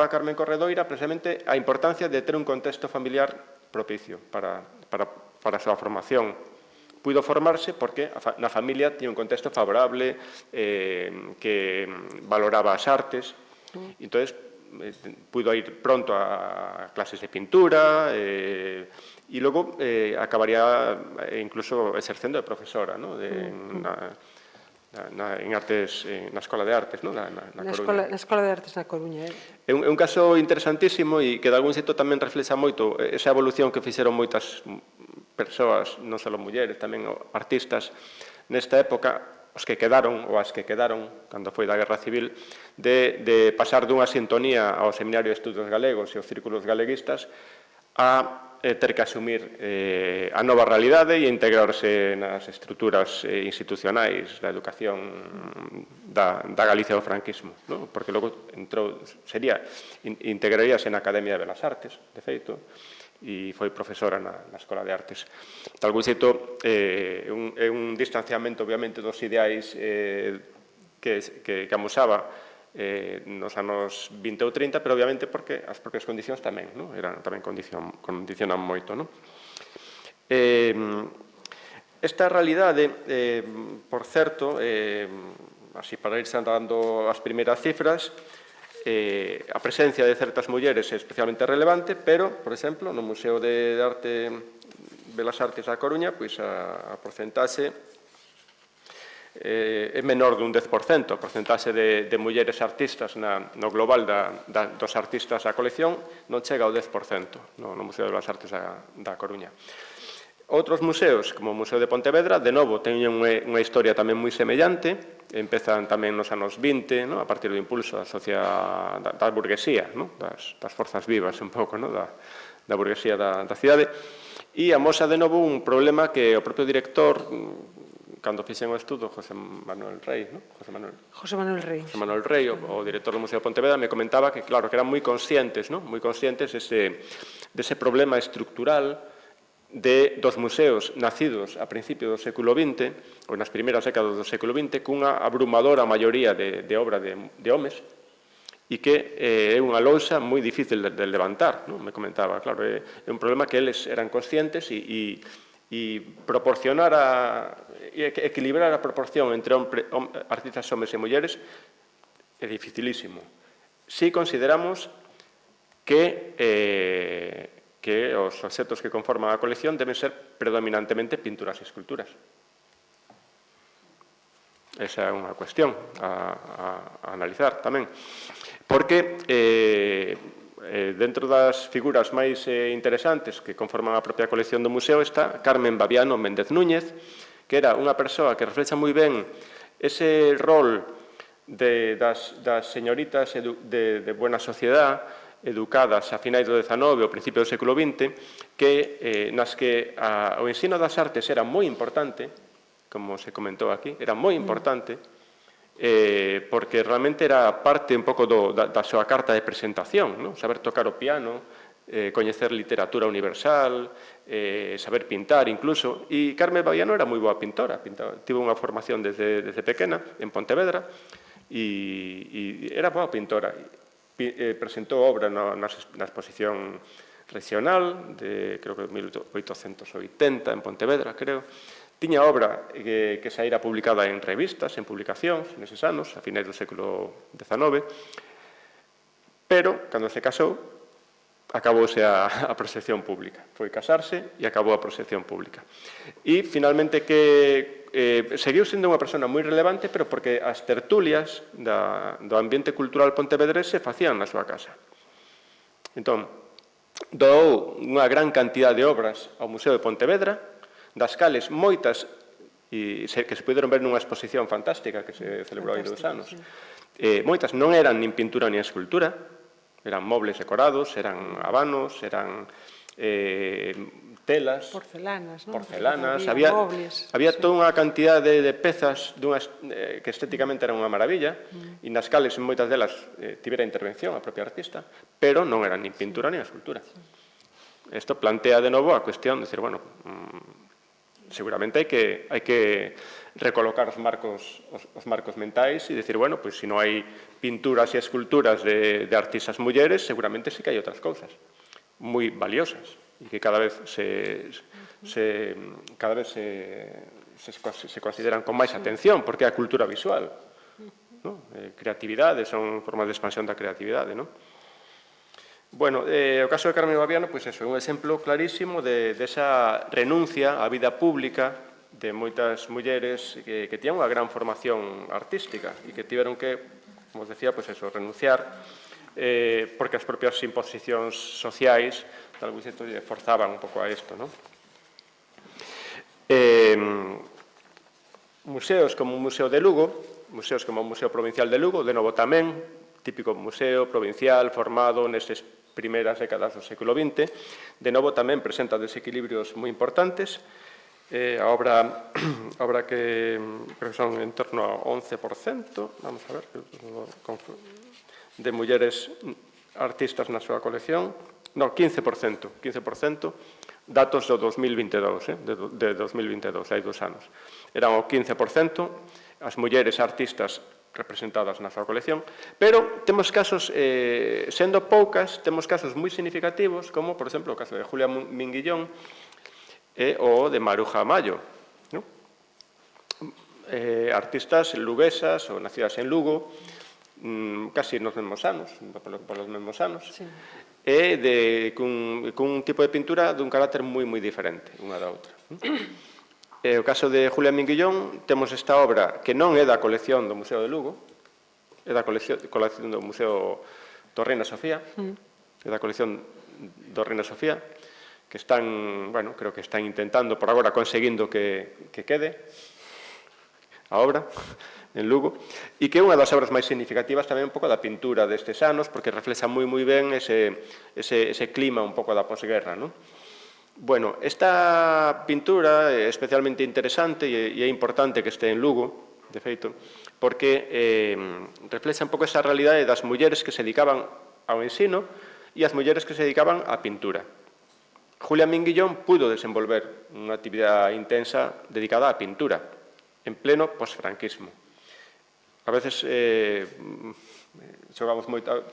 Carmen Corredoira precisamente a importancia de ter un contexto familiar propicio para a súa formación. Puido formarse porque na familia tiña un contexto favorable que valoraba as artes. Entón, puido ir pronto a clases de pintura e logo acabaría incluso exercendo de profesora en artes, na Escola de Artes, na Coruña. Na Escola de Artes na Coruña. É un caso interesantísimo e que de algún xeito tamén reflexa moito esa evolución que fixeron moitas persoas, non só mulleres, tamén artistas, nesta época, os que quedaron, ou as que quedaron, cando foi da Guerra Civil, de pasar dunha sintonía ao Seminario de Estudos Galegos e aos círculos galeguistas a ter que asumir a nova realidade e integrarse nas estruturas institucionais da educación da Galicia do franquismo, porque logo integraríase na Academia de Belas Artes, de feito, e foi profesora na Escola de Artes. De algún xeito, é un distanciamento, obviamente, dos ideais que amosaba nos anos 20 ou 30, pero obviamente porque as propias condicións tamén condicionan moito. Esta realidade, por certo, así para ir dando as primeiras cifras, a presencia de certas mulleres é especialmente relevante, pero, por exemplo, no Museo de Arte Belas Artes da Coruña, pois a porcentaxe é menor dun 10%. A porcentaxe de mulleres artistas no global dos artistas da colección non chega ao 10% no Museo de Belas Artes da Coruña. Outros museos, como o Museo de Pontevedra, de novo, teñen unha historia tamén moi semellante, empezan tamén nos anos 20, a partir do impulso da burguesía, das forzas vivas un pouco, da burguesía da cidade, e amosa de novo un problema que o propio director, cando fixen o estudo, José Manuel Rey, o director do Museo de Pontevedra, me comentaba que, claro, que eran moi conscientes dese problema estructural dos museos nacidos a principios do século XX, ou nas primeiras décadas do século XX, cunha abrumadora maioría de obra de homes, e que é unha lousa moi difícil de levantar, me comentaba. Claro, é un problema que eles eran conscientes e proporcionar e equilibrar a proporción entre artistas homes e mulleres é dificilísimo. Si consideramos que os obxectos que conforman a colección deben ser predominantemente pinturas e esculturas. Esa é unha cuestión a analizar tamén. Porque dentro das figuras máis interesantes que conforman a propia colección do museo está Carmen Baviano Méndez Núñez, que era unha persoa que reflexa moi ben ese rol das señoritas de buena sociedade, educadas a finais do XIX ou principio do século XX, nas que o ensino das artes era moi importante, como se comentou aquí, era moi importante, porque realmente era parte un pouco da súa carta de presentación, saber tocar o piano, coñecer literatura universal, saber pintar incluso, e Carmen Baviano era moi boa pintora, tivo unha formación desde pequena en Pontevedra, e era boa pintora. Presentou obra na exposición regional de, creo que 1880 en Pontevedra, creo. Tiña obra que saíra publicada en revistas, en publicacións, neses anos, a finais do século XIX, pero, cando se casou, acabouse a proxección pública. Foi casarse e acabou a proxección pública. E, finalmente, que seguiu sendo unha persona moi relevante, pero porque as tertulias do ambiente cultural pontevedrese facían na súa casa. Entón, doou unha gran cantidad de obras ao Museo de Pontevedra, das cales moitas, que se puderon ver nunha exposición fantástica que se celebrou hai 2 anos, moitas non eran nin pintura nin escultura, eran mobles decorados, eran habanos, eran telas, porcelanas, había toda unha cantidad de pezas que estéticamente eran unha maravilla e nas cales en moitas delas tivera intervención a propia artista, pero non eran nin pintura nin escultura. Isto plantea de novo a cuestión de decir, bueno, seguramente hai que recolocar os marcos mentais e decir, bueno, pois se non hai pinturas e esculturas de artistas mulleres, seguramente sí que hai outras cousas moi valiosas e que cada vez se consideran con máis atención, porque é a cultura visual. Creatividade, son formas de expansión da creatividade, non? Bueno, o caso de Carmen Baviano, pois é un exemplo clarísimo desa renuncia á vida pública de moitas mulleres que tiñan unha gran formación artística e que tiveron que, como os decía, pois eso, renunciar porque as propias imposicións sociais tal vez forzaban un pouco a isto, non? Museos como o Museo de Lugo, museos como o Museo Provincial de Lugo, de novo tamén, típico museo provincial formado nestes primeiras décadas do século XX, de novo tamén presenta desequilibrios moi importantes. A obra que son en torno ao 11%, vamos a ver, de mulleres artistas na súa colección, no, 15%, datos do 2022, de 2022, hai 2 anos. Eran o 15% as mulleres artistas representadas na súa colección, pero temos casos, sendo poucas, temos casos moi significativos, como, por exemplo, o caso de Julia Minguillón e o de Maruja Mayo, artistas luguesas ou nacidas en Lugo, casi nos mesmos anos, polos mesmos anos, e cun tipo de pintura dun carácter moi diferente unha da outra. O caso de Julia Minguillón, temos esta obra que non é da colección do Museo de Lugo, é da colección do Museo do Reina Sofía, é da colección do Reina Sofía, están, bueno, creo que están intentando por agora conseguindo que quede a obra en Lugo, e que é unha das obras máis significativas tamén un pouco da pintura destes anos, porque reflexa moi ben ese clima un pouco da posguerra, non? Bueno, esta pintura é especialmente interesante e é importante que este en Lugo, de feito, porque reflexa un pouco esa realidade das mulleres que se dedicaban ao ensino e as mulleres que se dedicaban á pintura. Julia Minguillón pudo desenvolver unha actividade intensa dedicada á pintura, en pleno posfranquismo. A veces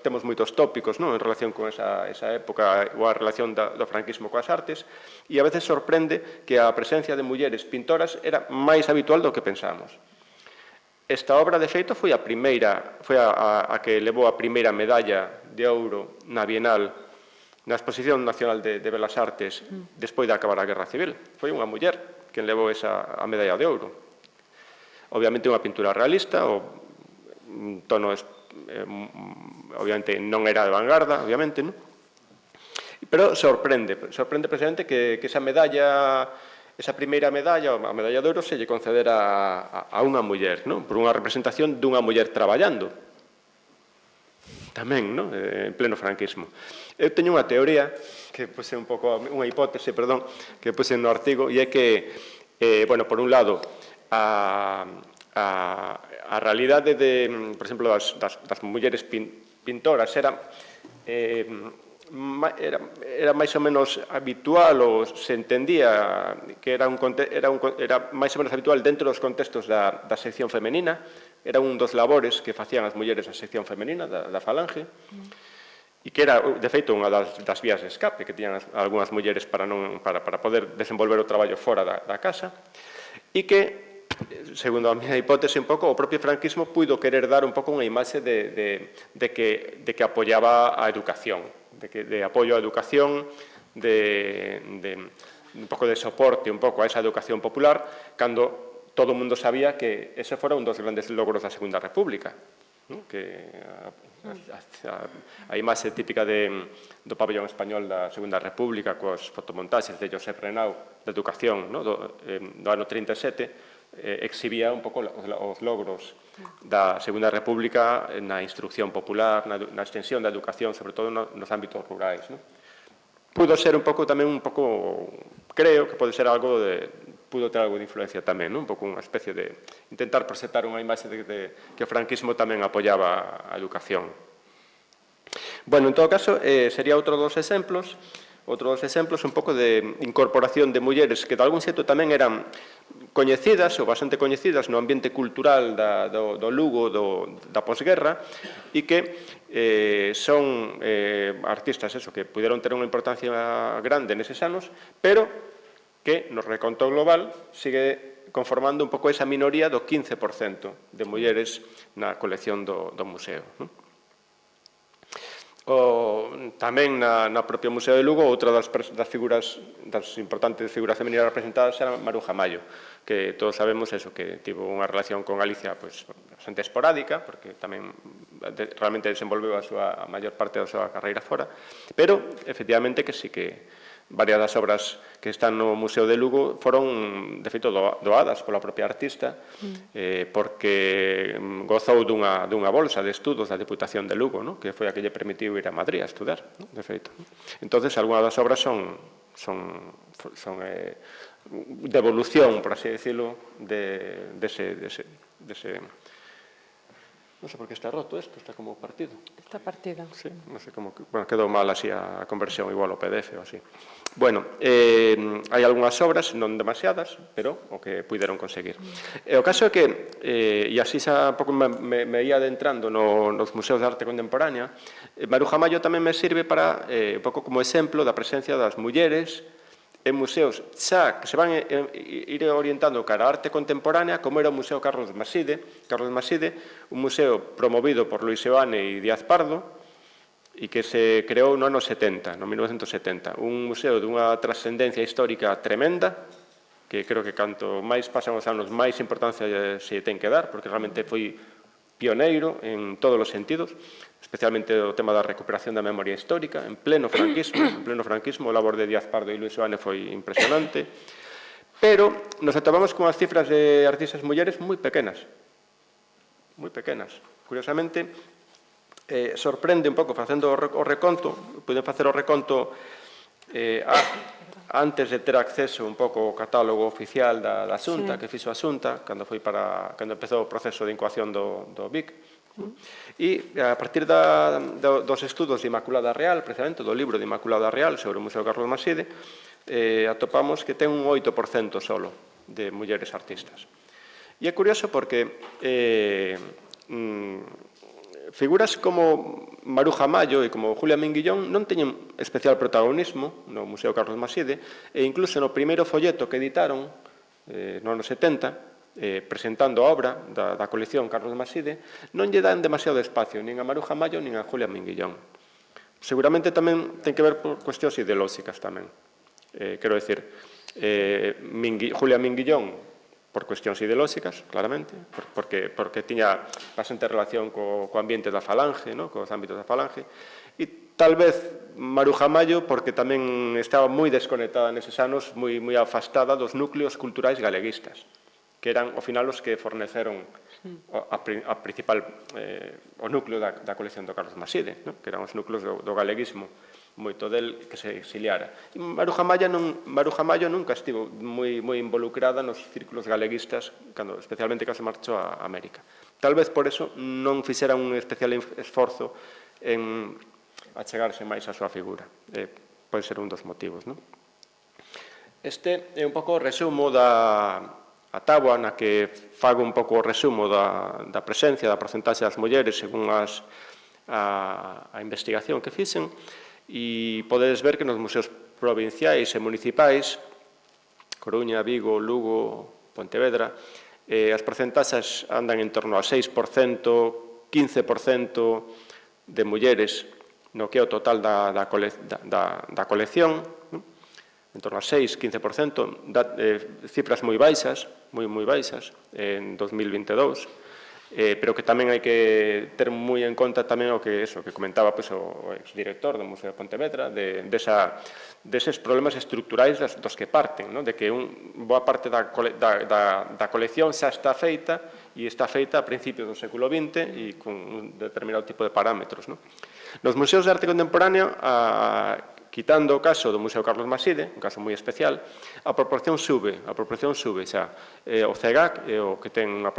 temos moitos tópicos en relación con esa época ou a relación do franquismo coas artes e a veces sorprende que a presencia de mulleres pintoras era máis habitual do que pensamos. Esta obra, de feito, foi a que levou a primeira medalla de ouro na Bienal na Exposición Nacional de Belas Artes despois de acabar a Guerra Civil. Foi unha muller quen levou a medalla de ouro. Obviamente unha pintura realista, o tono, obviamente, non era de vanguarda, obviamente, non? Pero sorprende precisamente que esa medalla, esa primeira medalla, a medalla de ouro, se lle concedera a unha muller, non? Por unha representación dunha muller traballando. Tamén, non? En pleno franquismo. Eu teño unha teoría, que puse un pouco, unha hipótese, perdón, que puse no artigo, e é que, bueno, por un lado, a realidade por exemplo, das mulleres pintoras era máis ou menos habitual, ou se entendía que era máis ou menos habitual dentro dos contextos da sección femenina, era un dos labores que facían as mulleres da sección femenina, da falange, e que era, de feito, unha das vías de escape que tiñan algunhas mulleres para poder desenvolver o traballo fora da casa, e que, segundo a miña hipótese un pouco, o propio franquismo puido querer dar un pouco unha imaxe de que apoiaba a educación, de apoio á educación, un pouco de soporte un pouco a esa educación popular, cando todo o mundo sabía que ese fora un dos grandes logros da Segunda República, que a imaxe típica do pabellón español da Segunda República coas fotomontaxes de Josep Renau da educación do ano 37, exhibía un pouco os logros da Segunda República na instrucción popular, na extensión da educación, sobre todo nos ámbitos rurais. Pudo ser un pouco tamén, creo que pode ser pudo ter algo de influencia tamén, un pouco unha especie de intentar proxectar unha imaxe de que o franquismo tamén apoiaba a educación. Bueno, en todo caso, sería outro dos exemplos un pouco de incorporación de mulleres que de algún xeito tamén eran coñecidas ou bastante coñecidas no ambiente cultural do Lugo da posguerra e que son artistas que puderon ter unha importancia grande neses anos, pero que no reconto global sigue conformando un pouco esa minoría do 15% de mulleres na colección do museo. Tamén na propio Museo de Lugo, outra das importantes figuras femininas representadas era Maruja Mayo, que todos sabemos que tivo unha relación con Galicia bastante esporádica, porque tamén realmente desenvolveu a maior parte da súa carreira fora, pero efectivamente que sí que varias das obras que están no Museo de Lugo foron, de feito, doadas pola propia artista, porque gozou dunha bolsa de estudos da Deputación de Lugo, que foi a que lle permitiu ir a Madrid a estudar, de feito. Entón, algunhas das obras son de evolución, por así decirlo, dese... Non sei por que está roto isto, está como partido. Está partido. Sí, non sei como... Bueno, quedou mal así a conversión, igual o PDF ou así. Bueno, hai algunhas obras, non demasiadas, pero o que puideron conseguir. O caso é que, e así xa un pouco me ia adentrando nos museos de arte contemporánea, Maruja Mayo tamén me sirve para, un pouco como exemplo da presencia das mulleres en museos xa que se van ir orientando cara a arte contemporánea, como era o Museo Carlos Maside, un museo promovido por Luis Seoane e Díaz Pardo, e que se creou no ano 70, no 1970. Un museo dunha trascendencia histórica tremenda, que creo que canto máis pasan os anos, máis importancia se ten que dar, porque realmente foi pioneiro en todos os sentidos, especialmente o tema da recuperación da memoria histórica, en pleno franquismo, o labor de Díaz Pardo e Luis Oane foi impresionante, pero nos atopamos con as cifras de artistas mulleres moi pequenas. Curiosamente, sorprende un pouco facendo o reconto, poden facer o reconto antes de ter acceso un pouco ao catálogo oficial da Xunta, que fixo a Xunta, cando empezou o proceso de incoación do BIC. E a partir dos estudos de Inmaculada Real, precisamente do libro de Inmaculada Real sobre o Museo Carlos Maside, atopamos que ten un 8% solo de mulleres artistas. E é curioso porque figuras como Maruja Mayo e como Julia Minguillón non teñen especial protagonismo no Museo Carlos Maside e incluso no primeiro folleto que editaron no ano 70, presentando a obra da colección Carlos Maside, non lle dan demasiado espacio nin a Maruja Mayo nin a Julia Minguillón. Seguramente tamén ten que ver por cuestións ideolóxicas tamén. Quero dicir, Julia Minguillón por cuestións ideolóxicas, claramente, porque tiña bastante relación co ambiente da Falange, cos ámbitos da Falange, e tal vez Maruja Mayo porque tamén estaba moi desconectada neses anos, moi afastada dos núcleos culturais galeguistas, que eran, ao final, os que forneceron a principal, o núcleo da colección do Carlos Maside, que eran os núcleos do galeguismo, moito del que se exiliara. E Maruja Mayo nunca estivo moi involucrada nos círculos galeguistas, especialmente cando se marchou a América. Tal vez por eso non fixera un especial esforzo en achegarse máis a súa figura. Pode ser un dos motivos. Este é un pouco o resumo a táboa na que fago un pouco o resumo da presencia, da porcentaxe das mulleres según a investigación que fixen. E podedes ver que nos museos provinciais e municipais, Coruña, Vigo, Lugo, Pontevedra, as porcentaxes andan en torno a 6%, 15% de mulleres no que é o total da colección, en torno a 6-15%, cifras moi baixas en 2022, pero que tamén hai que ter moi en conta tamén o que comentaba o exdirector do Museo de Pontevedra, deses problemas estructurais dos que parten, de que boa parte da colección xa está feita e está feita a principios do século XX e con un determinado tipo de parámetros. Nos museos de arte contemporáneo, quitando o caso do Museo Carlos Maside, un caso moi especial, a proporción sube xa. O CEGAC é o que tiña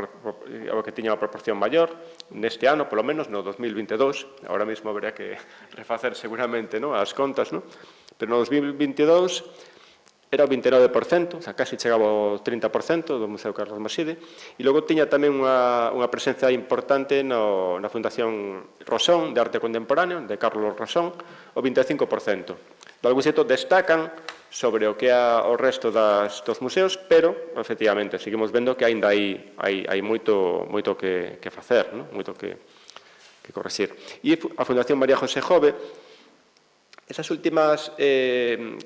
unha proporción maior neste ano, polo menos no 2022, agora mesmo habería que refacer seguramente as contas, pero no 2022 era o 29%, casi chegaba ao 30% do Museo Carlos Maside, e logo tiña tamén unha presencia importante na Fundación Rosón de Arte Contemporáneo, de Carlos Rosón, o 25%. De algún xeito destacan sobre o que é o resto dos museos, pero, efectivamente, seguimos vendo que aínda hai moito que facer, moito que correxir. E a Fundación María José Jove, esas últimas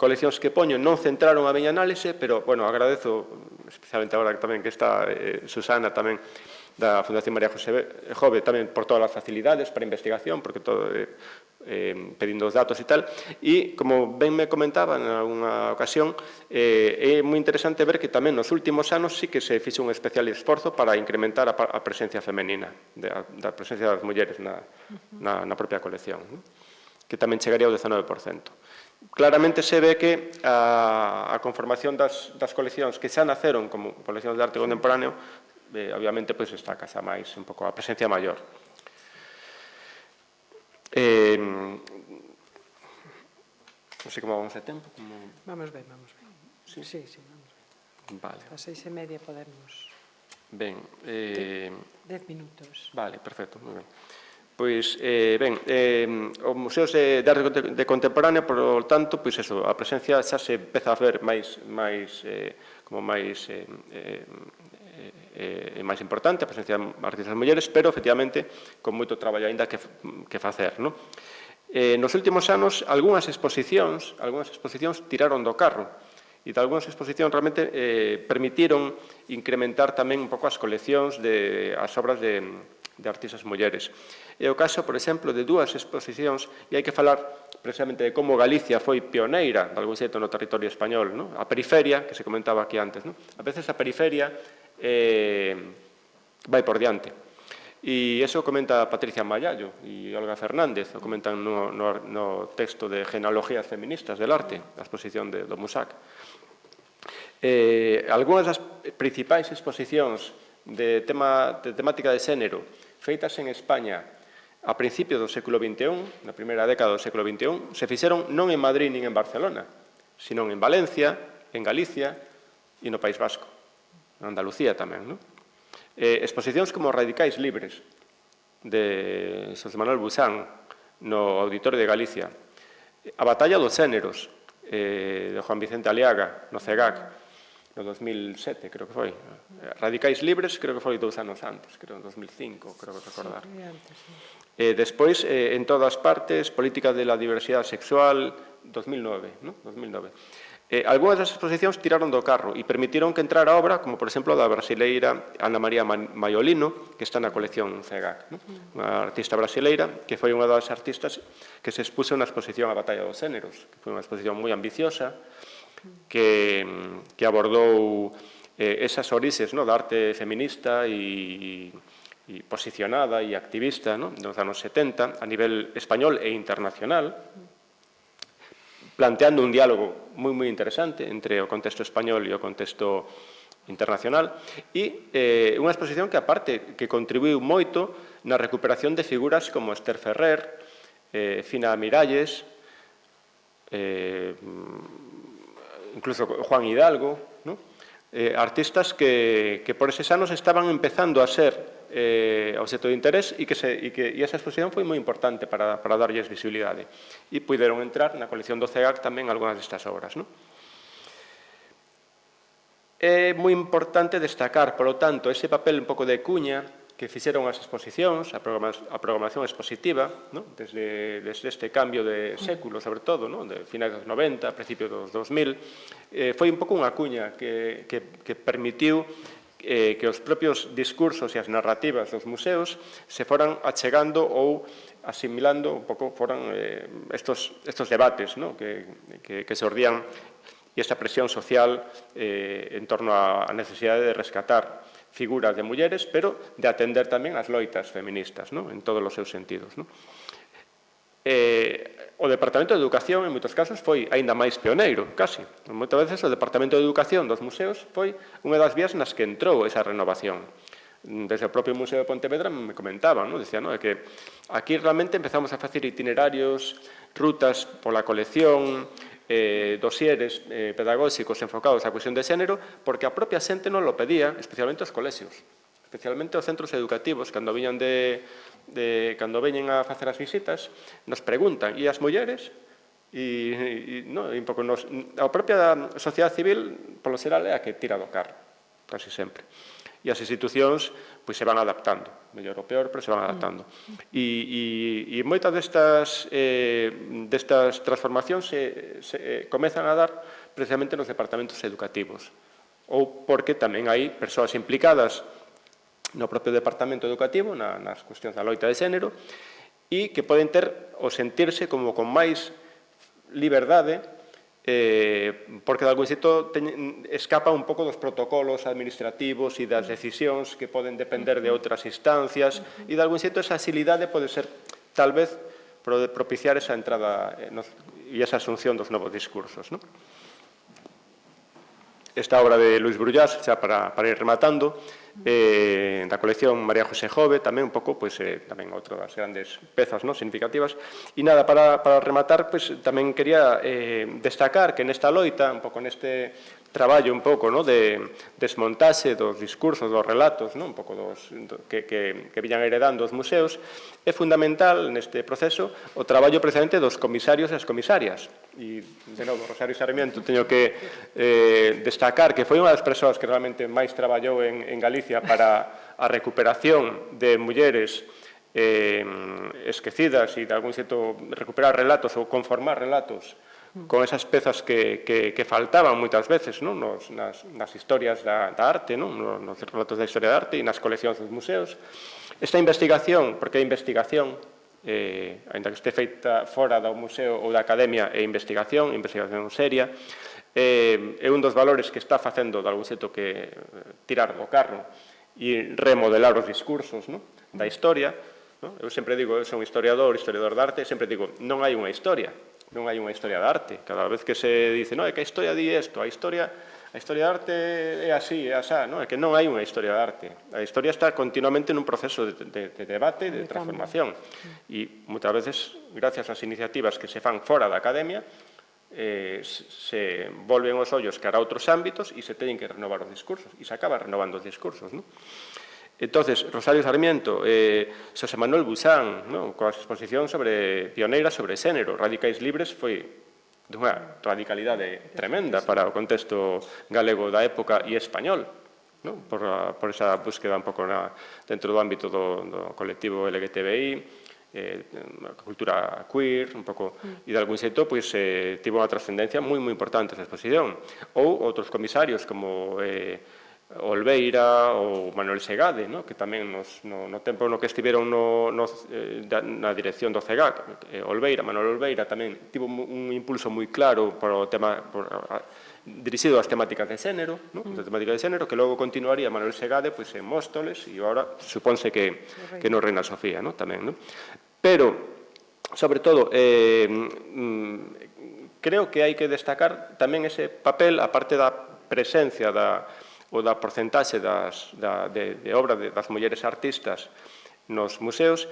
coleccións que poño non centraron a miña análise, pero, agradezo, especialmente agora tamén que está Susana tamén da Fundación María José Jove, tamén por todas as facilidades para investigación, porque todo pedindo os datos e tal, e como ben me comentaba nunha ocasión, é moi interesante ver que tamén nos últimos anos sí que se fixe un especial esforzo para incrementar a presencia femenina, da presencia das mulleres na propia colección, que tamén chegaría ao 19%. Claramente se ve que a conformación das coleccións que xa naceron como coleccións de arte contemporáneo, obviamente, está casa máis, un pouco a presencia maior. Non sei como vamos de tempo. Vamos ben. Sí, vamos ben. Vale. A 6:30 podemos... Ben. 10 minutos. Vale, perfecto, moi ben. Pois, os museos de arte contemporánea, por lo tanto, a presencia xa se empeza a ver máis importante, a presencia de artistas mulleres, pero, efectivamente, con moito traballo aínda que facer. Nos últimos anos, algunhas exposicións tiraron do carro, E de algunhas exposicións realmente permitiron incrementar tamén un pouco as coleccións as obras de artistas mulleres. É o caso, por exemplo, de dúas exposicións, e hai que falar precisamente de como Galicia foi pioneira, de algún xeito, no territorio español, non? A periferia, que se comentaba aquí antes, non? A veces a periferia vai por diante. E iso comenta Patricia Mallallo e Olga Fernández, o comentan no texto de Genealogías feministas del arte, a exposición do MUSAC. Algúnas das principais exposicións de temática de xénero feitas en España a principios do século XXI, na primeira década do século XXI, se fixeron non en Madrid nin en Barcelona, sino en Valencia, en Galicia e no País Vasco, en Andalucía tamén, non? Exposicións como Radicais Libres, de Xosé Manuel Buxán, no Auditorio de Galicia. A Batalla dos Xéneros, de Juan Vicente Aliaga, no CEGAC, no 2007, creo que foi. Radicais Libres, creo que foi 2 anos antes, creo, en 2005, creo que recordar. Despois, en todas partes, Política de la Diversidade Sexual, 2009, ¿no? 2009. Algúnas das exposicións tiraron do carro e permitiron que entrara obra, como por exemplo da brasileira Ana María Maiolino, que está na colección CEGAC, unha artista brasileira, que foi unha das artistas que se expuso na exposición A Batalla dos Xéneros, que foi unha exposición moi ambiciosa, que abordou esas orixes da arte feminista e posicionada e activista dos anos 70 a nivel español e internacional, planteando un diálogo moi interesante entre o contexto español e o contexto internacional, e unha exposición que, aparte, que contribuiu moito na recuperación de figuras como Esther Ferrer, Fina Miralles, incluso Juan Hidalgo, artistas que por eses anos estaban empezando a ser obxecto de interés e esa exposición foi moi importante para darlles visibilidade. E puderon entrar na colección do CEGAC tamén algunhas destas obras. É moi importante destacar, polo tanto, ese papel un pouco de cuña que fixeron as exposicións, a programación expositiva, desde este cambio de século, sobre todo, de finais dos 90, principios dos 2000, foi un pouco unha cuña que permitiu que os propios discursos e as narrativas dos museos se foran achegando ou asimilando un pouco foran estos debates que se ordían e esta presión social en torno á necesidade de rescatar figuras de mulleres, pero de atender tamén as loitas feministas en todos os seus sentidos. O Departamento de Educación, en moitos casos, foi aínda máis pioneiro, casi. Moitas veces o Departamento de Educación dos museos foi unha das vías nas que entrou esa renovación. Desde o propio Museo de Pontevedra me comentaban, dicían que aquí realmente empezamos a facer itinerarios, rutas pola colección, dosieres pedagóxicos enfocados á cuestión de xénero, porque a propia xente non lo pedía, especialmente os colexios, especialmente os centros educativos, cando veñen a facer as visitas, nos preguntan, e as mulleres? A propia sociedade civil, polo xeral, é a que tira do carro, casi sempre. E as institucións se van adaptando, mellor ou peor, pero se van adaptando. E moitas destas transformacións se comezan a dar precisamente nos departamentos educativos, ou porque tamén hai persoas implicadas no propio departamento educativo, nas cuestións da loita de xénero, e que poden ter ou sentirse como con máis liberdade, porque de algún xeito escapa un pouco dos protocolos administrativos e das decisións que poden depender de outras instancias, e de algún xeito esa axilidade pode ser, tal vez, propiciar esa entrada e esa asunción dos novos discursos. Esta obra de Luis Brullás, xa para ir rematando, da colección María José Jove, tamén un pouco, tamén outra das grandes pezas significativas. E nada, para rematar, tamén quería destacar que nesta loita, un pouco neste traballo un pouco de desmontaxe dos discursos, dos relatos, un pouco que viñan heredando os museos, é fundamental neste proceso o traballo precisamente dos comisarios e as comisarias. E, de novo, Rosario Sarmiento, teño que destacar que foi unha das persoas que realmente máis traballou en Galicia para a recuperación de mulleres esquecidas e, de algún xeito, recuperar relatos ou conformar relatos con esas pezas que faltaban moitas veces nas historias da arte, nos relatos da historia da arte e nas coleccións dos museos. Esta investigación, porque é investigación, ainda que este feita fora do museo ou da academia, é investigación seria, é un dos valores que está facendo de algún xeito que tirar do carro e remodelar os discursos da historia. Eu sempre digo, eu son historiador de arte, sempre digo, non hai unha historia de arte. Cada vez que se dice, é que a historia di isto, a historia de arte é así, é asá, é que non hai unha historia de arte. A historia está continuamente nun proceso de debate, de transformación. E moitas veces, gracias ás iniciativas que se fan fora da academia, se volven os ollos cara a outros ámbitos e se teñen que renovar os discursos, e se acaba renovando os discursos. Entonces, Rosario Sarmiento, Xosé Manuel Buxán, coa exposición pioneira sobre xénero, Radicais Libres, foi dunha radicalidade tremenda para o contexto galego da época e español, por esa búsqueda un pouco dentro do ámbito do colectivo LGTBI, cultura queer, un pouco, e de algún xeito, tivo unha trascendencia moi importante esa exposición. Ou outros comisarios como Olveira ou Manuel Segade, que tamén no tempo no que estiveron na dirección do CEGAC, Manuel Olveira tamén tivo un impulso moi claro para o tema dirixido ás temáticas de xénero, que logo continuaría Manuel Segade en Móstoles e agora supónse que no Reina Sofía tamén. Pero, sobre todo, creo que hai que destacar tamén ese papel, a parte da presencia ou da porcentaxe de obra das mulleres artistas nos museos,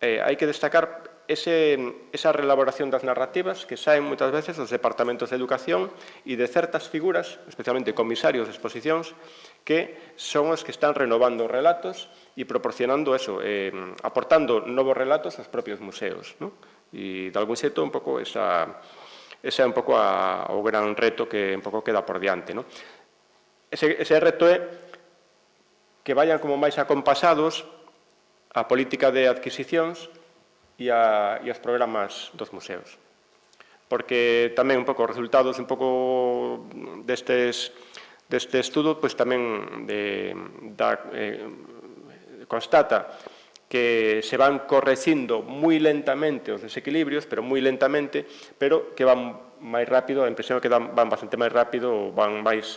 hai que destacar esa reelaboración das narrativas que saen moitas veces dos departamentos de educación e de certas figuras, especialmente comisarios de exposicións, que son os que están renovando relatos e proporcionando eso, aportando novos relatos aos propios museos. E, de algún xeito, un pouco ese é un pouco o gran reto que un pouco queda por diante. Ese reto é que vayan como máis acompasados a política de adquisicións e aos programas dos museos. Porque tamén un pouco os resultados un pouco deste estudo tamén constata que se van correxindo moi lentamente os desequilibrios, pero moi lentamente, pero que van máis rápido, a impresión é que van bastante máis rápido, van máis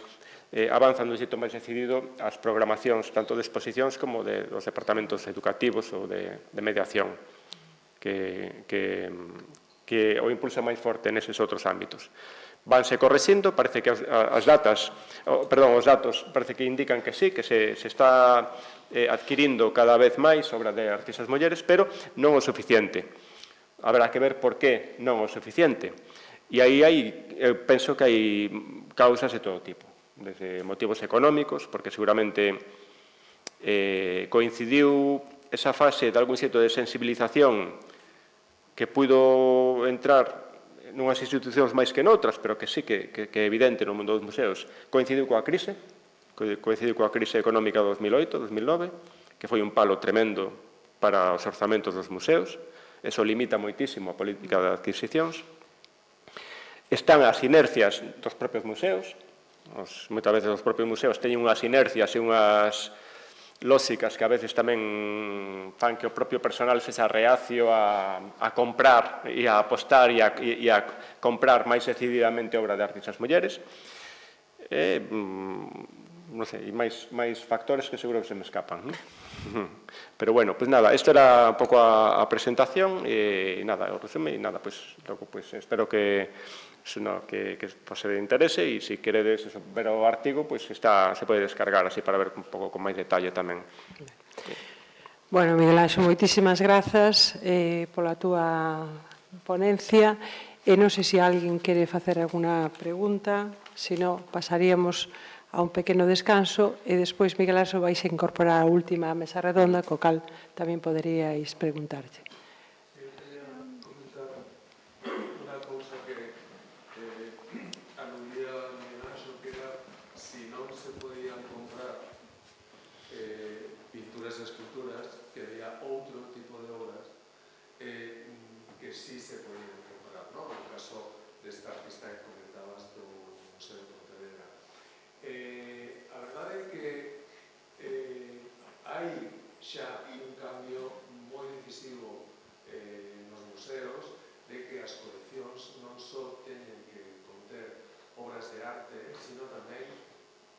avanzan dun xeito máis decidido as programacións tanto de exposicións como dos departamentos educativos ou de mediación, que o impulso máis forte neses outros ámbitos. Vanse correxindo, parece que os datos parece que indican que sí, que se está adquirindo cada vez máis obra de artistas mulleres, pero non o suficiente. Haberá que ver por que non o suficiente. E aí penso que hai causas de todo tipo, desde motivos económicos, porque seguramente coincidiu esa fase de algún xeito de sensibilización que puido entrar nunhas institucións máis que noutras, pero que sí que é evidente no mundo dos museos, coincidiu coa crise económica de 2008-2009, que foi un palo tremendo para os orzamentos dos museos, eso limita moitísimo a política de adquisicións. Están as inercias dos propios museos, moitas veces os propios museos teñen unhas inercias e unhas lóxicas que a veces tamén fan que o propio personal sexa reacio a comprar e a apostar e a comprar máis decididamente obra de artistas mulleres. Non sei, máis factores que seguro que se me escapan. Pero bueno, pues nada, isto era un pouco a presentación e nada, o resume e nada, pues logo espero que fose de interese e se queredes ver o artigo, se pode descargar así para ver un pouco con máis detalle tamén. Bueno, Miguel Anxo, moitísimas grazas pola túa ponencia e non sei se alguén quere facer alguna pregunta, se non pasaríamos a un pequeno descanso e despois Miguel Anxo vais a incorporar a última mesa redonda, co cal tamén poderíais preguntarlle. Sí se podían incorporar, ¿no? En el caso desta artista que comentabas do Museo de Pontevedra. A verdade é que hai xa un cambio moi decisivo nos museos de que as coleccións non só teñen que conter obras de arte, sino tamén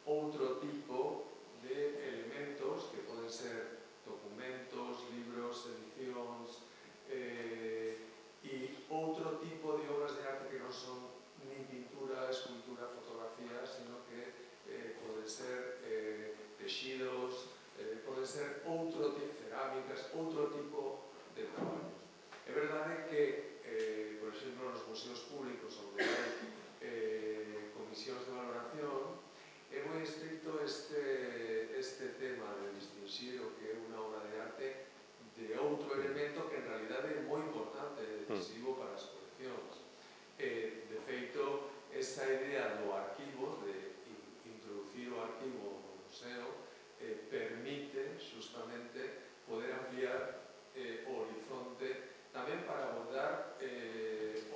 outro tipo de elementos que poden ser documentos, libros, edicións e outro tipo de obras de arte que non son nin pintura, escultura, fotografía, sino que poden ser texidos, poden ser outro tipo de cerámicas, outro tipo de traballos. É verdade que, por exemplo, nos museos públicos onde hai comisións de valoración, é moi estricto este tema de distinguir o que é unha obra de arte de outro elemento que en realidade é moi importante e decisivo para as coleccións. De feito, esa idea do arquivo, de introducir o arquivo no museo, permite justamente poder ampliar o horizonte tamén para abordar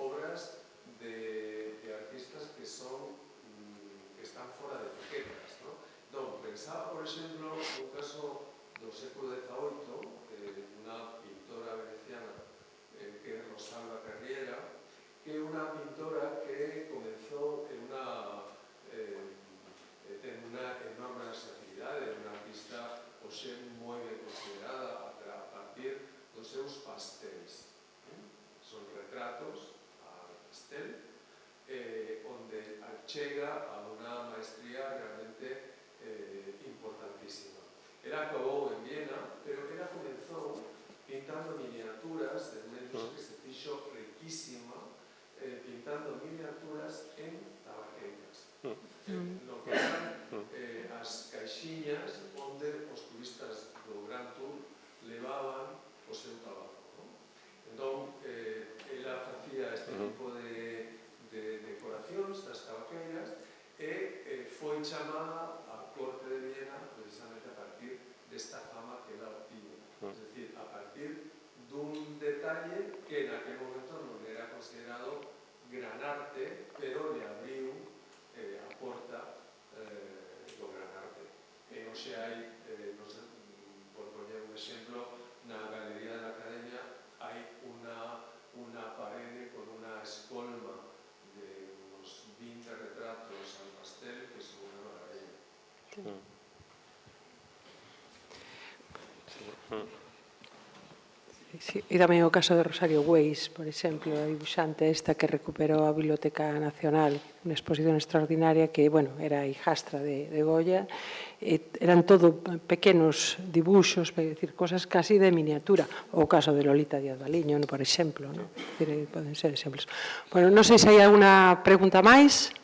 obras de artistas que están fora de etiquetas. Entón, pensaba, por exemplo, un caso do século XVIII, unha pintora veneciana que é Rosalba Carriera, que é unha pintora que comenzou ten unha enorme versatilidade, unha artista hoxe moi ben considerada a partir dos seus pastéis. Son retratos a pastel, onde chega a unha maestría realmente importantísima. Ela acabou en Viena, pero ela comenzou pintando miniaturas de unha industria que se fixo riquísima, pintando miniaturas en tabaqueiras. No que eran as caixiñas onde os turistas do Gran Tour levaban o seu tabaco. Entón, ela facía este tipo de decoracións das tabaqueiras e foi chamada a corte de Viena precisamente a partir desta fama que ela obtivo. Es decir, a partir dun detalle que en aquel momento non era considerado gran arte, pero le abriu a porta do gran arte. E hoxe hai, por poñer un exemplo, na Galería de la Academia hai unha parede con unha escolma de unos 20 retratos al pastel que son unha maravilla. Sí, e tamén o caso de Rosario Weiss, por exemplo, a dibuixante esta que recuperou a Biblioteca Nacional, unha exposición extraordinaria que, bueno, era a hijastra de Goya, eran todo pequenos dibuxos, é dicir, cosas casi de miniatura. O caso de Lolita Díaz Valiño, por exemplo, poden ser exemplos. Bueno, non sei se hai alguna pregunta máis.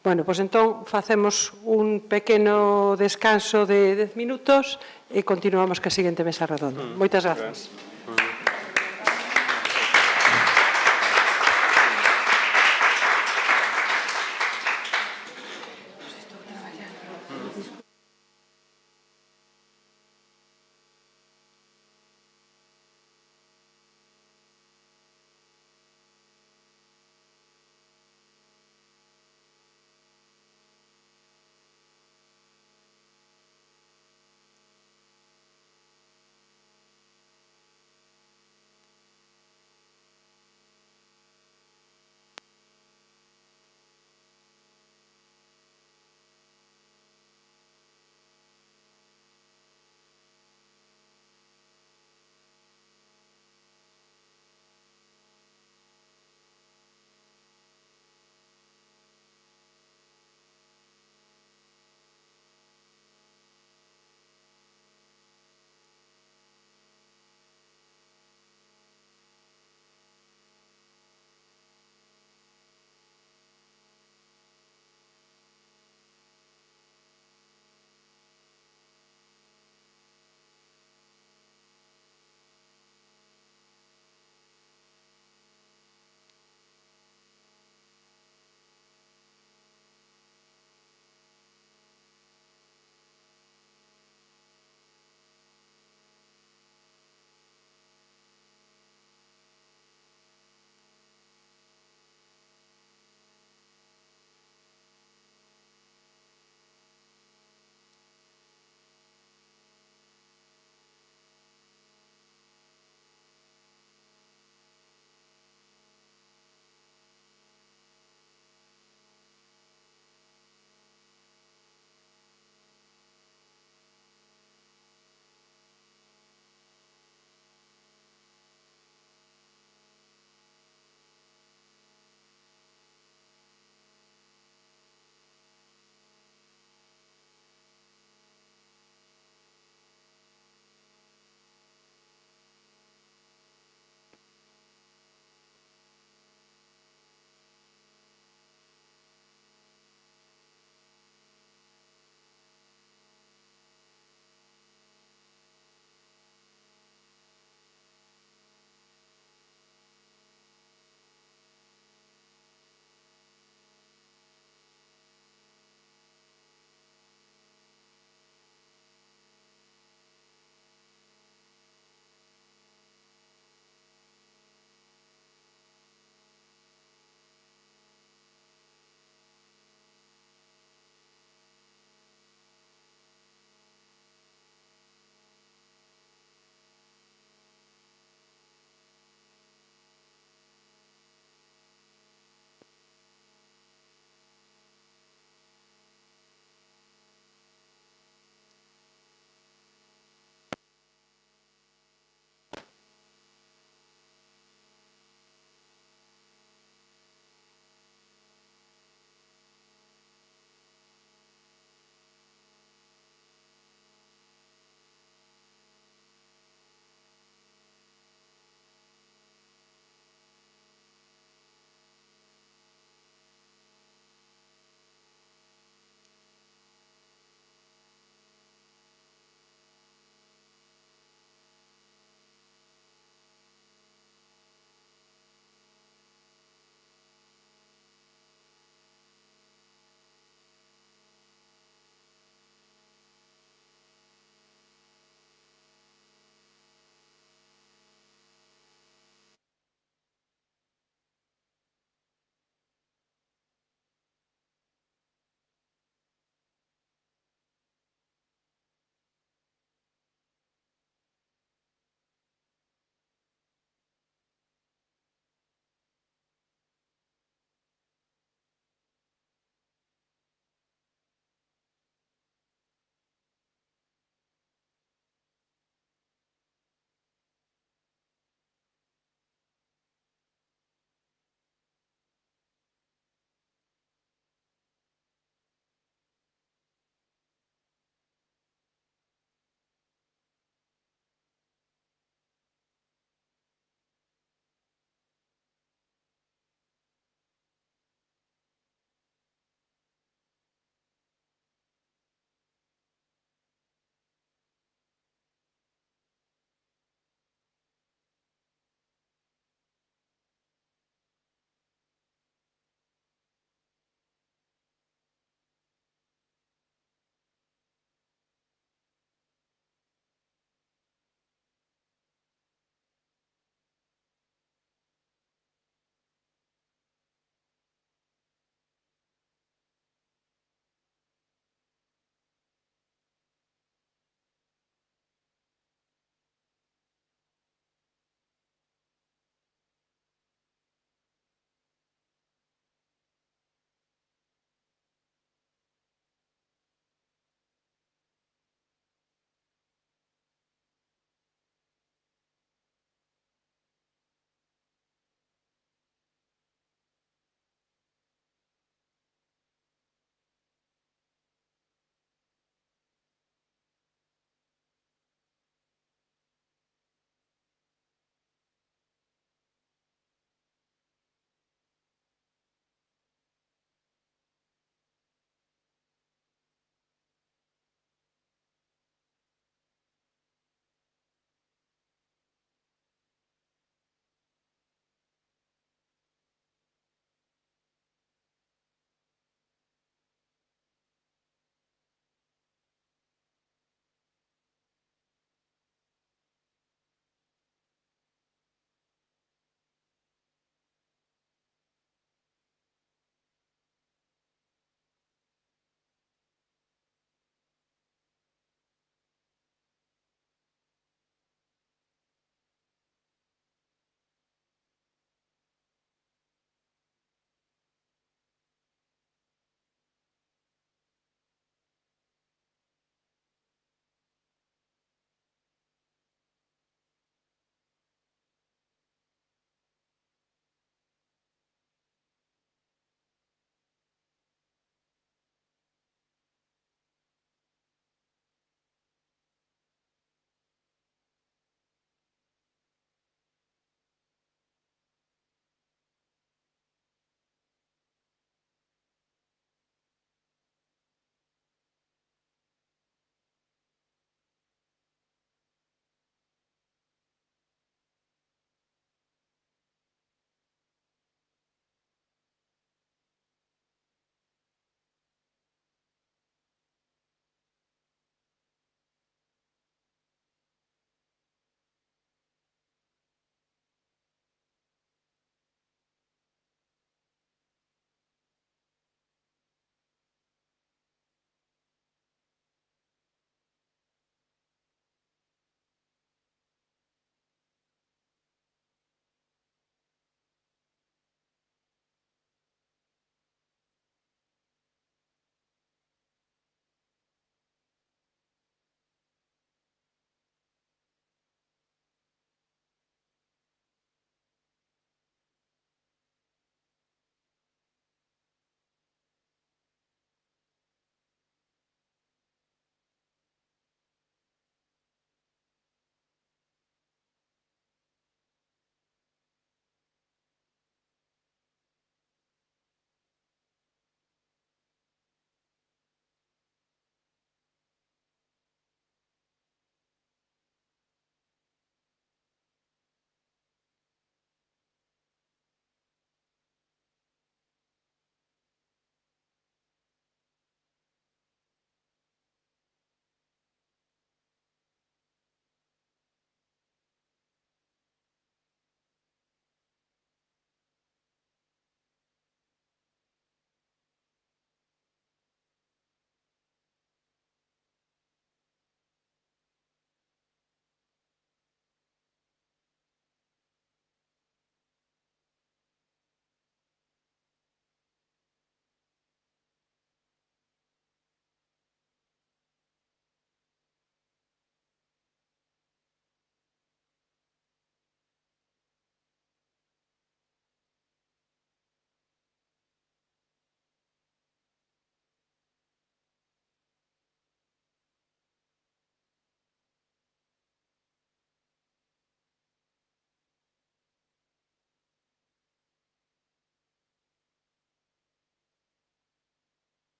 Bueno, pois entón facemos un pequeno descanso de 10 minutos e continuamos ca seguinte mesa redonda. Moitas grazas.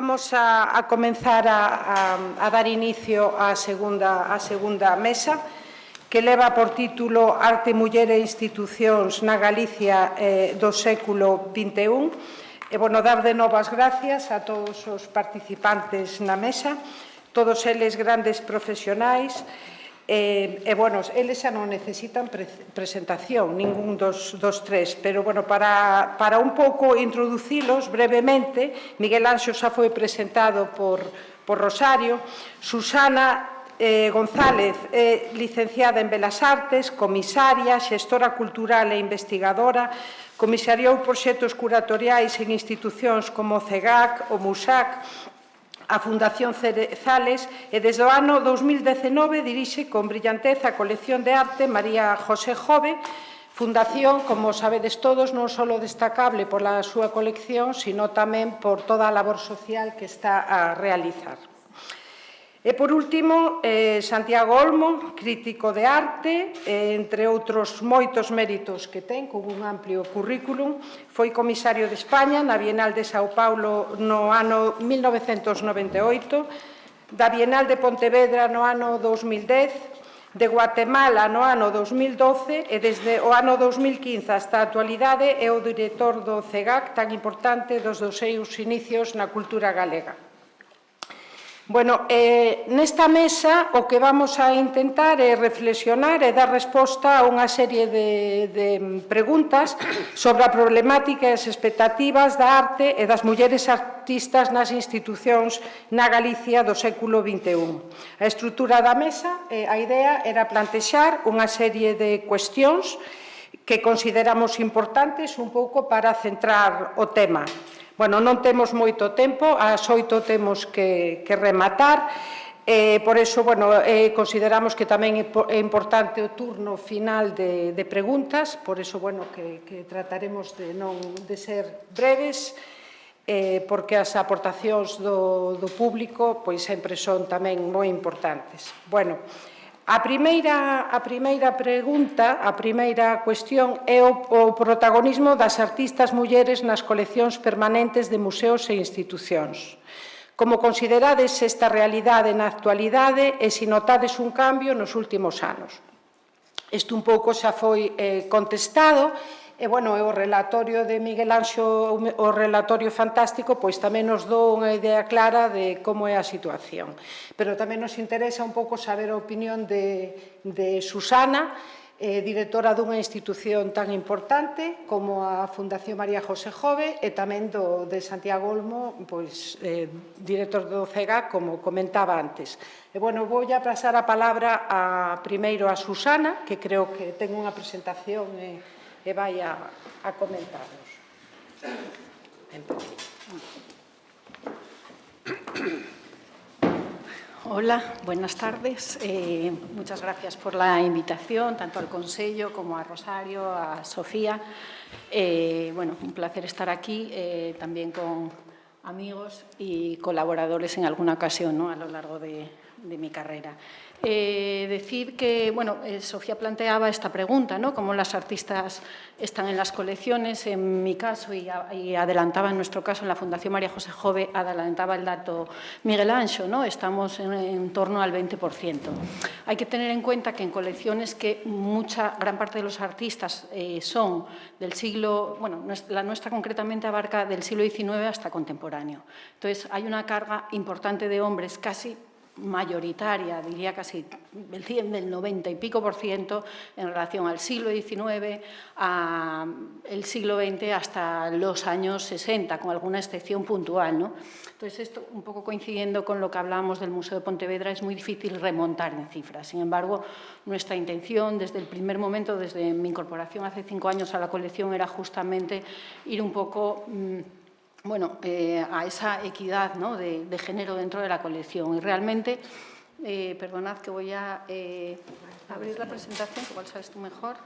Vamos a comenzar a dar inicio á segunda mesa, que leva por título Arte, Muller e Institucións na Galicia do século XXI. E, bueno, dar de novo as gracias a todos os participantes na mesa, todos eles grandes profesionais, e, bueno, eles xa non necesitan presentación, ningún dos tres, pero, bueno, para un pouco introducilos brevemente, Miguel Anxo xa foi presentado por Rosario, Susana González é licenciada en Belas Artes, comisaria, xestora cultural e investigadora, comisariou proxectos curatoriais en institucións como o CEGAC, o MUSAC, a Fundación Cerezales, e desde o ano 2019 dirixe con brillanteza a colección de arte María José Jove, fundación, como sabedes todos, non só destacable pola súa colección, sino tamén por toda a labor social que está a realizar. E, por último, Santiago Olmo, crítico de arte, entre outros moitos méritos que ten, con un amplio currículum, foi comisario de España na Bienal de Sao Paulo no ano 1998, da Bienal de Pontevedra no ano 2010, de Guatemala no ano 2012 e desde o ano 2015 hasta a actualidade é o director do CEGAC, tan importante dos seus inicios na cultura galega. Bueno, nesta mesa o que vamos a intentar é reflexionar e dar resposta a unha serie de preguntas sobre a problemática e as expectativas da arte e das mulleres artistas nas institucións na Galicia do século XXI. A estrutura da mesa, a idea era plantexar unha serie de cuestións que consideramos importantes un pouco para centrar o tema. Bueno, non temos moito tempo, ás 8 temos que rematar, por iso, bueno, consideramos que tamén é importante o turno final de preguntas, por iso, bueno, que trataremos de ser breves, porque as aportacións do público pois sempre son tamén moi importantes. Bueno, a primeira pregunta, a primeira cuestión é o protagonismo das artistas mulleres nas coleccións permanentes de museos e institucións. Como considerades esta realidade na actualidade e se notades un cambio nos últimos anos? Isto un pouco xa foi contestado. E, bueno, o relatorio de Miguel Anxo, o relatorio fantástico, pois tamén nos dou unha idea clara de como é a situación. Pero tamén nos interesa un pouco saber a opinión de Susana, directora dunha institución tan importante como a Fundación María José Jove, e tamén de Santiago Olmo, pois, director do CEGAC, como comentaba antes. E, bueno, vou a pasar a palabra primeiro a Susana, que creo que ten unha presentación e vai a comentarnos. Hola, buenas tardes. Muchas gracias por la invitación, tanto al Consello como a Rosario, a Sofía. Bueno, un placer estar aquí, también con amigos y colaboradores en alguna ocasión, ¿no?, a lo largo de mi carrera. Decir que, bueno, Sofía planteaba esta pregunta, ¿no?, cómo las artistas están en las colecciones. En mi caso, y adelantaba en nuestro caso en la Fundación María José Jove, adelantaba el dato Miguel Anxo, ¿no?, estamos en torno al 20%. Hay que tener en cuenta que en colecciones que gran parte de los artistas son del siglo, bueno, la nuestra concretamente abarca del siglo XIX hasta contemporáneo. Entonces, hay una carga importante de hombres, casi mayoritaria, diría casi del 100, del 90 y pico % en relación al siglo XIX, al siglo XX hasta los años 60, con alguna excepción puntual, ¿no? Entonces, esto un poco coincidiendo con lo que hablábamos del Museo de Pontevedra, es muy difícil remontar en cifras. Sin embargo, nuestra intención desde el primer momento, desde mi incorporación hace 5 años a la colección, era justamente ir un poco bueno, a esa equidad, ¿no?, de género dentro de la colección. Y realmente, perdonad que voy a abrir la presentación, que igual sabes tú mejor.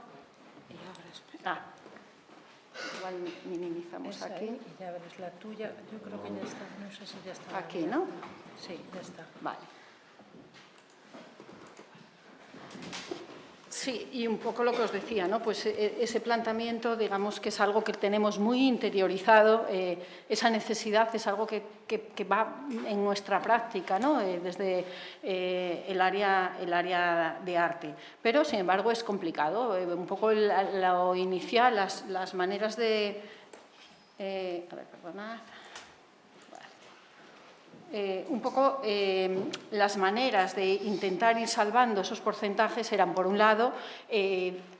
Igual minimizamos aquí. Y ya abres la tuya. Yo creo que ya está. No sé si ya está. Aquí, ¿no? Sí, ya está. Vale. Sí, y un poco lo que os decía, ¿no? Pues ese planteamiento, digamos que es algo que tenemos muy interiorizado, esa necesidad es algo que va en nuestra práctica, ¿no? Desde el área de arte. Pero, sin embargo, es complicado. Un poco lo inicial, las maneras de... a ver, perdonad. Un poco las maneras de intentar ir salvando esos porcentajes eran, por un lado,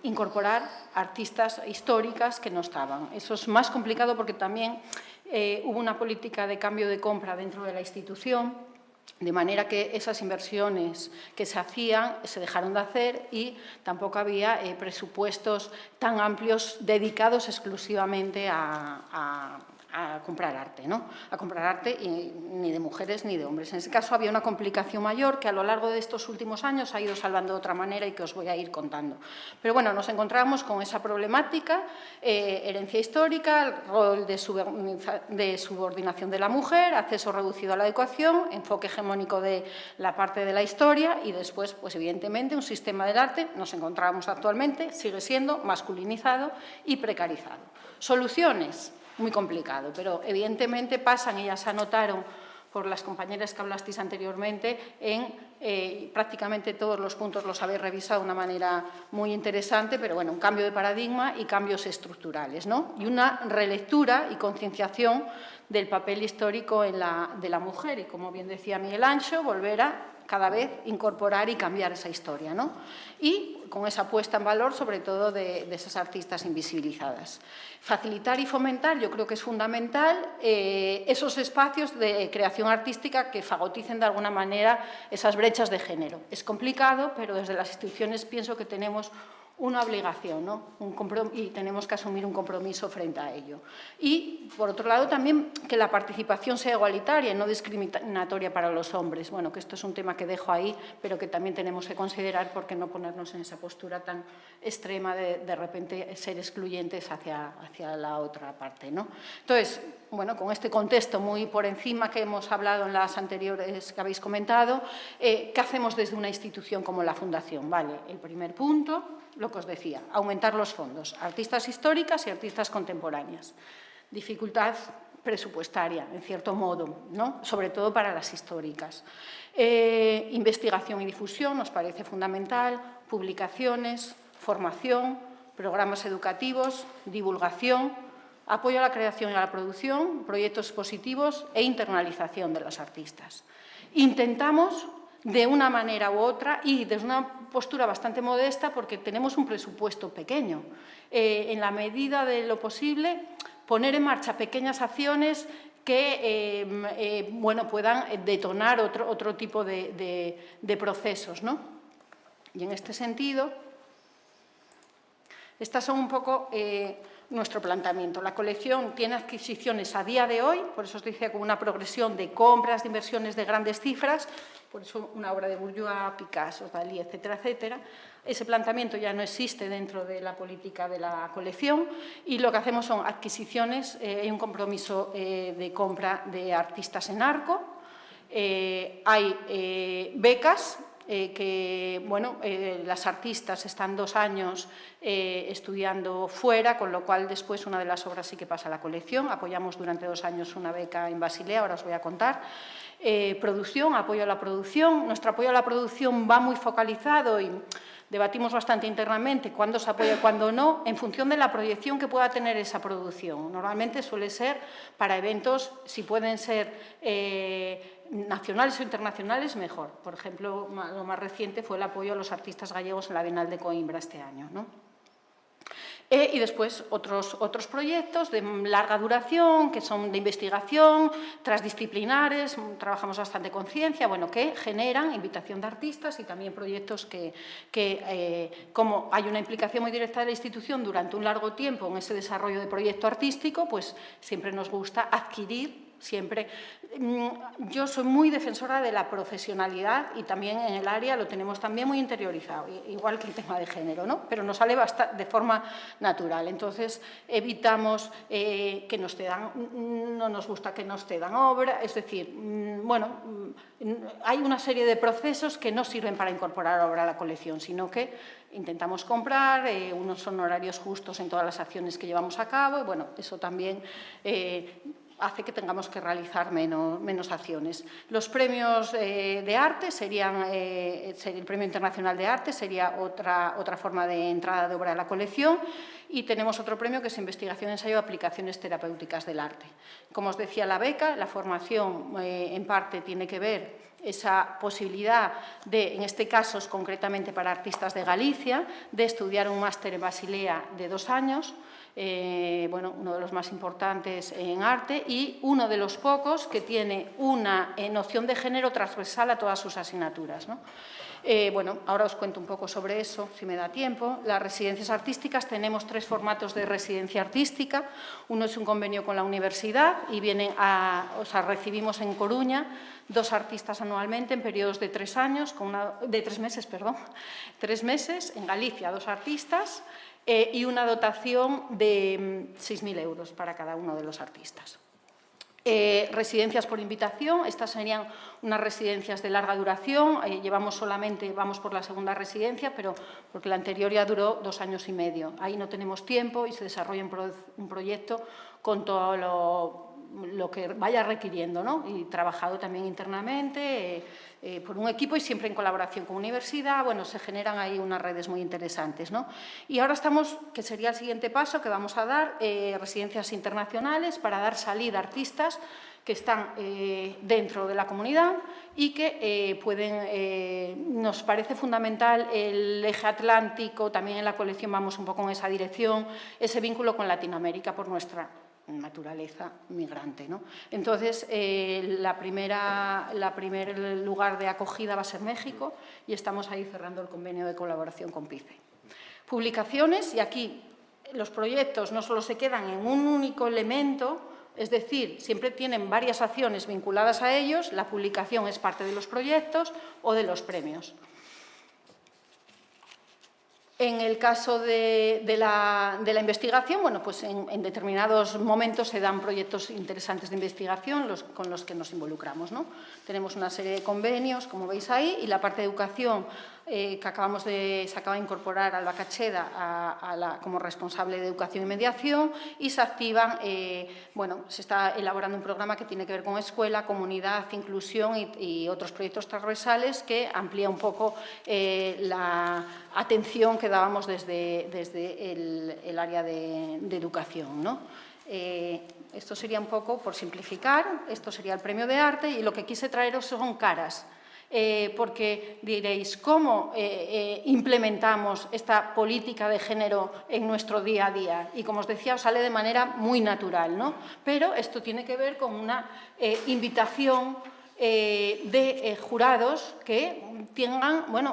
incorporar artistas históricas que no estaban. Eso es más complicado porque también hubo una política de cambio de compra dentro de la institución, de manera que esas inversiones que se hacían se dejaron de hacer y tampoco había presupuestos tan amplios dedicados exclusivamente a comprar arte, ¿no? A comprar arte ni de mujeres ni de hombres. En ese caso había una complicación mayor que a lo largo de estos últimos años ha ido salvando de otra manera y que os voy a ir contando. Pero bueno, nos encontramos con esa problemática, herencia histórica, el rol de subordinación de la mujer, acceso reducido a la educación, enfoque hegemónico de la parte de la historia y después, pues evidentemente, un sistema del arte, nos encontramos actualmente, sigue siendo masculinizado y precarizado. Soluciones. Muy complicado, pero evidentemente pasan, y ya se anotaron por las compañeras que hablasteis anteriormente, en prácticamente todos los puntos los habéis revisado de una manera muy interesante, pero bueno, un cambio de paradigma y cambios estructurales, ¿no? Y una relectura y concienciación del papel histórico de la mujer y, como bien decía Miguel Anxo, volver a cada vez incorporar y cambiar esa historia, ¿no? Y con esa puesta en valor, sobre todo, de esas artistas invisibilizadas. Facilitar y fomentar, yo creo que es fundamental, esos espacios de creación artística que fagoticen de alguna manera esas brechas de género. Es complicado, pero desde las instituciones pienso que tenemos una obligación, ¿no? Y tenemos que asumir un compromiso frente a ello. Y, por otro lado, también que la participación sea igualitaria y no discriminatoria para los hombres. Bueno, que esto es un tema que dejo ahí, pero que también tenemos que considerar por qué no ponernos en esa postura tan extrema de repente ser excluyentes hacia la otra parte, ¿no? Entonces, bueno, con este contexto muy por encima que hemos hablado en las anteriores que habéis comentado, ¿qué hacemos desde una institución como la Fundación? Vale, el primer punto, lo que os decía, aumentar los fondos, artistas históricas y artistas contemporáneas. Dificultad presupuestaria, en cierto modo, ¿no? Sobre todo para las históricas. Investigación y difusión nos parece fundamental, publicaciones, formación, programas educativos, divulgación, apoyo a la creación y a la producción, proyectos expositivos e internalización de los artistas. Intentamos, de una manera u otra, y desde una postura bastante modesta, porque tenemos un presupuesto pequeño, en la medida de lo posible, poner en marcha pequeñas acciones que bueno, puedan detonar otro tipo de procesos, ¿no? Y en este sentido, estas son un poco nuestro planteamiento. La colección tiene adquisiciones a día de hoy, por eso os decía con una progresión de compras, de inversiones de grandes cifras, por eso una obra de Bourgeois, Picasso, Dalí, etcétera, etcétera. Ese planteamiento ya no existe dentro de la política de la colección y lo que hacemos son adquisiciones y un compromiso de compra de artistas en arco. Hay becas que, bueno, las artistas están 2 años estudiando fuera, con lo cual después una de las obras sí que pasa a la colección. Apoyamos durante 2 años una beca en Basilea, ahora os voy a contar. Producción, apoyo a la producción. Nuestro apoyo a la producción va muy focalizado y debatimos bastante internamente cuándo se apoya y cuándo no, en función de la proyección que pueda tener esa producción. Normalmente suele ser para eventos, si pueden ser nacionales o internacionales, mejor. Por ejemplo, lo más reciente fue el apoyo a los artistas gallegos en la Bienal de Coimbra este año, ¿no? Y después otros proyectos de larga duración, que son de investigación, transdisciplinares, trabajamos bastante con ciencia, bueno, que generan invitación de artistas y también proyectos que como hay una implicación muy directa de la institución durante un largo tiempo en ese desarrollo de proyecto artístico, pues siempre nos gusta adquirir siempre. Yo soy muy defensora de la profesionalidad y también en el área lo tenemos también muy interiorizado, igual que el tema de género, ¿no? Pero nos sale de forma natural. Entonces, evitamos que nos cedan, no nos gusta que nos cedan obra, es decir, bueno, hay una serie de procesos que no sirven para incorporar obra a la colección, sino que intentamos comprar unos honorarios justos en todas las acciones que llevamos a cabo y, bueno, eso también hace que tengamos que realizar menos acciones. Los premios de arte serían, el Premio Internacional de Arte sería otra forma de entrada de obra a la colección y tenemos otro premio que es Investigación, Ensayo de Aplicaciones Terapéuticas del Arte. Como os decía, la beca, la formación en parte tiene que ver esa posibilidad de, en este caso concretamente para artistas de Galicia, de estudiar un máster en Basilea de 2 años, bueno, uno de los más importantes en arte y uno de los pocos que tiene una noción de género transversal a todas sus asignaturas, ¿no? Bueno, ahora os cuento un poco sobre eso, si me da tiempo. Las residencias artísticas, tenemos 3 formatos de residencia artística. Uno es un convenio con la universidad y recibimos en Coruña 2 artistas anualmente en periodos de 3 meses, 3 meses, en Galicia 2 artistas y una dotación de 6.000 euros para cada uno de los artistas. Residencias por invitación, estas serían unas residencias de larga duración, vamos por la segunda residencia, pero porque la anterior ya duró 2 años y medio. Ahí no tenemos tiempo y se desarrolla un proyecto con todo lo que vaya requiriendo, ¿no? Y trabajado también internamente por un equipo y siempre en colaboración con universidad, bueno, se generan ahí unas redes muy interesantes, ¿no? Y ahora estamos, que sería el siguiente paso que vamos a dar, residencias internacionales para dar salida a artistas que están dentro de la comunidad y que nos parece fundamental el eje atlántico, también en la colección vamos un poco en esa dirección, ese vínculo con Latinoamérica por nuestra naturaleza migrante, ¿no? Entonces, el primer lugar de acogida va a ser México y estamos ahí cerrando el convenio de colaboración con PICE. Publicaciones, y aquí los proyectos no solo se quedan en un único elemento, es decir, siempre tienen varias acciones vinculadas a ellos, la publicación es parte de los proyectos o de los premios. En el caso de la investigación, bueno, pues en determinados momentos se dan proyectos interesantes de investigación con los que nos involucramos, ¿no? Tenemos una serie de convenios, como veis ahí, y la parte de educación que se acaba de incorporar Alba Cacheda como responsable de educación y mediación y se activan, bueno, se está elaborando un programa que tiene que ver con escuela, comunidad, inclusión y otros proyectos transversales que amplía un poco la atención que dábamos desde el área de educación, ¿no? Esto sería un poco, por simplificar, esto sería el premio de arte y lo que quise traeros son caras. Porque diréis, ¿cómo implementamos esta política de género en nuestro día a día? Y como os decía, os sale de manera muy natural, ¿no? Pero esto tiene que ver con una invitación de jurados que tengan, bueno,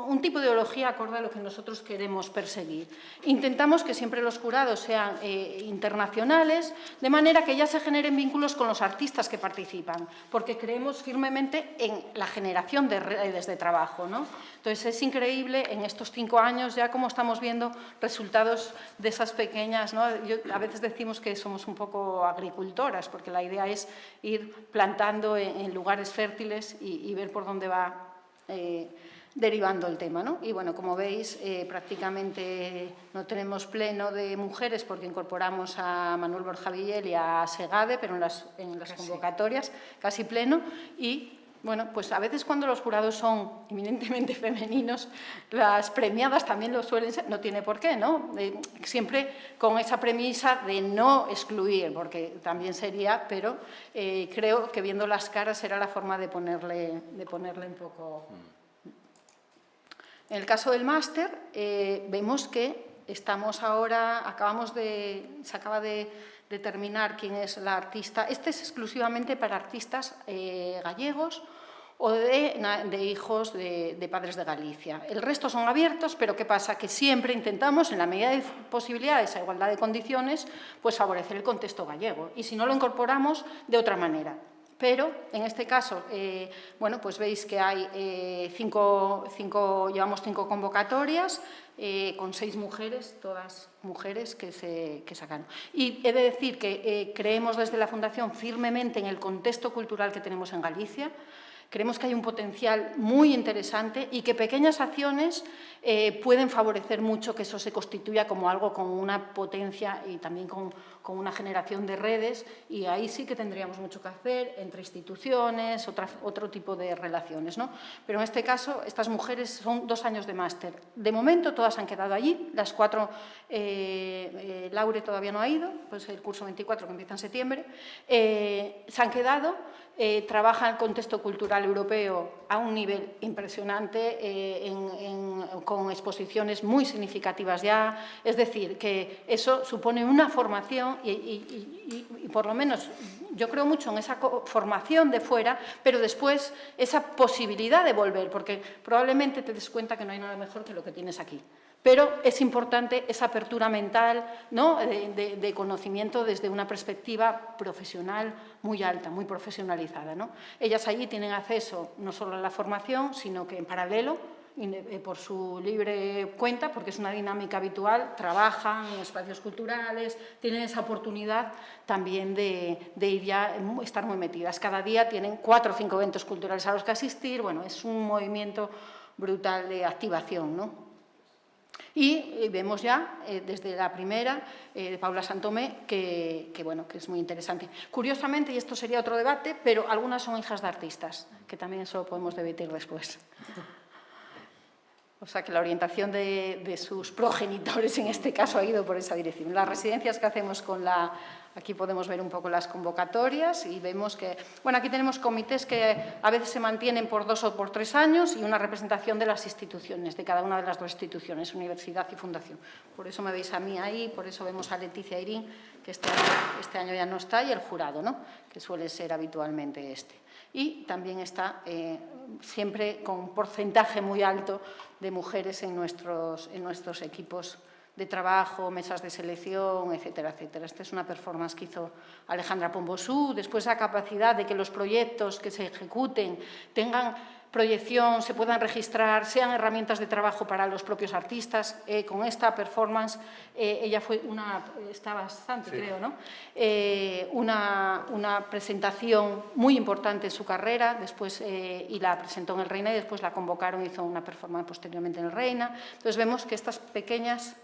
un tipo de ideología acorde a lo que nosotros queremos perseguir. Intentamos que siempre los jurados sean internacionales, de manera que ya se generen vínculos con los artistas que participan, porque creemos firmemente en la generación de redes de trabajo, ¿no? Entonces, es increíble en estos 5 años ya cómo estamos viendo resultados de esas pequeñas, ¿no? A veces decimos que somos un poco agricultoras, porque la idea es ir plantando en lugares fértiles y ver por dónde va derivando el tema, ¿no? Y bueno, como veis, prácticamente no tenemos pleno de mujeres porque incorporamos a Manuel Borja Villel y a Segade, pero en las convocatorias casi pleno y bueno, pues a veces cuando los jurados son eminentemente femeninos, las premiadas también lo suelen ser, no tiene por qué, ¿no? Siempre con esa premisa de no excluir, porque también sería, pero creo que viendo las caras era la forma de ponerle un poco. En el caso del máster, vemos que estamos ahora, se acaba de determinar quién es la artista. Este es exclusivamente para artistas gallegos o de hijos de padres de Galicia. El resto son abiertos, pero ¿qué pasa? Que siempre intentamos, en la medida de posibilidades, a igualdad de condiciones, pues favorecer el contexto gallego. Y si no lo incorporamos, de otra manera. Pero, en este caso, bueno, pues veis que hay llevamos 5 convocatorias, con 6 mujeres, todas mujeres que sacaron. Y he de decir que creemos desde la Fundación firmemente en el contexto cultural que tenemos en Galicia. Creemos que hay un potencial muy interesante y que pequeñas acciones pueden favorecer mucho que eso se constituya como algo con una potencia y también con una generación de redes, y ahí sí que tendríamos mucho que hacer entre instituciones, otro tipo de relaciones, ¿no? Pero en este caso, estas mujeres son 2 años de máster. De momento todas han quedado allí, las 4, Laure todavía no ha ido, pues el curso 24 que empieza en septiembre, se han quedado. Trabaja el contexto cultural europeo a un nivel impresionante, con exposiciones muy significativas ya. Es decir, que eso supone una formación y por lo menos yo creo mucho en esa formación de fuera, pero después esa posibilidad de volver, porque probablemente te des cuenta que no hay nada mejor que lo que tienes aquí. Pero es importante esa apertura mental, ¿no?, de conocimiento desde una perspectiva profesional muy alta, muy profesionalizada, ¿no? Ellas allí tienen acceso no solo a la formación, sino que en paralelo, por su libre cuenta, porque es una dinámica habitual, trabajan en espacios culturales, tienen esa oportunidad también de ir ya, estar muy metidas. Cada día tienen 4 o 5 eventos culturales a los que asistir. Bueno, es un movimiento brutal de activación, ¿no? Y vemos ya, desde la primera, de Paula Santomé, que es muy interesante. Curiosamente, y esto sería otro debate, pero algunas son hijas de artistas, que también eso lo podemos debatir después. O sea, que la orientación de sus progenitores, en este caso, ha ido por esa dirección. Las residencias que hacemos con la... Aquí podemos ver un poco las convocatorias y vemos que... Bueno, aquí tenemos comités que a veces se mantienen por 2 o por 3 años y una representación de las instituciones, de cada una de las 2 instituciones, universidad y fundación. Por eso me veis a mí ahí, por eso vemos a Leticia Irín, que este año ya no está, y el jurado, ¿no?, que suele ser habitualmente este. Y también está siempre con un porcentaje muy alto de mujeres en nuestros equipos de trabajo, mesas de selección, etcétera, etcétera. Esta es una performance que hizo Alejandra Pombosú. Después, la capacidad de que los proyectos que se ejecuten tengan proyección, se puedan registrar, sean herramientas de trabajo para los propios artistas. Con esta performance, ella fue está bastante, sí, creo, ¿no? Una presentación muy importante en su carrera, después, y la presentó en el Reina, y después la convocaron y hizo una performance posteriormente en el Reina. Entonces, vemos que estas pequeñas...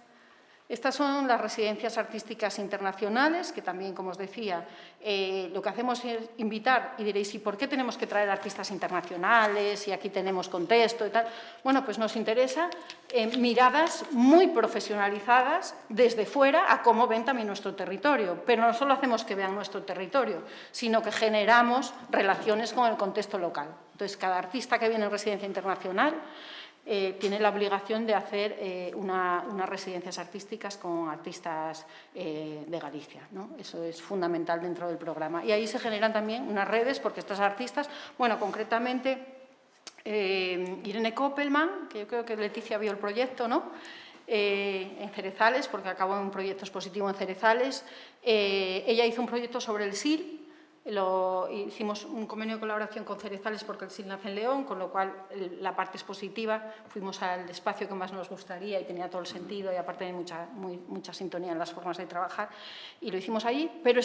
Estas son las residencias artísticas internacionales, que también, como os decía, lo que hacemos es invitar, y diréis, ¿y por qué tenemos que traer artistas internacionales? Y aquí tenemos contexto y tal. Bueno, pues nos interesa miradas muy profesionalizadas desde fuera a cómo ven también nuestro territorio. Pero no solo hacemos que vean nuestro territorio, sino que generamos relaciones con el contexto local. Entonces, cada artista que viene en residencia internacional tiene la obligación de hacer unas residencias artísticas con artistas de Galicia, ¿no? Eso es fundamental dentro del programa. Y ahí se generan también unas redes, porque estas artistas, bueno, concretamente Irene Koppelman, que yo creo que Leticia vio el proyecto, ¿no?, en Cerezales, porque acabó en un proyecto expositivo en Cerezales. Ella hizo un proyecto sobre el SIL. Hicimos un convenio de colaboración con Cerezales porque el SIL nace en León, con lo cual la parte expositiva, fuimos al espacio que más nos gustaría y tenía todo el sentido, y aparte hay mucha sintonía en las formas de trabajar, y lo hicimos allí. Pero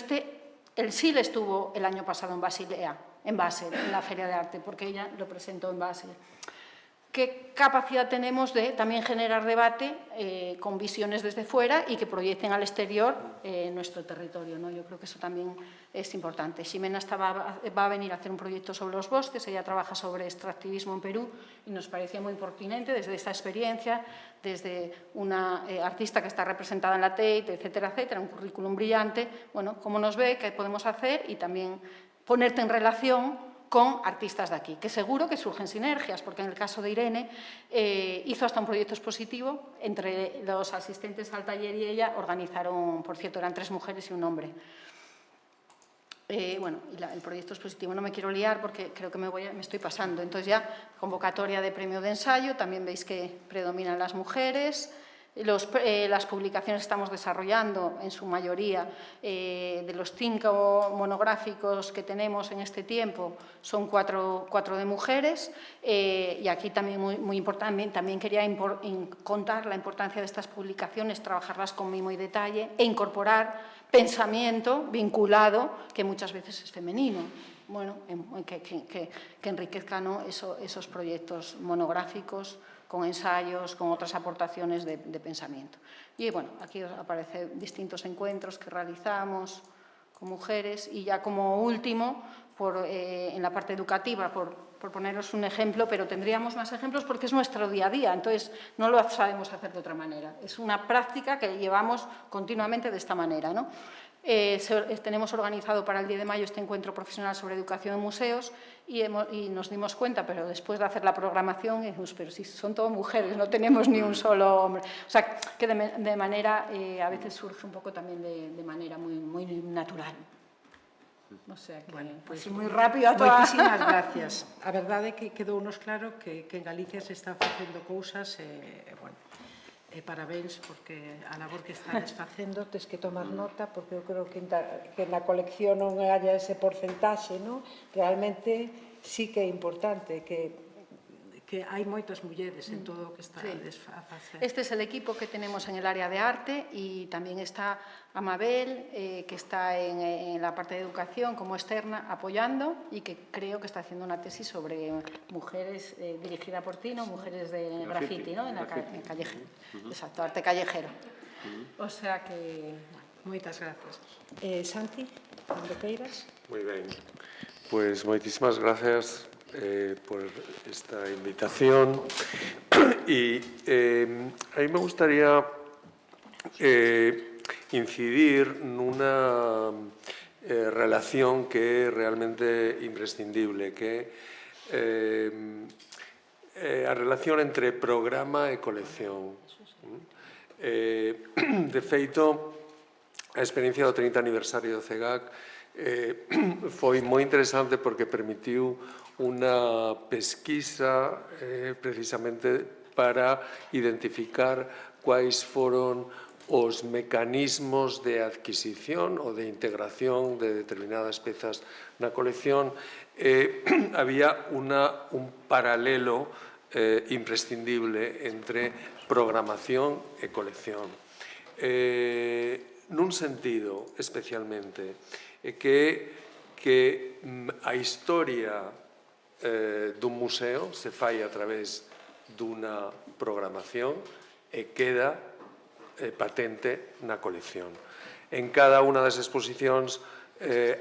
el SIL estuvo el año pasado en Basilea, en Basel, en la Feria de Arte, porque ella lo presentó en Basel. ¿Qué capacidad tenemos de también generar debate con visiones desde fuera y que proyecten al exterior nuestro territorio, ¿no? Yo creo que eso también es importante. Ximena va a venir a hacer un proyecto sobre los bosques. Ella trabaja sobre extractivismo en Perú y nos parecía muy pertinente desde esta experiencia, desde una artista que está representada en la Tate, etcétera, etcétera, un currículum brillante. Bueno, cómo nos ve, qué podemos hacer, y también ponerte en relación con artistas de aquí, que seguro que surgen sinergias, porque en el caso de Irene hizo hasta un proyecto expositivo. Entre los asistentes al taller y ella organizaron, por cierto, eran 3 mujeres y un hombre. Bueno, el proyecto expositivo no me quiero liar porque creo que me estoy pasando. Entonces ya, convocatoria de premio de ensayo, también veis que predominan las mujeres. Las publicaciones que estamos desarrollando, en su mayoría, de los 5 monográficos que tenemos en este tiempo, son 4 de mujeres. Y aquí también muy importante, también quería contar la importancia de estas publicaciones, trabajarlas con mimo y detalle e incorporar pensamiento vinculado, que muchas veces es femenino. Bueno, que enriquezcan, ¿no?, esos proyectos monográficos con ensayos, con otras aportaciones de pensamiento. Y bueno, aquí aparecen distintos encuentros que realizamos con mujeres y ya como último, en la parte educativa, por poneros un ejemplo, pero tendríamos más ejemplos porque es nuestro día a día, entonces no lo sabemos hacer de otra manera. Es una práctica que llevamos continuamente de esta manera, ¿no? Tenemos organizado para el 10 de mayo este encuentro profesional sobre educación en museos y nos dimos cuenta, pero después de hacer la programación, pero si son todas mujeres, no tenemos ni un solo hombre. O sea, que de manera, a veces surge un pouco tamén de manera moi natural. O sea, que, bueno, pues moi rápido a toda... Moitísimas gracias. A verdade é que quedounos claro que en Galicia se están facendo cousas, bueno, parabéns, porque a labor que estades facendo tes que tomar nota, porque eu creo que na colección non haya ese porcentaxe, non? Realmente sí que é importante que hai moitas mulleres en todo o que estades a facer. Este es el equipo que tenemos en el área de arte y también está Amabel, que está en la parte de educación como externa apoyando y que creo que está haciendo una tesis sobre mujeres dirigida por ti, ¿no? Mujeres de graffiti, ¿no? En callejero. Exacto, arte callejero. O sea que... Moitas gracias. Santi, cando queiras. Moi ben. Pois moitísimas gracias por esta invitación y a mí me gustaría incidir nunha relación que é realmente imprescindible, que é a relación entre programa e colección. De feito, a experiencia do 30 aniversario do CEGAC foi moi interesante porque permitiu unha pesquisa precisamente para identificar quais foron os mecanismos de adquisición ou de integración de determinadas pezas na colección. Había un paralelo imprescindible entre programación e colección. Nun sentido, especialmente, que a historia dun museo se fai a través dunha programación e queda patente na colección. En cada unha das exposicións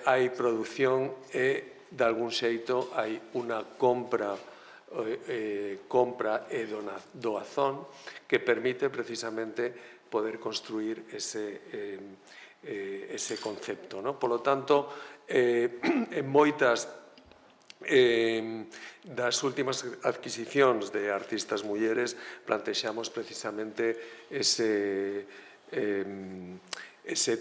hai produción e, de algún xeito, hai unha compra e doazón que permite precisamente poder construir ese concepto. Por lo tanto, en moitas das últimas adquisicións de artistas mulleres plantexamos precisamente ese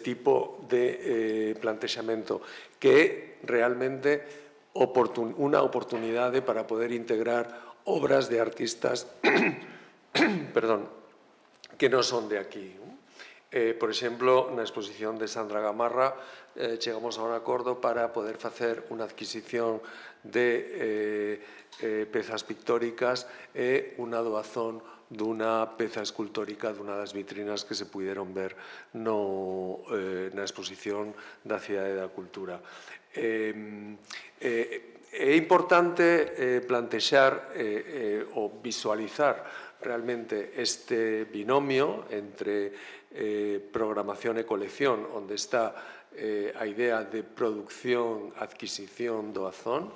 tipo de plantexamento que é realmente unha oportunidade para poder integrar obras de artistas que non son de aquí. Por exemplo, na exposición de Sandra Gamarra chegamos a un acordo para poder facer unha adquisición de pezas pictóricas e unha doazón dunha peza escultórica dunha das vitrinas que se puideron ver na exposición da Cidade da Cultura. É importante plantexar ou visualizar realmente este binomio entre programación e colección, onde está a idea de producción, adquisición, doazón,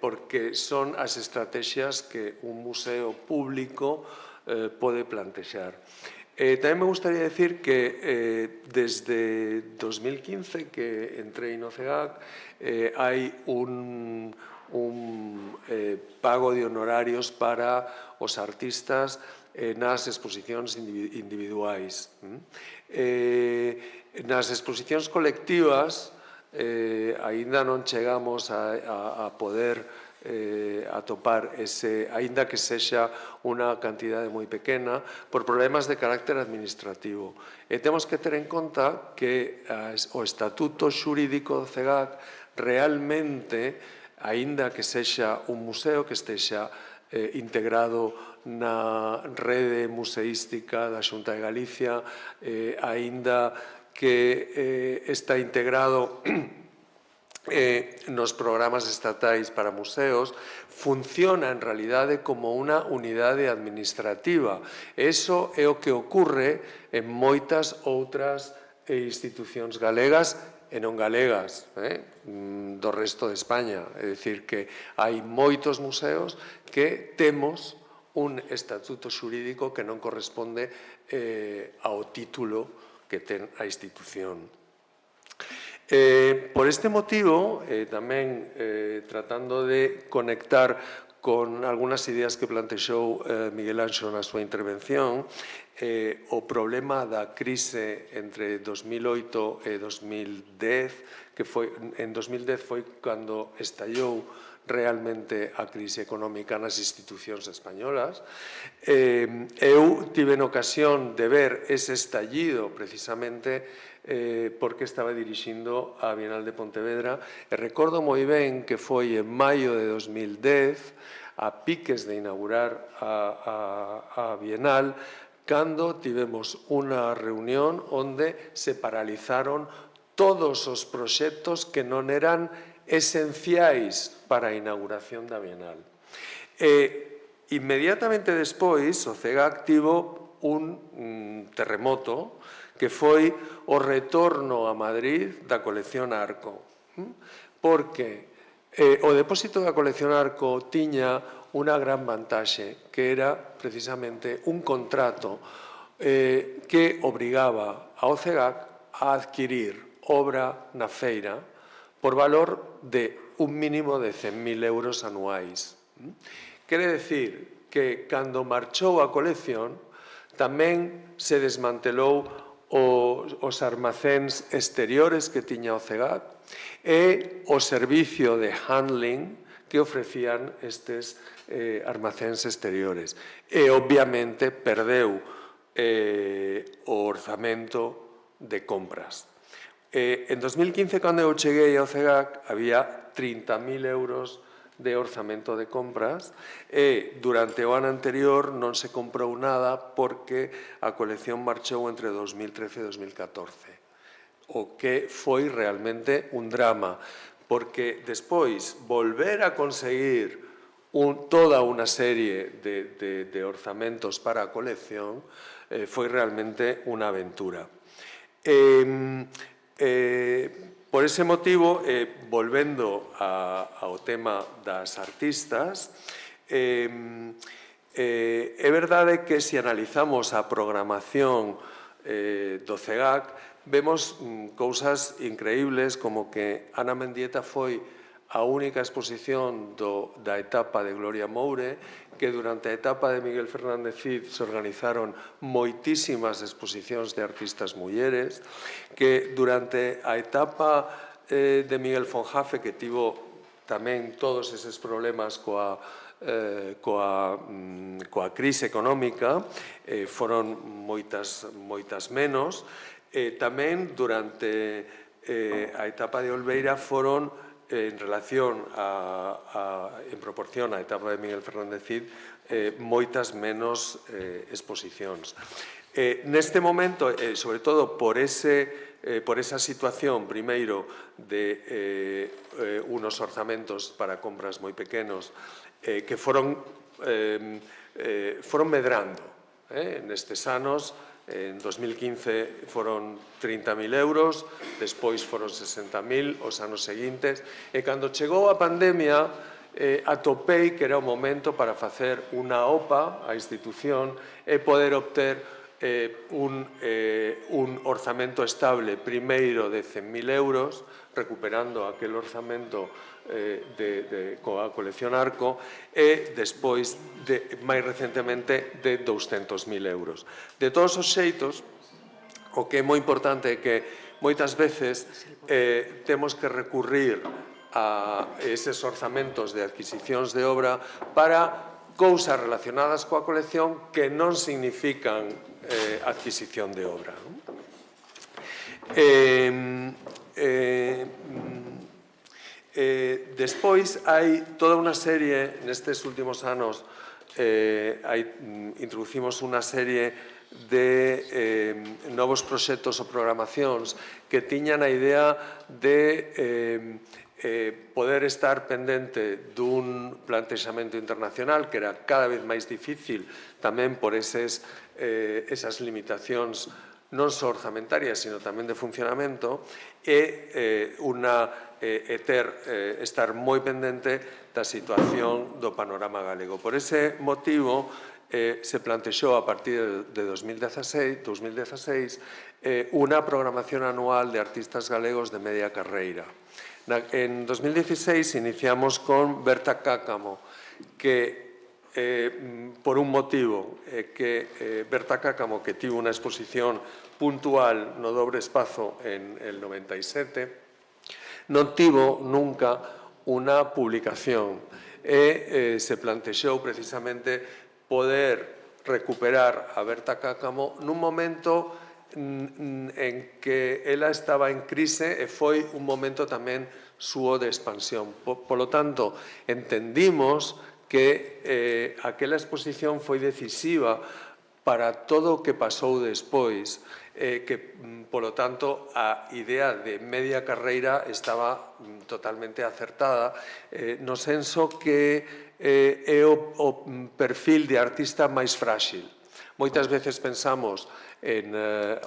porque son as estrategias que un museo público pode plantexar. Tamén me gustaría decir que desde 2015 que entrei no CEGAC hai un pago de honorarios para os artistas nas exposicións individuais. Nas exposicións colectivas aínda non chegamos a poder atopar ese, aínda que sexa unha cantidade moi pequena, por problemas de carácter administrativo. E temos que ter en conta que o estatuto xurídico do CEGAC realmente, aínda que sexa un museo que estexa integrado na rede museística da Xunta de Galicia, aínda que está integrado nos programas estatais para museos, funciona en realidade como unha unidade administrativa. Eso é o que ocorre en moitas outras institucións galegas e non galegas do resto de España. É dicir, que hai moitos museos que temos un estatuto xurídico que non corresponde ao título que ten a institución. Por este motivo, tamén tratando de conectar con algunhas ideas que plantexou Miguel Anxo na súa intervención, o problema da crise entre 2008 e 2010, que en 2010 foi cando estallou realmente a crise económica nas institucións españolas. Eu tive ocasión de ver ese estallido precisamente porque estaba dirixindo a Bienal de Pontevedra e recordo moi ben que foi en maio de 2010, a piques de inaugurar a Bienal, cando tivemos unha reunión onde se paralizaron todos os proxectos que non eran esenciais para a inauguración da Bienal. Inmediatamente despois, o CEGAC tivo un terremoto que foi o retorno a Madrid da colección Arco. Porque o depósito da colección Arco tiña unha gran vantaxe, que era precisamente un contrato que obrigaba ao CEGAC a adquirir obra na feira por valor de un mínimo de 100.000 euros anuais. Quere decir que, cando marchou a colección, tamén se desmantelou os armacéns exteriores que tiña o CEGAC e o servicio de handling que ofrecían estes armacéns exteriores. E, obviamente, perdeu o orzamento de compras. En 2015, cando eu cheguei ao CEGAC, había 30.000 euros de orzamento de compras e durante o ano anterior non se comprou nada porque a colección marchou entre 2013 e 2014, o que foi realmente un drama, porque despois volver a conseguir toda unha serie de orzamentos para a colección foi realmente unha aventura. Por ese motivo, volvendo ao tema das artistas, é verdade que se analizamos a programación do CEGAC, vemos cousas increíbles como que Ana Mendieta foi a única exposición da etapa de Gloria Moure, que durante a etapa de Miguel Fernández Cid se organizaron moitísimas exposicións de artistas mulleres, que durante a etapa de Miguel Fonjafe, que tivo tamén todos eses problemas coa crise económica, foron moitas menos. Tamén durante a etapa de Olveira foron en relación en proporción á etapa de Miguel Fernández Cid, moitas menos exposicións. Neste momento, sobre todo por esa situación, primeiro, de unos orzamentos para compras moi pequenos, que foron medrando nestes anos. En 2015 foron 30.000 euros, despois foron 60.000 os anos seguintes, e cando chegou a pandemia atopei que era o momento para facer unha OPA á institución e poder obter un orzamento estable, primeiro de 100.000 euros, recuperando aquel orzamento coa colección Arco, e despois, máis recentemente, de 200.000 euros. De todos os xeitos, o que é moi importante é que moitas veces temos que recurrir a eses orzamentos de adquisicións de obra para cousas relacionadas coa colección que non significan adquisición de obra. Despois hai toda unha serie, nestes últimos anos introducimos unha serie de novos proxectos ou programacións que tiñan a idea de poder estar pendente dun plantexamento internacional que era cada vez máis difícil tamén por esas limitacións non só orzamentarias, sino tamén de funcionamento, e estar moi pendente da situación do panorama galego. Por ese motivo, se plantexou a partir de 2016 unha programación anual de artistas galegos de media carreira. En 2016 iniciamos con Berta Cáccamo, que por un motivo que Berta Cáccamo, que tivo unha exposición puntual no Dobre Espazo en el 97, non tivo nunca unha publicación e se plantexou precisamente poder recuperar a Berta Cáccamo nun momento en que ela estaba en crise e foi un momento tamén súo de expansión. Polo tanto, entendimos que aquela exposición foi decisiva para todo o que pasou despois, que, polo tanto, a idea de media carreira estaba totalmente acertada, no senso que é o perfil de artista máis frágil. Moitas veces pensamos en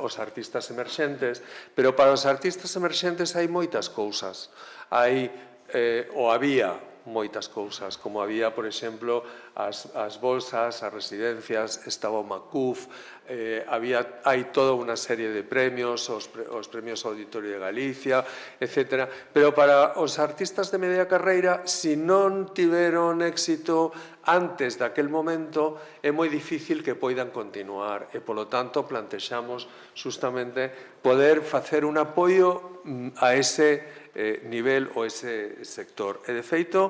os artistas emerxentes, pero para os artistas emerxentes hai moitas cousas. Había moitas cousas, como había, por exemplo, as bolsas, as residencias, estaba o Macuf, hai toda unha serie de premios, os premios Auditorio de Galicia, etc. Pero para os artistas de media carreira, se non tiveron éxito antes daquel momento, é moi difícil que poidan continuar e, polo tanto, plantexamos justamente poder facer un apoio a ese nivel ou ese sector. E, de feito,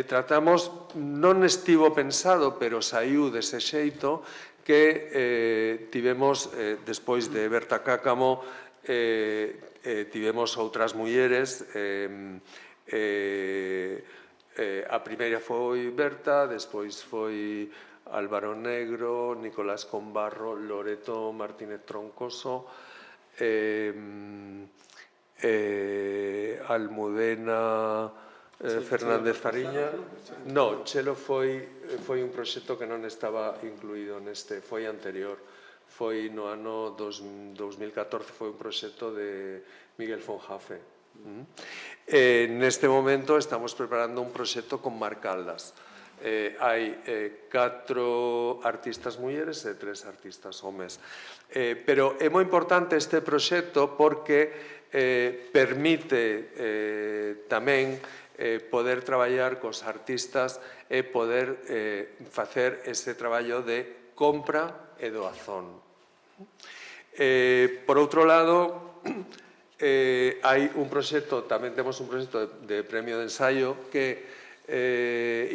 tratamos, non estivo pensado, pero saiu dese xeito, que tivemos, despois de Berta Cáccamo, tivemos outras mulleres. A primeira foi Berta, despois foi Álvaro Negro, Nicolás Combarro, Loreto Martínez Troncoso, Almudena Fernández Fariña. No, Chelo foi un proxecto que non estaba incluído neste, foi anterior. Foi no ano 2014, foi un proxecto de Miguel Fonjafe. Neste momento estamos preparando un proxecto con Mar Caldas. Hai 4 artistas mulleres e 3 artistas homes. Pero é moi importante este proxecto porque permite tamén poder traballar cos artistas e poder facer ese traballo de compra e doazón. Por outro lado, hai un proxecto, tamén temos un proxecto de premio de ensaio que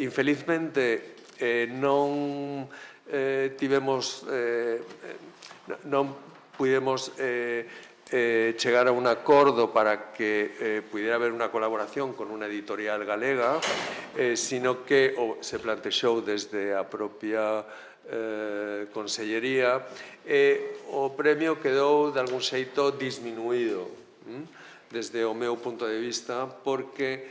infelizmente non pudemos chegar a un acordo para que pudiera haber unha colaboración con unha editorial galega, sino que se plantexou desde a propia Consellería e o premio quedou de algún xeito disminuído desde o meu punto de vista, porque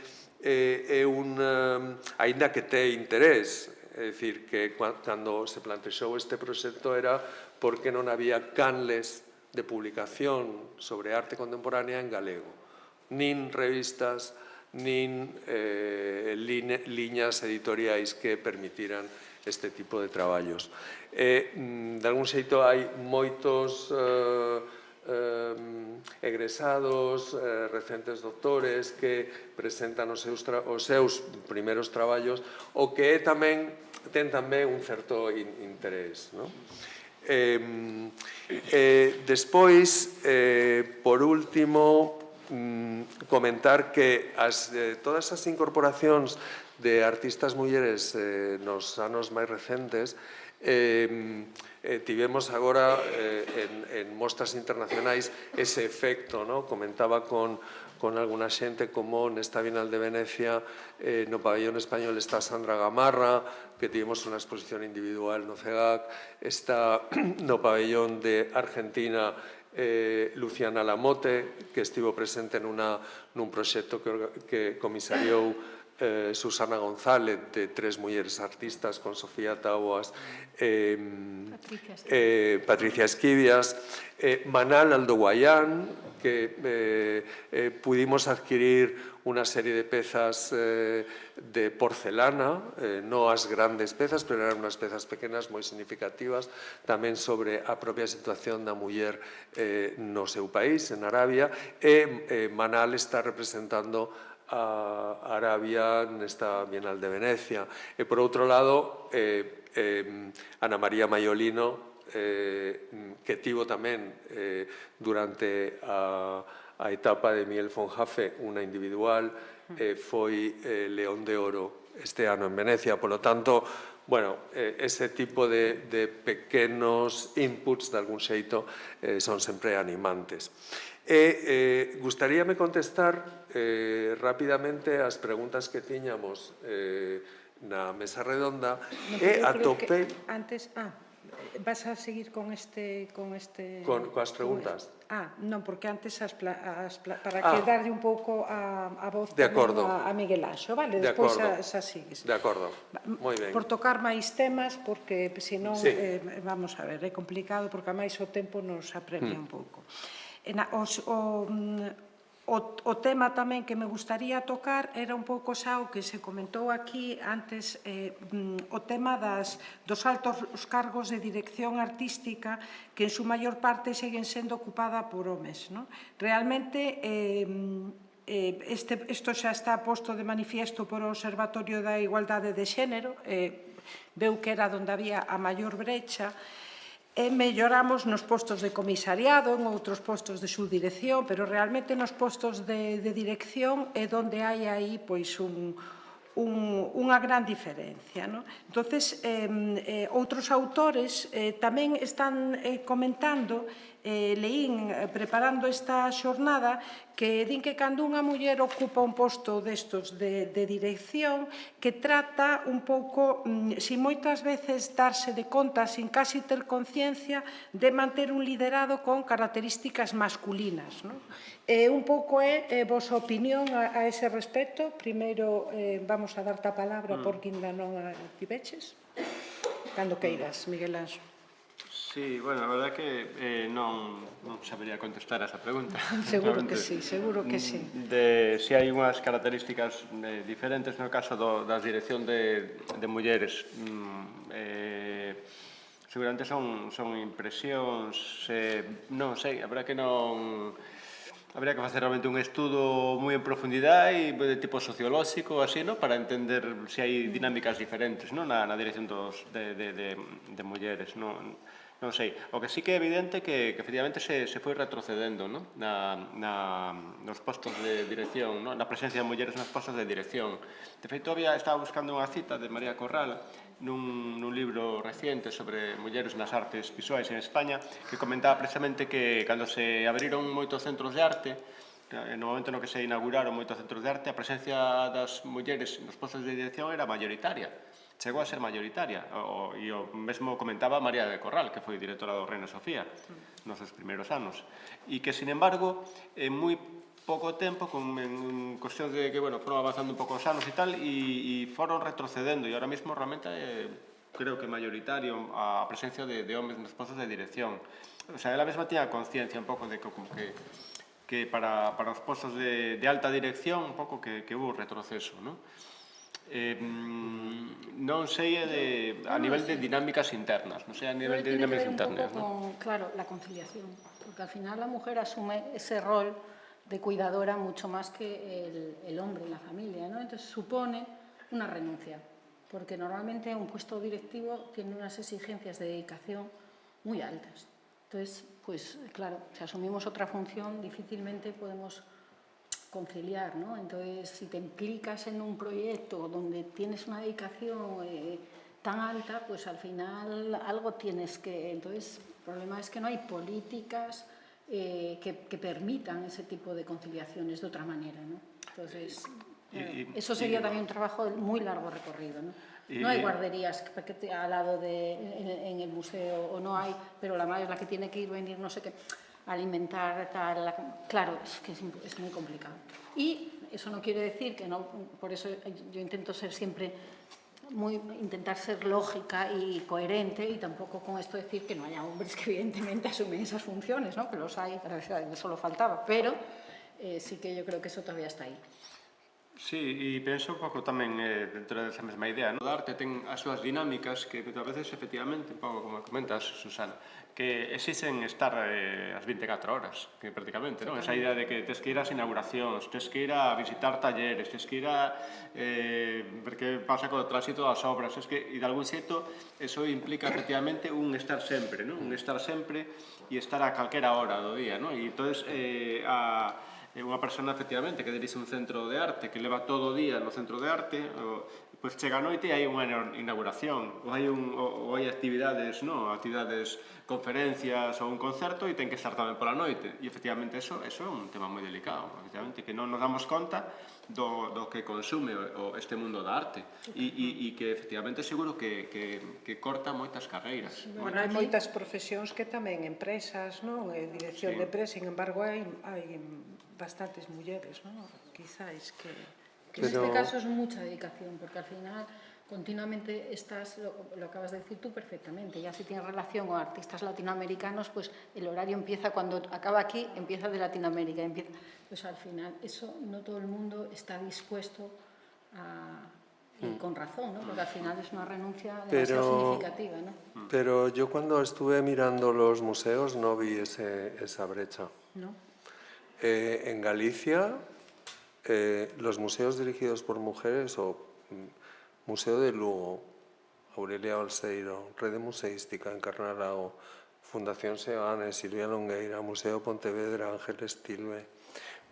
aínda que ten interés, é dicir, que cando se plantexou este proxecto era porque non había canles de publicación sobre arte contemporánea en galego, nin revistas, nin liñas editoriais que permitiran este tipo de traballos. De algún xeito hai moitos egresados, recentes doctores que presentan os seus primeiros traballos, o que ten tamén un certo interés. Despois, por último, comentar que todas as incorporacións de artistas mulleres nos anos máis recentes tivemos agora en mostras internacionais ese efecto, comentaba con alguna xente como nesta Bienal de Venecia no pabellón español está Sandra Gamarra, que tivemos unha exposición individual no CEGAC, está no pabellón de Argentina Luciana Lamote, que estivo presente nun proxecto que comisariou Susana González, de 3 mulleres artistas, con Sofía Taboas, Patricia Esquivias, Manal Aldoguayán, que pudimos adquirir unha serie de pezas de porcelana, non as grandes pezas, pero eran unhas pezas pequenas moi significativas, tamén sobre a propia situación da muller no seu país, en Arabia, e Manal está representando a Arabia nesta Bienal de Venecia. E, por outro lado, Ana María Maiolino, que tivo tamén durante a etapa de Miguel Fonjafe unha individual, foi León de Oro este ano en Venecia. Polo tanto, bueno, ese tipo de pequenos inputs, de algún xeito, son sempre animantes. Gustaríame contestar rapidamente as preguntas que tiñamos na mesa redonda e atopei... Antes, vas a seguir con este... Coas preguntas? Non, porque antes para que darlle un pouco a voz a Miguel Anxo, vale? Despois xa sigues. De acordo, moi ben. Por tocar máis temas, porque senón, vamos a ver, é complicado, porque a máis o tempo nos apremia un pouco. O tema tamén que me gustaría tocar era un pouco xa o que se comentou aquí antes, o tema dos altos cargos de dirección artística que en su maior parte seguen sendo ocupada por homes. Realmente, isto xa está posto de manifiesto por o Observatorio da Igualdade de Xénero, veu que era onde había a maior brecha, e melloramos nos postos de comisariado, en outros postos de subdirección, pero realmente nos postos de dirección é onde hai aí unha gran diferencia. Entonces, outros autores tamén están comentando, leín preparando esta xornada, que din que cando unha muller ocupa un posto destos de dirección, que trata un pouco, sin moitas veces darse de conta, sin casi ter conciencia, de manter un liderado con características masculinas. Un pouco é vosa opinión a ese respecto. Primeiro vamos a darte a palabra porque ainda non a tiveches. Cando queiras, Miguel Anxo. Sí, bueno, a verdade é que non sabería contestar a esa pregunta. Seguro que sí, seguro que sí. Se hai unhas características diferentes no caso da dirección de mulleres. Seguramente son impresións, non sei, a verdade que non... Habría que facer realmente un estudo moi en profundidade e de tipo sociolóxico, así, para entender se hai dinámicas diferentes na dirección de mulleres, non sei. O que sí que é evidente que efectivamente se foi retrocedendo nos postos de dirección, na presencia de mulleres nos postos de dirección. De feito, estaba buscando unha cita de María Corral nun libro reciente sobre mulleres nas artes visuais en España, que comentaba precisamente que cando se abriron moitos centros de arte, no momento no que se inauguraron moitos centros de arte, a presencia das mulleres nos postos de dirección era mayoritaria. Chegou a ser mayoritaria, e o mesmo comentaba María de Corral, que foi directora do Reina Sofía nos seus primeiros anos, e que, sin embargo, en moi pouco tempo, en cuestión de que, foron avanzando un pouco os anos e tal, e foron retrocedendo, e ahora mesmo realmente creo que é mayoritario a presencia de homes nos postos de dirección. O sea, ela mesma tiña conciencia un pouco de que para os postos de alta dirección un pouco que hubo retroceso, non? Non sei a nivel de dinámicas internas, non sei a nivel de dinámicas internas. Claro, la conciliación, porque al final la mujer asume ese rol de cuidadora mucho más que el hombre en la familia, ¿no? Entonces supone una renuncia, porque normalmente un puesto directivo tiene unas exigencias de dedicación muy altas. Entonces, pues claro, si asumimos otra función, difícilmente podemos conciliar, ¿no? Entonces, si te implicas en un proyecto donde tienes una dedicación tan alta, pues al final algo tienes que... Entonces, el problema es que no hay políticas que permitan ese tipo de conciliaciones de otra manera, ¿no? Entonces, eso sería también un trabajo de muy largo recorrido, ¿no? No hay guarderías al lado en el museo, o no hay, pero la madre es la que tiene que ir, venir, no sé qué, alimentar, tal. Claro, es que es muy complicado. Y eso no quiere decir que no, por eso yo intento ser siempre intentar ser lógica y coherente, y tampoco con esto decir que no haya hombres que evidentemente asumen esas funciones, ¿no? Que los hay, eso lo faltaba, pero sí que yo creo que eso todavía está ahí. Sí, e penso un pouco tamén dentro desa mesma idea, no? O arte ten as súas dinámicas que a veces, efectivamente, un pouco como comentas, Susana, que exixen estar as 24 horas, que prácticamente, non? Esa idea de que tes que ir ás inauguracións, tes que ir a visitar talleres, tes que ir a ver que pasa co tránsito das obras, e de algún xeito eso implica, efectivamente, un estar sempre, non? Un estar sempre e estar a calquera hora do día, non? E entón, unha persona, efectivamente, que dirixe un centro de arte, que leva todo o día no centro de arte, pois chega a noite e hai unha inauguración, ou hai actividades, conferencias ou un concerto, e ten que estar tamén pola noite. E, efectivamente, eso é un tema moi delicado, efectivamente, que non nos damos conta do que consume este mundo da arte, e que, efectivamente, seguro que corta moitas carreiras. Bueno, hai moitas profesións que tamén empresas, non? Dirección de empresa, sin embargo, hai bastantes mulleres, ¿no? Quizáis que... En este caso es mucha dedicación, porque al final continuamente estás, lo acabas de decir tú perfectamente, ya si tienes relación con artistas latinoamericanos, pues el horario empieza cuando acaba aquí, empieza de Latinoamérica, pues al final eso no todo el mundo está dispuesto a... Y con razón, ¿no? Porque al final es una renuncia demasiado significativa, ¿no? Pero yo cuando estuve mirando los museos no vi esa brecha. ¿No? En Galicia, los museos dirigidos por mujeres, o Museo de Lugo, Aurelia Balseiro, Rede Museística en Carnarao, Fundación Seoane, Silvia Longueira, Museo Pontevedra, Ángeles Tilbe,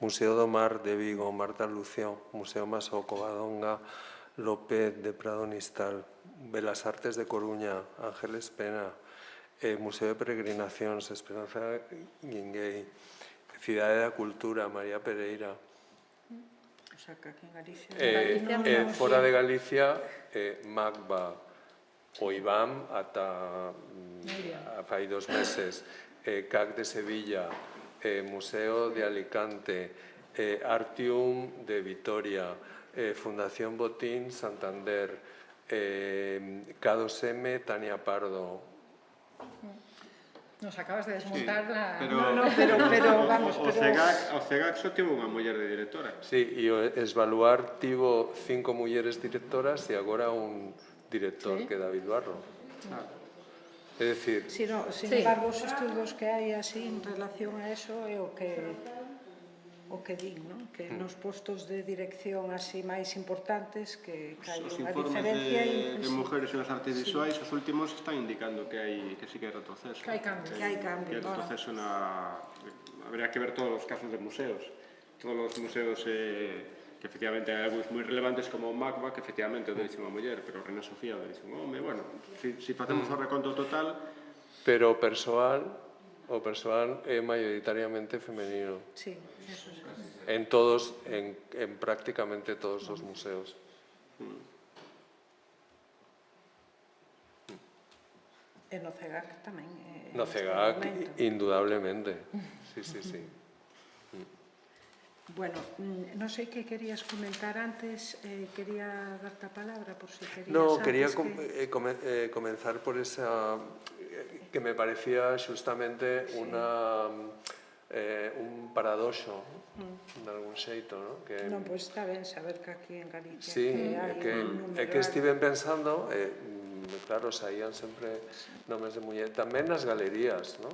Museo do Mar de Vigo, Marta Lucio, Museo Masó, Covadonga, López de Prado Nistal, Belas Artes de Coruña, Ángeles Pena, Museo de Peregrinacións, Esperanza Guinguei, Cidade da Cultura, María Pereira. O sea, que aquí en Galicia... Fora de Galicia, MACBA, o IBAM, ata fai 2 meses, CAC de Sevilla, Museo de Alicante, Artium de Vitoria, Fundación Botín, Santander, K2M, Tania Pardo. Nos acabas de desmontar la... Pero vamos... O CEGAC só tivo unha muller de directora. Sí, e o Esvaluar tivo 5 mulleres directoras e agora un director, que é David Barro. É dicir... Sin embargo, os estudos que hai así en relación a eso é o que din, non? Que nos postos de dirección así máis importantes que hai unha diferencia... Os informes de mujeres en as artes visuais, os últimos están indicando que sí que hai retroceso. Que hai cambio. Que hai cambio. Que hai retroceso Habría que ver todos os casos de museos. Todos os museos que efectivamente hai algúns moi relevantes como o MACBA, que efectivamente o dirixe unha muller, pero Reina Sofía o dirixe un home. Bueno, se facemos o reconto total... Pero o persoal é maioritariamente femenino. Sí, eso sí. En prácticamente todos os museos. E no CEGAC tamén. No CEGAC, indudablemente. Sí. Bueno, non sei que querías comentar antes, quería darte a palabra por si querías... No, quería comenzar por esa... que me parecía xustamente un paradoxo, de algún xeito, non? Non, pois está ben saber que aquí en Galicia é que estiven pensando, claro, saían sempre nomes de muller, tamén nas galerías, non?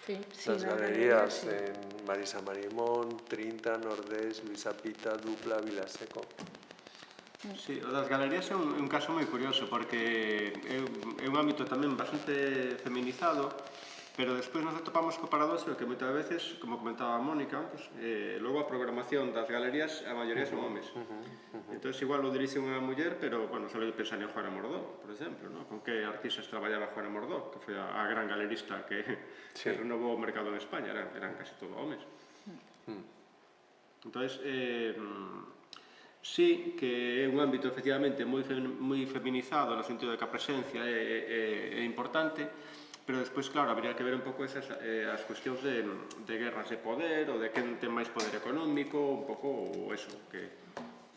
Nas galerías, en Marisa Marimón, 30, Nordés, Luisa Pita, Dupla, Vilaseco. Sí, o das galerías é un caso moi curioso, porque é un ámbito tamén bastante feminizado, Pero despois nos atopamos co paradoxo que moitas veces, como comentaba Mónica antes, logo a programación das galerías, a maioría son homes. Entón, igual o dirixe unha muller, pero, bueno, só le pensar en Juana Mordó, por exemplo, ¿no? Con que artistas traballaba Juana Mordó, que foi a gran galerista que renovou o mercado en España, eran casi todo homes. Entón, sí que é un ámbito, efectivamente, moi feminizado, no sentido de que a presencia é importante, pero despois, claro, habría que ver un pouco as cuestións de guerras de poder, ou de quen ten máis poder económico, un pouco eso,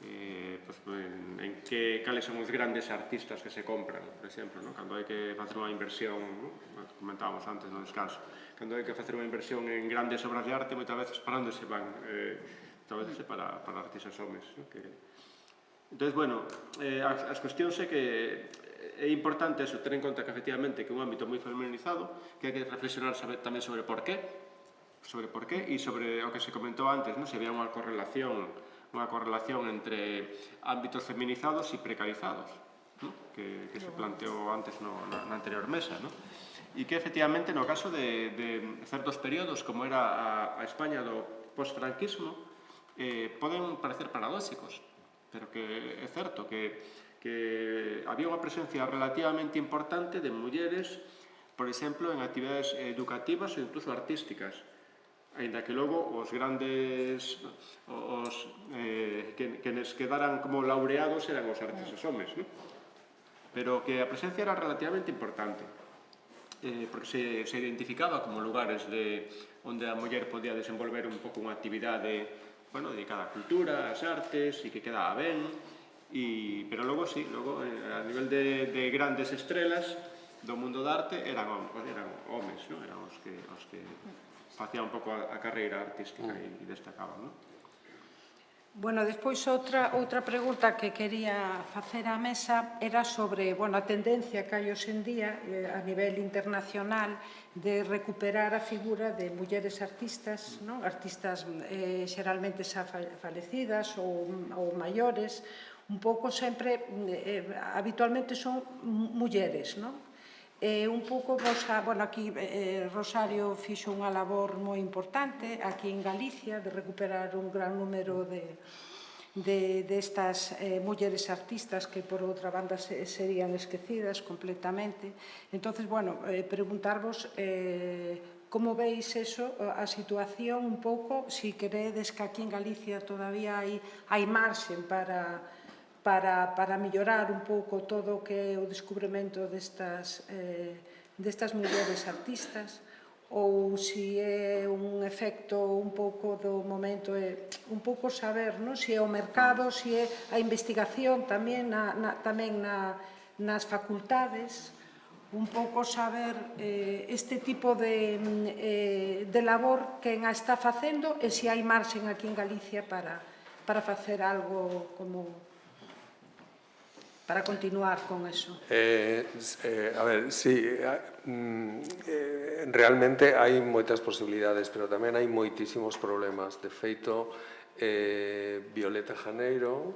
en cales son os grandes artistas que se compran, por exemplo, cando hai que facer unha inversión, comentábamos antes no descanso, cando hai que facer unha inversión en grandes obras de arte, moitas veces para onde se van, moitas veces para artistas homes. Entón, bueno, as cuestións é que é importante eso, ter en conta que efectivamente que é un ámbito moi feminizado, que hai que reflexionar tamén sobre por qué, e sobre o que se comentou antes, se había unha correlación entre ámbitos feminizados e precarizados, que se planteou antes na anterior mesa, e que efectivamente no caso de certos períodos, como era a España do post-franquismo, poden parecer paradóxicos, pero que é certo que había unha presencia relativamente importante de mulleres, por exemplo, en actividades educativas e incluso artísticas, aínda que logo os grandes quenes quedaran como laureados eran os artistas homes, pero que a presencia era relativamente importante, porque se identificaba como lugares onde a muller podía desenvolver un pouco unha actividade dedicada á cultura, ás artes, e que quedaba ben. Pero logo, a nivel de grandes estrelas do mundo da arte eran homes, eran os que facían un pouco a carreira artística e destacaban. Bueno, despois outra pregunta que quería facer á mesa era sobre a tendencia que hai hoxe en día a nivel internacional de recuperar a figura de mulleres artistas, artistas xeralmente xa falecidas ou maiores, un pouco sempre, habitualmente son mulleres, non? Un pouco, aquí Rosario fixo unha labor moi importante aquí en Galicia de recuperar un gran número destas mulleres artistas que por outra banda serían esquecidas completamente. Entón, preguntarvos como veis eso, a situación un pouco, si credes que aquí en Galicia todavía hai marxen para mellorar un pouco todo o que é o descubrimento destas mulleres artistas, ou se é un efecto un pouco do momento, un pouco saber se é o mercado, se é a investigación tamén nas facultades, un pouco saber este tipo de labor que a está facendo e se hai marxen aquí en Galicia para facer algo como para continuar con eso. A ver, sí, realmente hai moitas posibilidades, pero tamén hai moitísimos problemas. De feito, Violeta Janeiro,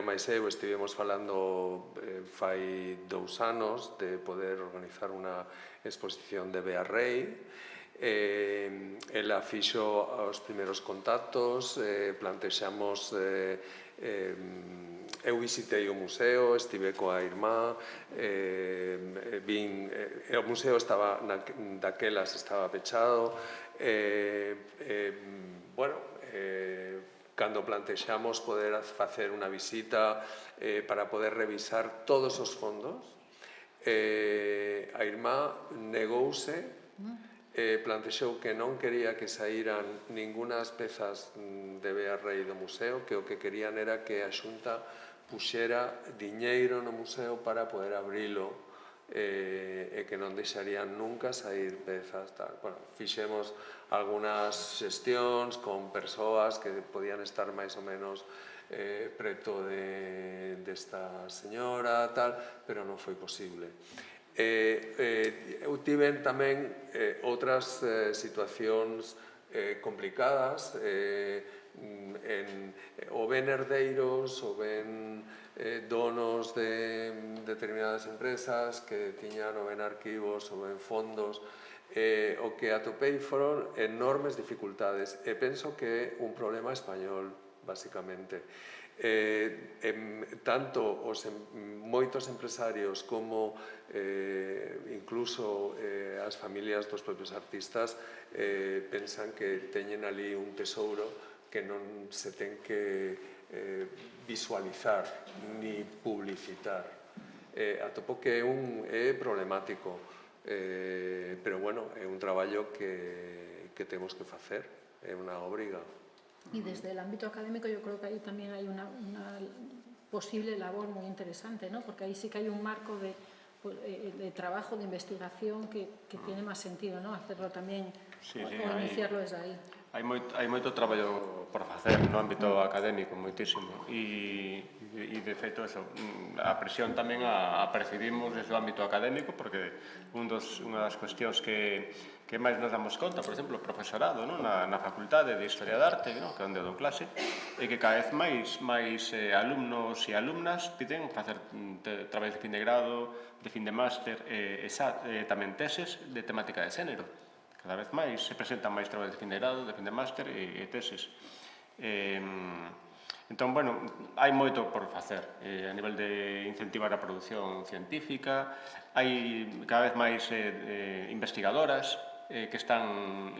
máis eu estivemos falando fai 2 anos de poder organizar unha exposición de Bea Rey. Ela fixo os primeiros contactos, plantexamos, eu visitei o museo, estive coa irmá, o museo estaba, daquelas estaba pechado, cando plantexamos poder facer unha visita para poder revisar todos os fondos, a irmá negouse, plantexou que non quería que saíran ningunas pezas de Bea Rey do museo, que o que querían era que a Xunta puxera diñeiro no museo para poder abrilo e que non deixarían nunca sair pezas. Fixemos algunhas xestións con persoas que podían estar máis ou menos preto desta señora, pero non foi posible. Eu tiven tamén outras situacións complicadas, ou ben herdeiros ou ben donos de determinadas empresas que tiñan ou ben arquivos ou ben fondos. O que atopei foron enormes dificultades e penso que é un problema español, basicamente. Tanto moitos empresarios como incluso as familias dos propios artistas pensan que teñen ali un tesouro que non se ten que visualizar ni publicitar. Atopo que é problemático, pero bueno, é un traballo que temos que facer, é unha obriga. Y desde el ámbito académico yo creo que ahí también hay una posible labor muy interesante, ¿no? Porque ahí sí que hay un marco de trabajo, de investigación que tiene más sentido, ¿no? Hacerlo también o iniciarlo desde aí. Hai moito traballo por facer no ámbito académico, moitísimo. E de feito, a presión tamén a percibimos desde o ámbito académico, porque unha das cuestións que máis nos damos conta, por exemplo, o profesorado na Facultade de Historia de Arte, que é onde eu dou clase, é que cada vez máis alumnos e alumnas piden facer traballos de fin de grado, de fin de máster, e tamén teses de temática de xénero. Cada vez máis se presentan máis traballos de fin de grado, de fin de máster e teses. Entón, bueno, hai moito por facer a nivel de incentivar a produción científica. Hai cada vez máis investigadoras que están,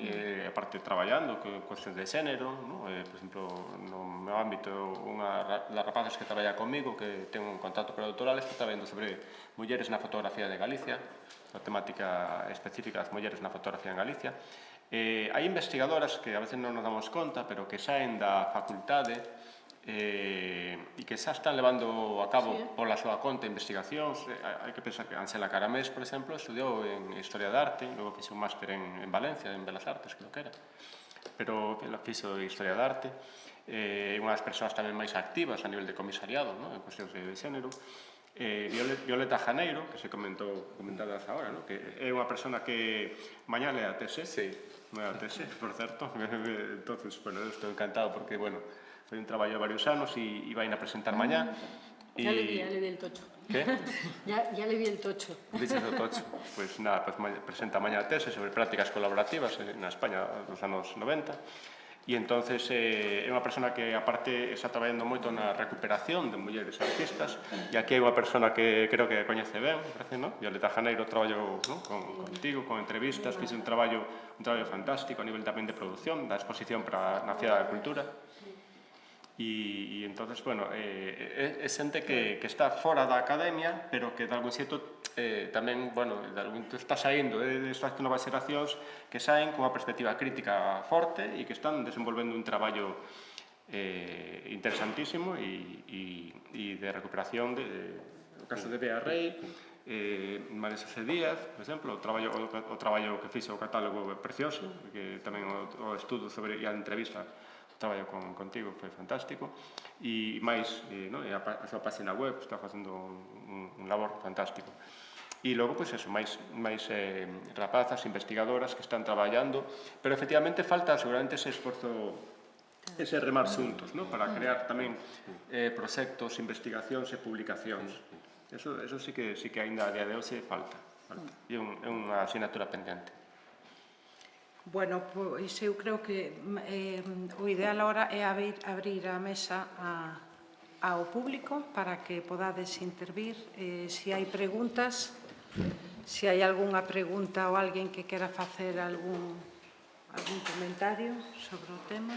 aparte, traballando con cuestións de xénero. Por exemplo, no meu ámbito, unha das rapazas que traballa comigo, que ten un contrato predoctoral, está traballando sobre mulleres na fotografía de Galicia, a temática específica das mulleres na fotografía en Galicia. Hai investigadoras que a veces non nos damos conta, pero que saen da facultade e que xa están levando a cabo pola súa conta investigacións. Hai que pensar que Ansela Caramés, por exemplo, estudiou en Historia de Arte, logo fixo un máster en Valencia, en Belas Artes, creo que era, pero fixo Historia de Arte. Unha das persoas tamén máis activas a nivel de comisariado, en cuestións de xénero. Violeta Janeiro, que se comentadas agora, que é unha persona que mañá lea a tese, por certo. Entonces, bueno, estou encantado porque, bueno, foi un traballo de varios anos e vai a presentar mañá. Ya le vi el tocho. ¿Qué? Ya le vi el tocho. Dices o tocho? Pois nada, presenta mañá a tese sobre prácticas colaborativas na España dos anos 90. E entonces é unha persona que, aparte, está traballando moito na recuperación de mulleres artistas, e aquí hai unha persona que creo que coñece ben, parece, non? Violeta Janeiro traballou contigo, con entrevistas, fixe un traballo fantástico a nivel tamén de produción da exposición na Cidade da Cultura. E entonces, bueno, é xente que está fora da academia, pero que de algún xeito tamén, bueno, está saindo destas novas xeracións que saen cunha perspectiva crítica forte e que están desenvolvendo un traballo interesantísimo e de recuperación do caso de Bea Rey, María Xosé Díaz, por exemplo, o traballo que fixo o catálogo precioso, que tamén o estudo sobre a entrevista, o traballo contigo foi fantástico, e máis, a súa página web está facendo un labor fantástico. E logo, pois eso, máis rapazas, investigadoras que están traballando, pero efectivamente falta seguramente ese esforzo, ese remar xuntos, para crear tamén proxectos, investigacións e publicacións. Eso sí que ainda a día de hoxe falta. E é unha asignatura pendente. Bueno, pois eu creo que o ideal agora é abrir a mesa ao público para que podades intervir. Se hai preguntas, se hai algunha pregunta ou alguén que quera facer algún comentario sobre o tema.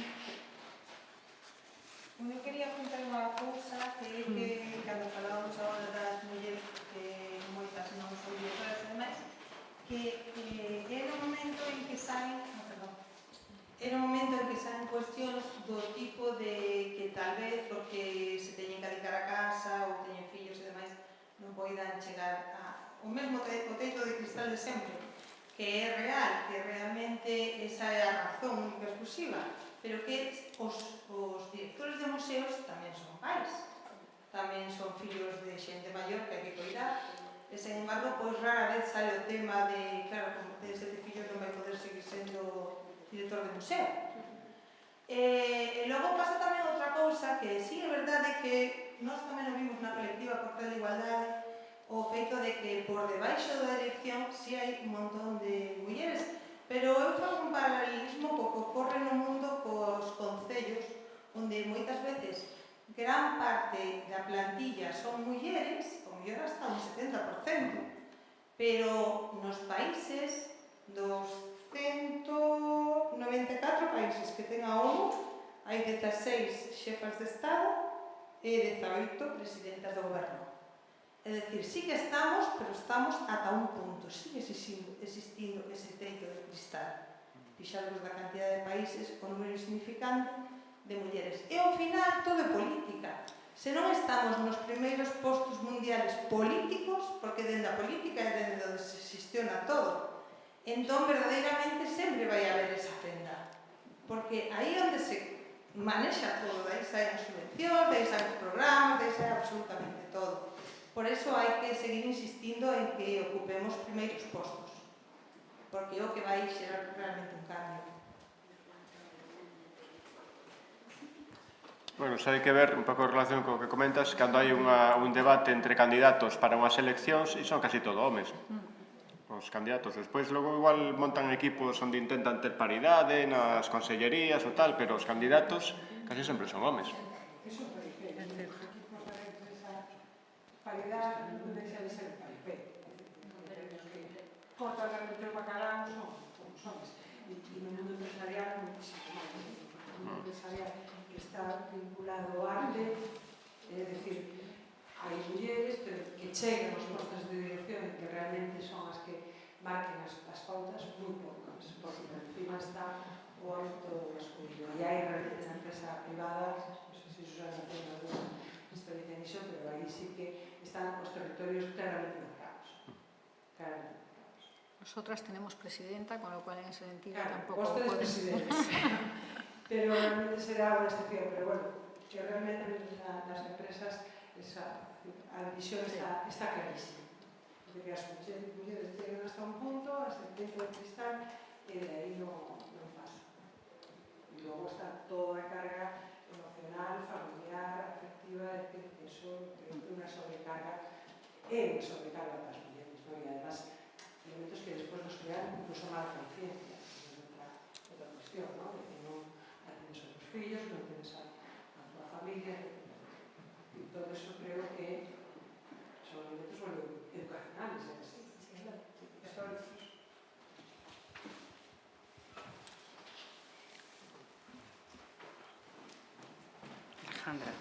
Eu quería apuntar unha cousa que é que cando falábamos agora das mulleres, que moitas non son directoras e demais, que é no momento en que saen cuestións do tipo de que tal vez porque se teñen que dedicar a casa ou teñen fillos e demais non poidan chegar ao mesmo teito de cristal de sempre, que é real, que realmente esa é a razón única exclusiva, pero que os directores de museos tamén son pais, tamén son fillos de xente maior que hai que cuidar, e, sen embargo, pois rara vez sale o tema de, claro, como ten 7 fillos non vai poder seguir sendo director de museo. E logo pasa tamén outra cousa que sí é verdade que nós tamén o vimos na colectiva Portal de Igualdade, o feito de que por debaixo da dirección sí hai un montón de mulleres, pero eu fago un paralelismo co que ocorre no mundo cos concellos, onde moitas veces gran parte da plantilla son mulleres, o mellor hasta un 70%, pero nos países dos 194 países que ten a ONU hai 16 xefas de Estado e 18 presidentas do goberno. É dicir, sí que estamos, pero estamos ata un punto. Sigue existindo ese teito de cristal. Fixarvos da cantidad de países, o número insignificante de mulleres. E ao final todo é política. Se non estamos nos primeiros postos mundiales políticos, porque dende a política é dende onde se xestiona todo, entón verdadeiramente sempre vai haber esa fenda. Porque aí onde se manexa todo, daí saen as subvencións, daí saen os programas, daí saen absolutamente todo. Por eso hai que seguir insistindo en que ocupemos primeiros postos, porque é o que vai xerar realmente un cambio. Bueno, xa hai que ver un pouco en relación co que comentas, cando hai un debate entre candidatos para unhas eleccións, e son casi todo homes. Os candidatos. Despois, logo, igual montan equipos onde intentan ter paridade nas consellerías ou tal, pero os candidatos casi sempre son homes. Eso é paripé. Os equipos dentro desa paridade non deixa de ser paripé. Os que cortan realmente o bacalao son os homes. E no mundo empresarial, muchísimo máis. O mundo empresarial que está vinculado ao arte, é dicir, hai mulleres que chegan aos postos de dirección que realmente son as que marquen as pautas, moi poucas, porque por encima está o ámbito masculino. E hai realmente na empresa privada, non sei se Susana ten alguna experiencia niso, pero aí sí que están os territorios claramente marcados. Nosotras tenemos presidenta, con lo cual en ese sentido tampoco... Vos tedes presidentes. Pero realmente será unha excepción, pero bueno, que realmente nas empresas a visión está clarísima. De que as mulleres chegan hasta un punto, hasta el teito de cristal, e de aí non pasa. E logo está toda a carga emocional, familiar, afectiva, de que eso é unha sobrecarga, para as mulleres, non? E además, elementos que despois nos crean incluso mala conciencia, outra cuestión, non? De que non atendes a tus fillos, non atendes a tua familia, e todo eso creo que son elementos educacionales, históricos. Alejandra.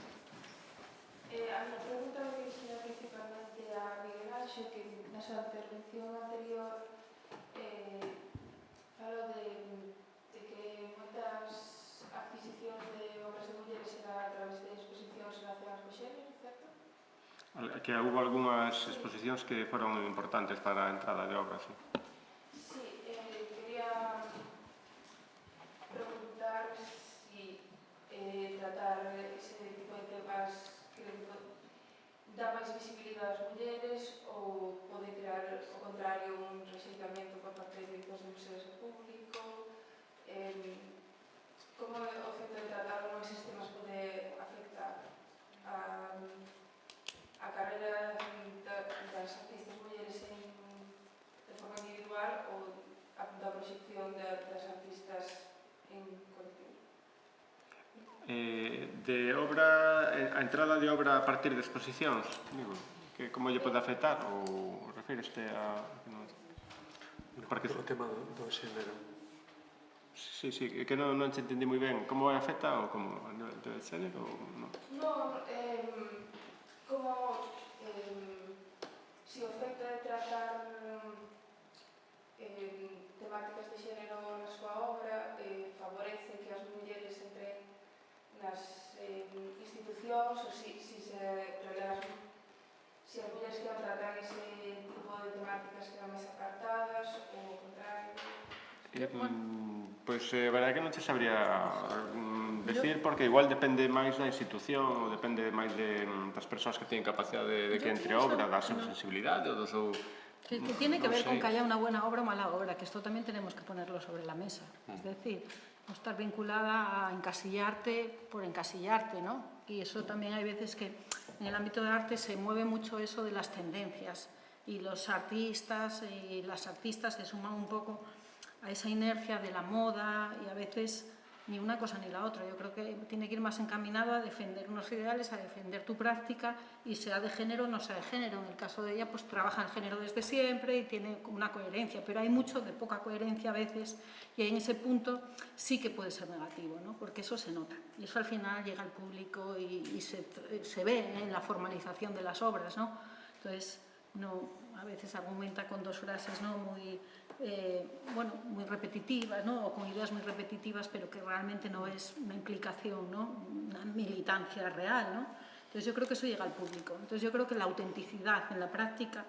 A minha pregunta é dirixida principalmente a Miguel Anxo, que na súa intervención anterior falou de que moitas adquisicións de obras de mulleres eran a través de exposicións relacionadas co xénero, certo? Que houve algunhas exposicións que foron importantes para a entrada de obras. Sí, quería preguntar si tratar ese tipo de temas dá máis visibilidade ás mulleres ou pode crear, ao contrario, un rexeitamento por parte de directores de museos de público? Como o feito de tratar con eses temas pode afectar a carreira das artistas mulleres de forma individual ou a proxección das artistas en colectivo? De obra, a entrada de obra a partir de exposicións, digo, que como lle pode afectar, ou refíreste a... O tema do xénero. Sí, que non se entendí moi ben. Como afecta ou como a nivel de xénero ou non? Non, como se o feito de tratar temáticas de xénero na súa obra favorece que as mulleres entren nas institucións ou se as mulleres que tratan ese tipo de temáticas quedan máis apartadas ou ao contrario? Pois, a verdade que non te sabría decir, porque igual depende máis da institución ou depende máis das persoas que teñen capacidade de que entre obra, da súa sensibilidade ou do seu... Que tiene que ver con que haya una buena obra o mala obra, que esto también tenemos que ponerlo sobre la mesa. Es decir, no estar vinculada a encasillarte por encasillarte, ¿no? Y eso también hay veces que en el ámbito del arte se mueve mucho eso de las tendencias y los artistas y las artistas se suman un poco a esa inercia de la moda y a veces ni una cosa ni la otra. Yo creo que tiene que ir más encaminado a defender unos ideales, a defender tu práctica y sea de género o no sea de género. En el caso de ella, pues trabaja el género desde siempre y tiene una coherencia, pero hay mucho de poca coherencia a veces y en ese punto sí que puede ser negativo, ¿no? Porque eso se nota y eso al final llega al público y se ve en la formalización de las obras, ¿no? Entonces, a veces argumenta con dos frases, ¿no? muy repetitivas, ¿no? O con ideas muy repetitivas, pero que realmente no es una implicación, ¿no? Una militancia real, ¿no? Entonces yo creo que eso llega al público. Entonces yo creo que la autenticidad en la práctica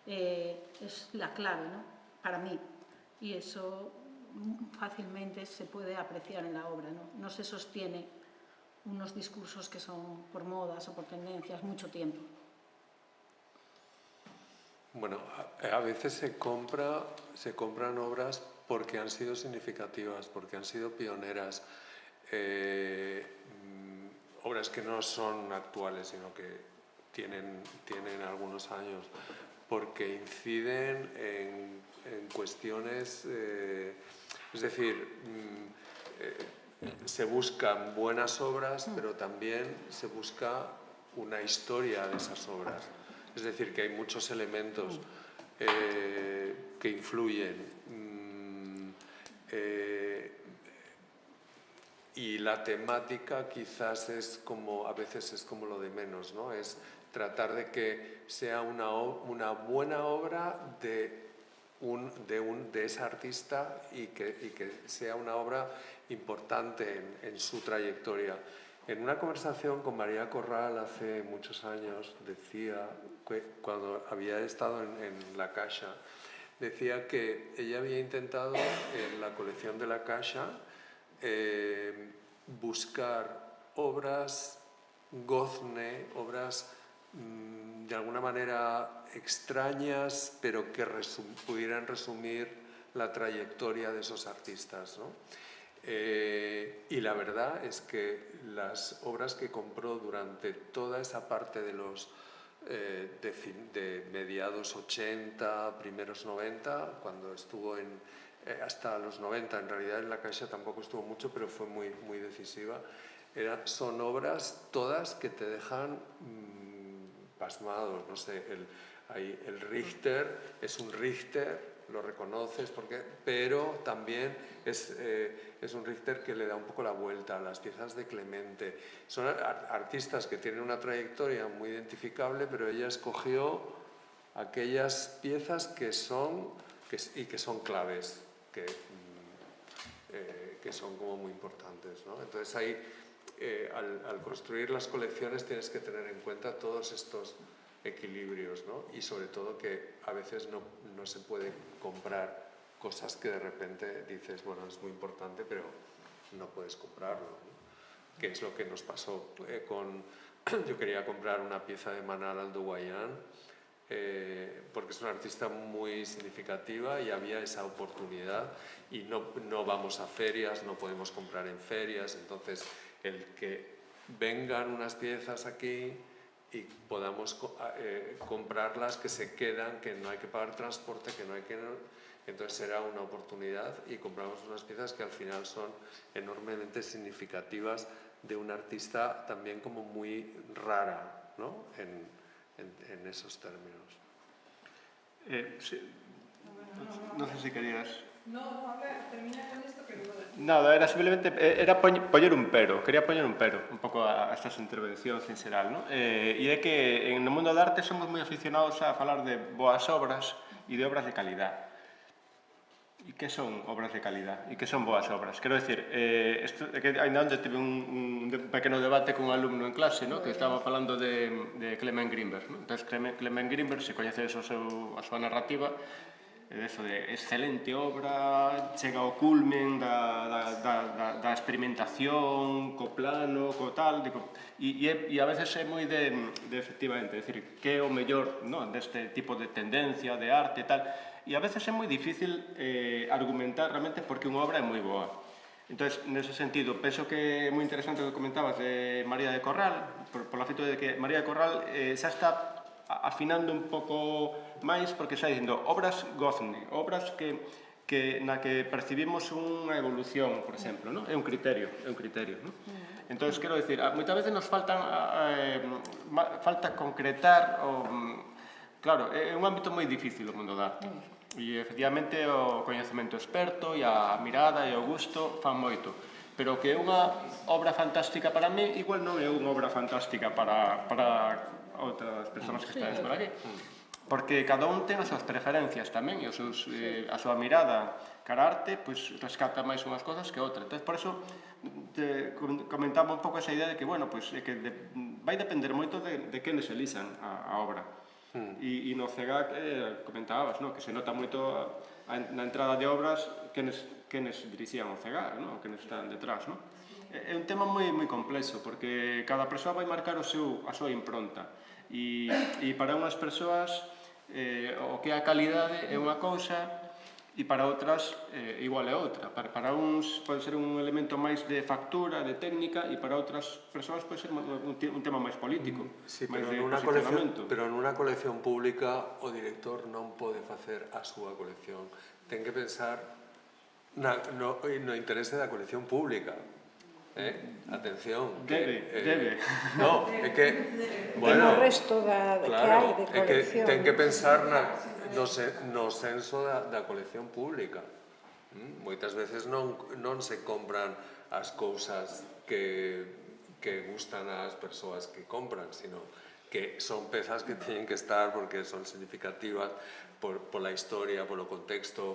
es la clave, ¿no? Para mí. Y eso fácilmente se puede apreciar en la obra, ¿no? No se sostiene unos discursos que son por modas o por tendencias mucho tiempo. Bueno, a veces se compran obras porque han sido significativas, porque han sido pioneras, obras que no son actuales, sino que tienen algunos años, porque inciden en cuestiones, es decir, se buscan buenas obras, pero también se busca una historia de esas obras. Es decir, que hay muchos elementos que influyen y la temática quizás a veces es como lo de menos, ¿no? Es tratar de que sea una buena obra de ese artista y que sea una obra importante en su trayectoria. En una conversación con María Corral hace muchos años, decía, cuando había estado en La Caixa, decía que ella había intentado en la colección de La Caixa buscar obras gozne, obras de alguna manera extrañas, pero que pudieran resumir la trayectoria de esos artistas, ¿no? Y la verdad es que las obras que compró durante toda esa parte de mediados 80, primeros 90, cuando estuvo hasta los 90, en realidad en La Caixa tampoco estuvo mucho, pero fue muy, muy decisiva, son obras todas que te dejan pasmados, no sé, el Richter es un Richter, lo reconoces, pero también es un Richter que le da un poco la vuelta a las piezas de Clemente. Son artistas que tienen una trayectoria muy identificable, pero ella escogió aquellas piezas que son claves, que son como muy importantes, ¿no? Entonces ahí, al construir las colecciones tienes que tener en cuenta todos estos equilibrios, ¿no? Y sobre todo que a veces no se puede comprar cosas que de repente dices, bueno, es muy importante, pero no puedes comprarlo, ¿no? Que es lo que nos pasó yo quería comprar una pieza de Manal Aldowayan porque es una artista muy significativa y había esa oportunidad y no vamos a ferias, no podemos comprar en ferias, entonces el que vengan unas piezas aquí y podamos comprarlas, que se quedan, que no hay que pagar transporte, entonces será una oportunidad y compramos unas piezas que al final son enormemente significativas de una artista también como muy rara, ¿no? En esos términos. Sí. No sé si querías... No, termina con esto que digo. Nada, era simplemente poñer un pero, quería poñer un pero un pouco a estas intervencións en xeral, non? E é que en o mundo da arte somos moi aficionados a falar de boas obras e de obras de calidad. E que son obras de calidad? E que son boas obras? Quero dicir, que ainda onde tive un pequeno debate con un alumno en clase, ¿no? Que estaba falando de Clement Greenberg, ¿no? Entón, Clement Greenberg, se coñeces a súa narrativa, eso de excelente obra, chega ao culmen da experimentación, co plano, co tal, e a veces é moi de efectivamente, decir, que é o mellor, ¿no? Deste tipo de tendencia, de arte e tal, e a veces é moi difícil argumentar realmente porque unha obra é moi boa. Entón, nese sentido, penso que é moi interesante o que comentabas de María de Corral, por la feito de que María de Corral xa está afinando un pouco máis, porque xa dicindo obras gozne, obras na que percibimos unha evolución, por exemplo, non? É un criterio, non? Entón, quero dicir, moitas veces nos falta concretar claro, é un ámbito moi difícil o mundo da arte. E, efectivamente, o coñecemento experto e a mirada e o gusto fan moito. Pero que é unha obra fantástica para mí, igual non é unha obra fantástica para outras persoas que estades por aquí. Porque cada un ten as súas preferencias tamén e a súa mirada cara a arte rescata máis unhas cosas que outras. Entón, por iso comentaba un pouco esa idea de que, bueno, que vai depender moito de quenes elixan a obra. E no CEGAC comentabas, que se nota moito na entrada de obras quenes dirixían o CEGAC, quenes están detrás. É un tema moi complexo, porque cada persoa vai marcar a súa impronta. E para unhas persoas o que é a calidade é unha cousa e para outras igual é outra. Para uns pode ser un elemento máis de factura, de técnica, e para outras persoas pode ser un tema máis político, máis de posicionamento. Pero nunha colección pública o director non pode facer a súa colección. Ten que pensar no interese da colección pública. Atención. Debe. No, é que... Bueno, o resto que hai de colección. Ten que pensar no senso da colección pública. Moitas veces non se compran as cousas que gustan ás persoas que compran, sino que son pezas que teñen que estar porque son significativas pola historia, polo contexto,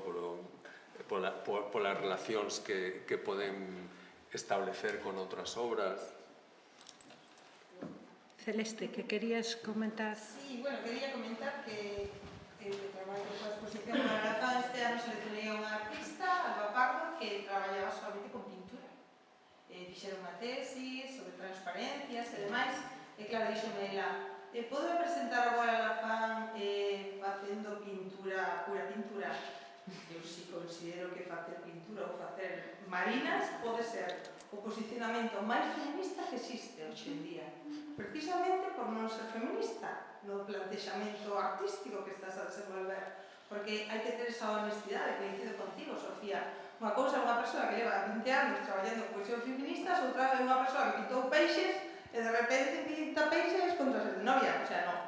polas relacións que poden establecer con outras obras. Celeste, que querías comentar? Sí, bueno, quería comentar que traballo con a exposición para Grazán. Este ano seleccionei a unha artista, Alba Pardo, que traballaba solamente con pintura. Fixeron unha tesis sobre transparencias e demais, e claro, díxome ela, podo presentar agora a Grazán facendo pintura, pura pintura? Eu si considero que facer pintura ou facer marinas pode ser o posicionamento máis feminista que existe hoxe en día, precisamente por non ser feminista no plantexamento artístico que estás a desenvolver, porque hai que ter esa honestidade, que coincido contigo, Sofía. Unha cousa é unha persoa que leva 20 anos traballando con cuestións feministas, outra é unha persoa que pintou peixes e de repente pinta peixes contra a xenofobia, o sea, non.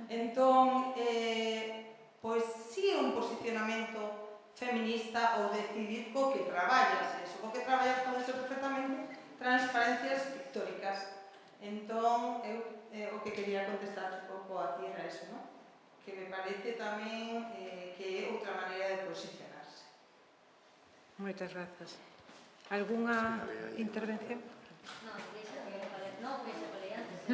Entón, pois sí é un posicionamento feminista ou decidir co que traballas, eso, co que traballas pode ser perfectamente transparencias pictóricas. Entón, eu o que quería contestar un pouco a ti era eso, non? Que me parece tamén que é outra maneira de posicionarse. Moitas grazas. Algúnha intervención? Non, que se falei antes,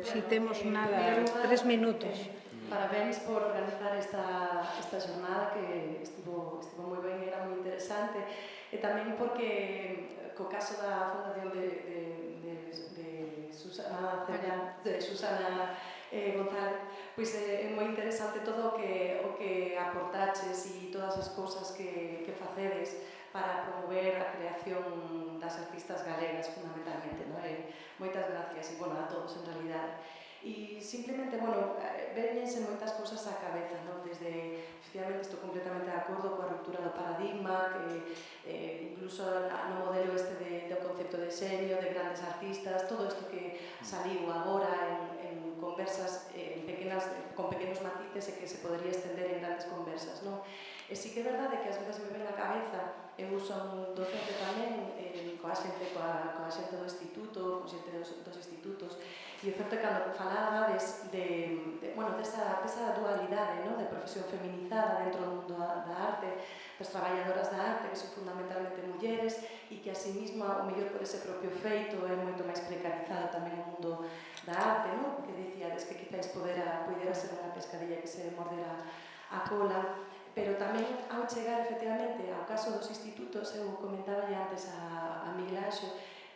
Si temos nada, 3 minutos. Parabéns por organizar esta jornada que estivo moi ben, era moi interesante, e tamén porque co caso da Fundación de Susana González, pois é moi interesante todo o que aportaches e todas as cousas que facedes para promover a creación das artistas galegas, fundamentalmente. Moitas gracias, e a todos en realidade. E simplemente, venense moitas cousas á cabeza, desde, efectivamente, estou completamente de acordo coa ruptura do paradigma, que incluso no modelo este do concepto de xenio, de grandes artistas, todo isto que saliu agora en conversas con pequenos matices e que se podría estender en grandes conversas, non? E sí que é verdade que ás veces me ven na cabeza, eu son docente tamén, coa xente do instituto, coa xente dos institutos, e é certo que cando falabades desa dualidade de profesión feminizada dentro do mundo da arte, das traballadoras da arte, que son fundamentalmente mulleres, e que así mesma, o mellor por ese propio feito, é moito máis precarizado tamén o mundo da arte, que dicíades que quizáis pudera ser unha pescadilla que se mordera a cola, pero tamén ao chegar efectivamente ao caso dos institutos, eu comentaba antes a Miguel Anxo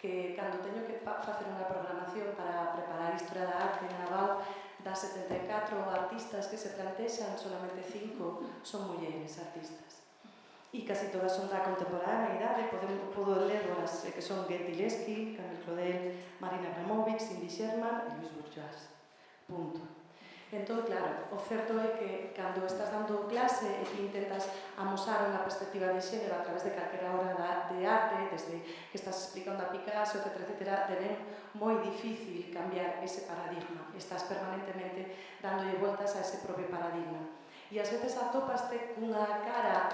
que cando teño que facer unha programación para preparar Historia da Arte na Navao, das 74 artistas que se plantexan, solamente 5 son mulleres artistas. e casi todas son da contemporaneidade, podo lerlas, que son Gentileschi, Camille Claudel, Marina Abramovic, Cindy Sherman e Luis Bourgeois. Punto. Entón, claro, o certo é que cando estás dando clase e que intentas amosar unha perspectiva de xénero a través de calquera obra de arte, desde que estás explicando a Picasso, etc., ven moi difícil cambiar ese paradigma. Estás permanentemente dándolle voltas a ese propio paradigma. E ás veces atopaste cunha cara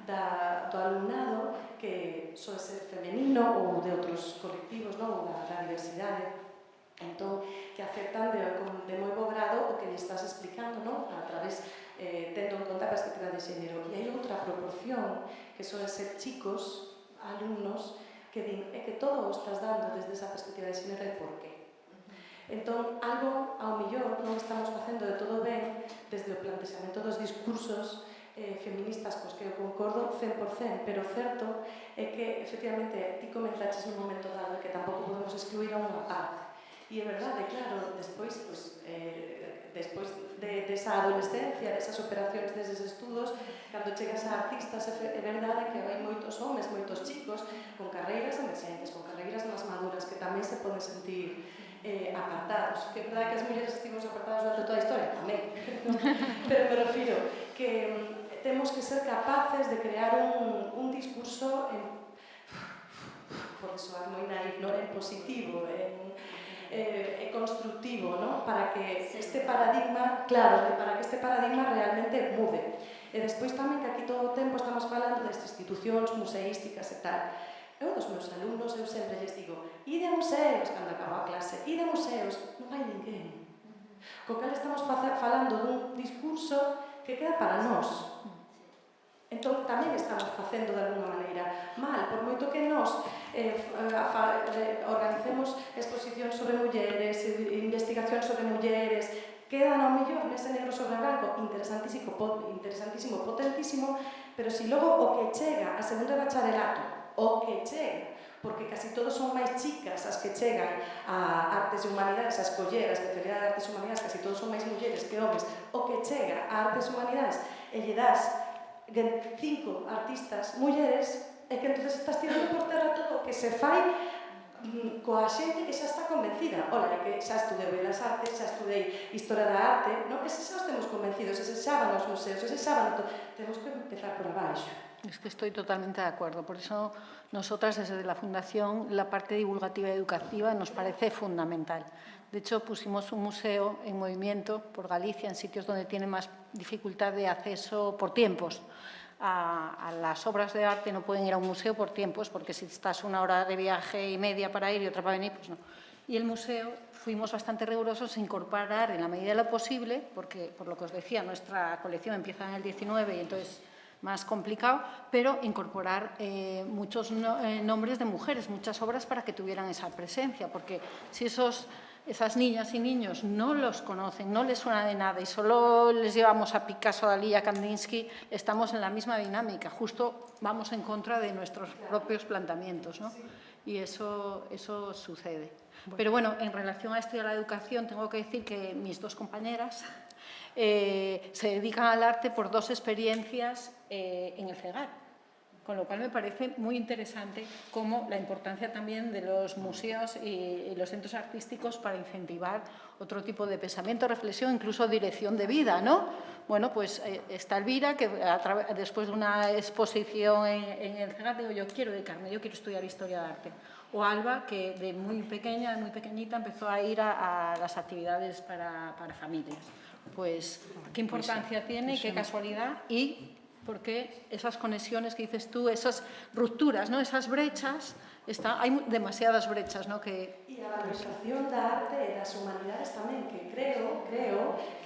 do alumnado que soe ser femenino ou de outros colectivos, ou da diversidade. Entón, que aceptan de moi bo grado o que lle estás explicando, a través, tendo en conta a perspectiva de xénero. E hai outra proporción, que son ser chicos, alumnos, que din, é que todo o estás dando desde esa perspectiva de xénero e por qué. Entón, algo, ao millor, non estamos facendo de todo ben desde o plantexamento dos discursos feministas cos que eu concordo 100%, pero certo é que, efectivamente, ti comentaches nun momento dado que tampouco podemos excluir a unha parte. E é verdade, claro, despois desa adolescencia, desas operacións, deses estudos, cando chegas a artistas, é verdade que hai moitos homes, moitos chicos, con carreiras emerxentes, con carreiras máis maduras, que tamén se poden sentir apartados. Que é verdade que as mulleres estivemos apartadas durante toda a historia, tamén. Pero me refiro que temos que ser capaces de crear un discurso pode soar moi naif, en positivo, e constructivo, para que este paradigma, para que este paradigma realmente mude. E despois tamén que aquí todo o tempo estamos falando das institucións museísticas e tal. Eu dos meus alumnos, eu sempre lles digo, ide a museos, cando acabo a clase, ide a museos, non vai ninguén. Co cal estamos falando dun discurso que queda para nós. Entón, tamén estamos facendo de alguna maneira mal, por moito que nós organicemos exposicións sobre mulleres, investigacións sobre mulleres, quedan ao mellor nese negro sobre branco interesantísimo, potentísimo, pero se logo o que chega a segundo de bacharelato, o que chega, porque casi todos son máis chicas as que chegan a artes e humanidades, a escoller a especialidade de artes e humanidades, casi todos son máis mulleres que homes, o que chega a artes e humanidades e lle das 5 artistas mulleres, é que entón estás tirando por terra todo o que se fai coa xente que xa está convencida. Ola, é que xa estudei Belas Artes, xa estudei Historia da Arte, ese xa os temos convencidos, ese xa van aos museos, ese xa van... Temos que empezar por abaixo. Es que estoy totalmente de acuerdo. Por eso, nosotras, desde la Fundación, la parte divulgativa y educativa nos parece fundamental. De hecho, pusimos un museo en movimiento por Galicia, en sitios donde tiene más dificultad de acceso por tiempos. A las obras de arte no pueden ir a un museo por tiempos, porque si estás una hora de viaje y media para ir y otra para venir, pues no. Y el museo fuimos bastante rigurosos en incorporar, en la medida de lo posible, porque, por lo que os decía, nuestra colección empieza en el 19 y entonces más complicado, pero incorporar muchos nombres de mujeres, muchas obras para que tuvieran esa presencia, porque si esas niñas y niños no los conocen, no les suena de nada y solo les llevamos a Picasso, Dalí, a Kandinsky, estamos en la misma dinámica, justo vamos en contra de nuestros propios planteamientos, ¿no? Y eso sucede. Pero bueno, en relación a esto y a la educación, tengo que decir que mis dos compañeras se dedican al arte por 2 experiencias en el CEGAR, con lo cual me parece muy interesante como la importancia también de los museos y los centros artísticos para incentivar otro tipo de pensamiento, reflexión, incluso dirección de vida, ¿no? Bueno, pues está Elvira, que después de una exposición en el CEGAR, digo, yo quiero dedicarme, yo quiero estudiar Historia de Arte. O Alba, que de muy pequeña, de muy pequeñita, empezó a ir a las actividades para familias. Pues qué importancia tiene y qué casualidad, y porque esas conexiones que dices tú, esas rupturas, ¿no? Esas brechas, hay demasiadas brechas, ¿no? E a valorización da arte e das humanidades tamén, que creo que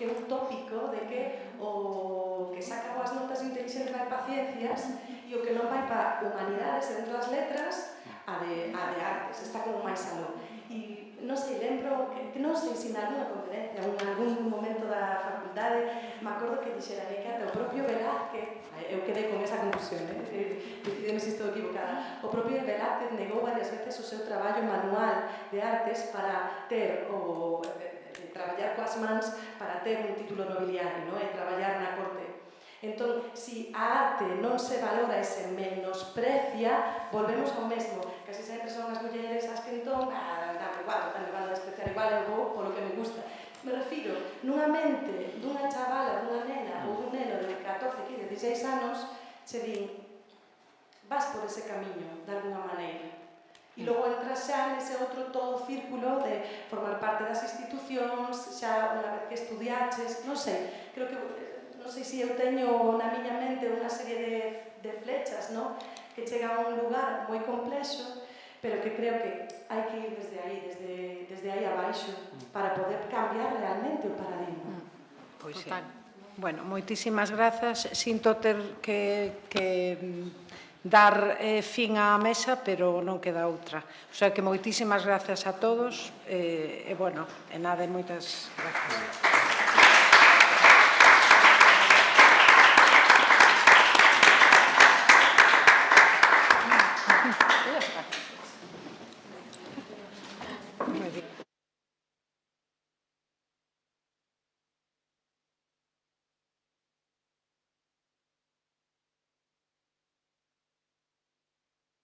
é un tópico de que o que saca boas notas de inteligencia vai para ciencias e o que non vai para humanidades e dentro das letras a de artes, está como máis aló. E non sei, lembro que non sei se na alguna conferencia ou en algún momento da facultade me acordo que dixera que ata o propio Velázquez, eu quedei con esa conclusión, decideme se estou equivocada, o propio Velázquez negou varias veces o seu traballo manual de artes para ter traballar coas mans para ter un título nobiliario, e traballar na corte. Entón, se a arte non se valora e se menosprecia, volvemos ao mesmo. Casi sempre son as mulleres as que entón, dame igual, dame igual, despreciar igual, eu vou polo que me gusta. Me refiro, nunha mente dunha chavala, dunha nena ou dun neno de 14, 15, 16 anos, che din, vas por ese camiño, de alguna maneira. E logo entras xa nese outro todo círculo de formar parte das institucións, xa unha vez que estudiaches, non sei, creo que, non sei se eu teño na miña mente unha serie de flechas, non? Que chegan a un lugar moi complexo, pero que creo que hai que ir desde aí abaixo, para poder cambiar realmente o paradigma. Pois sí. Bueno, moitísimas grazas. Sinto ter que dar fin á mesa, pero non queda outra. O sea que moitísimas grazas a todos e, bueno, e nada, moitas grazas.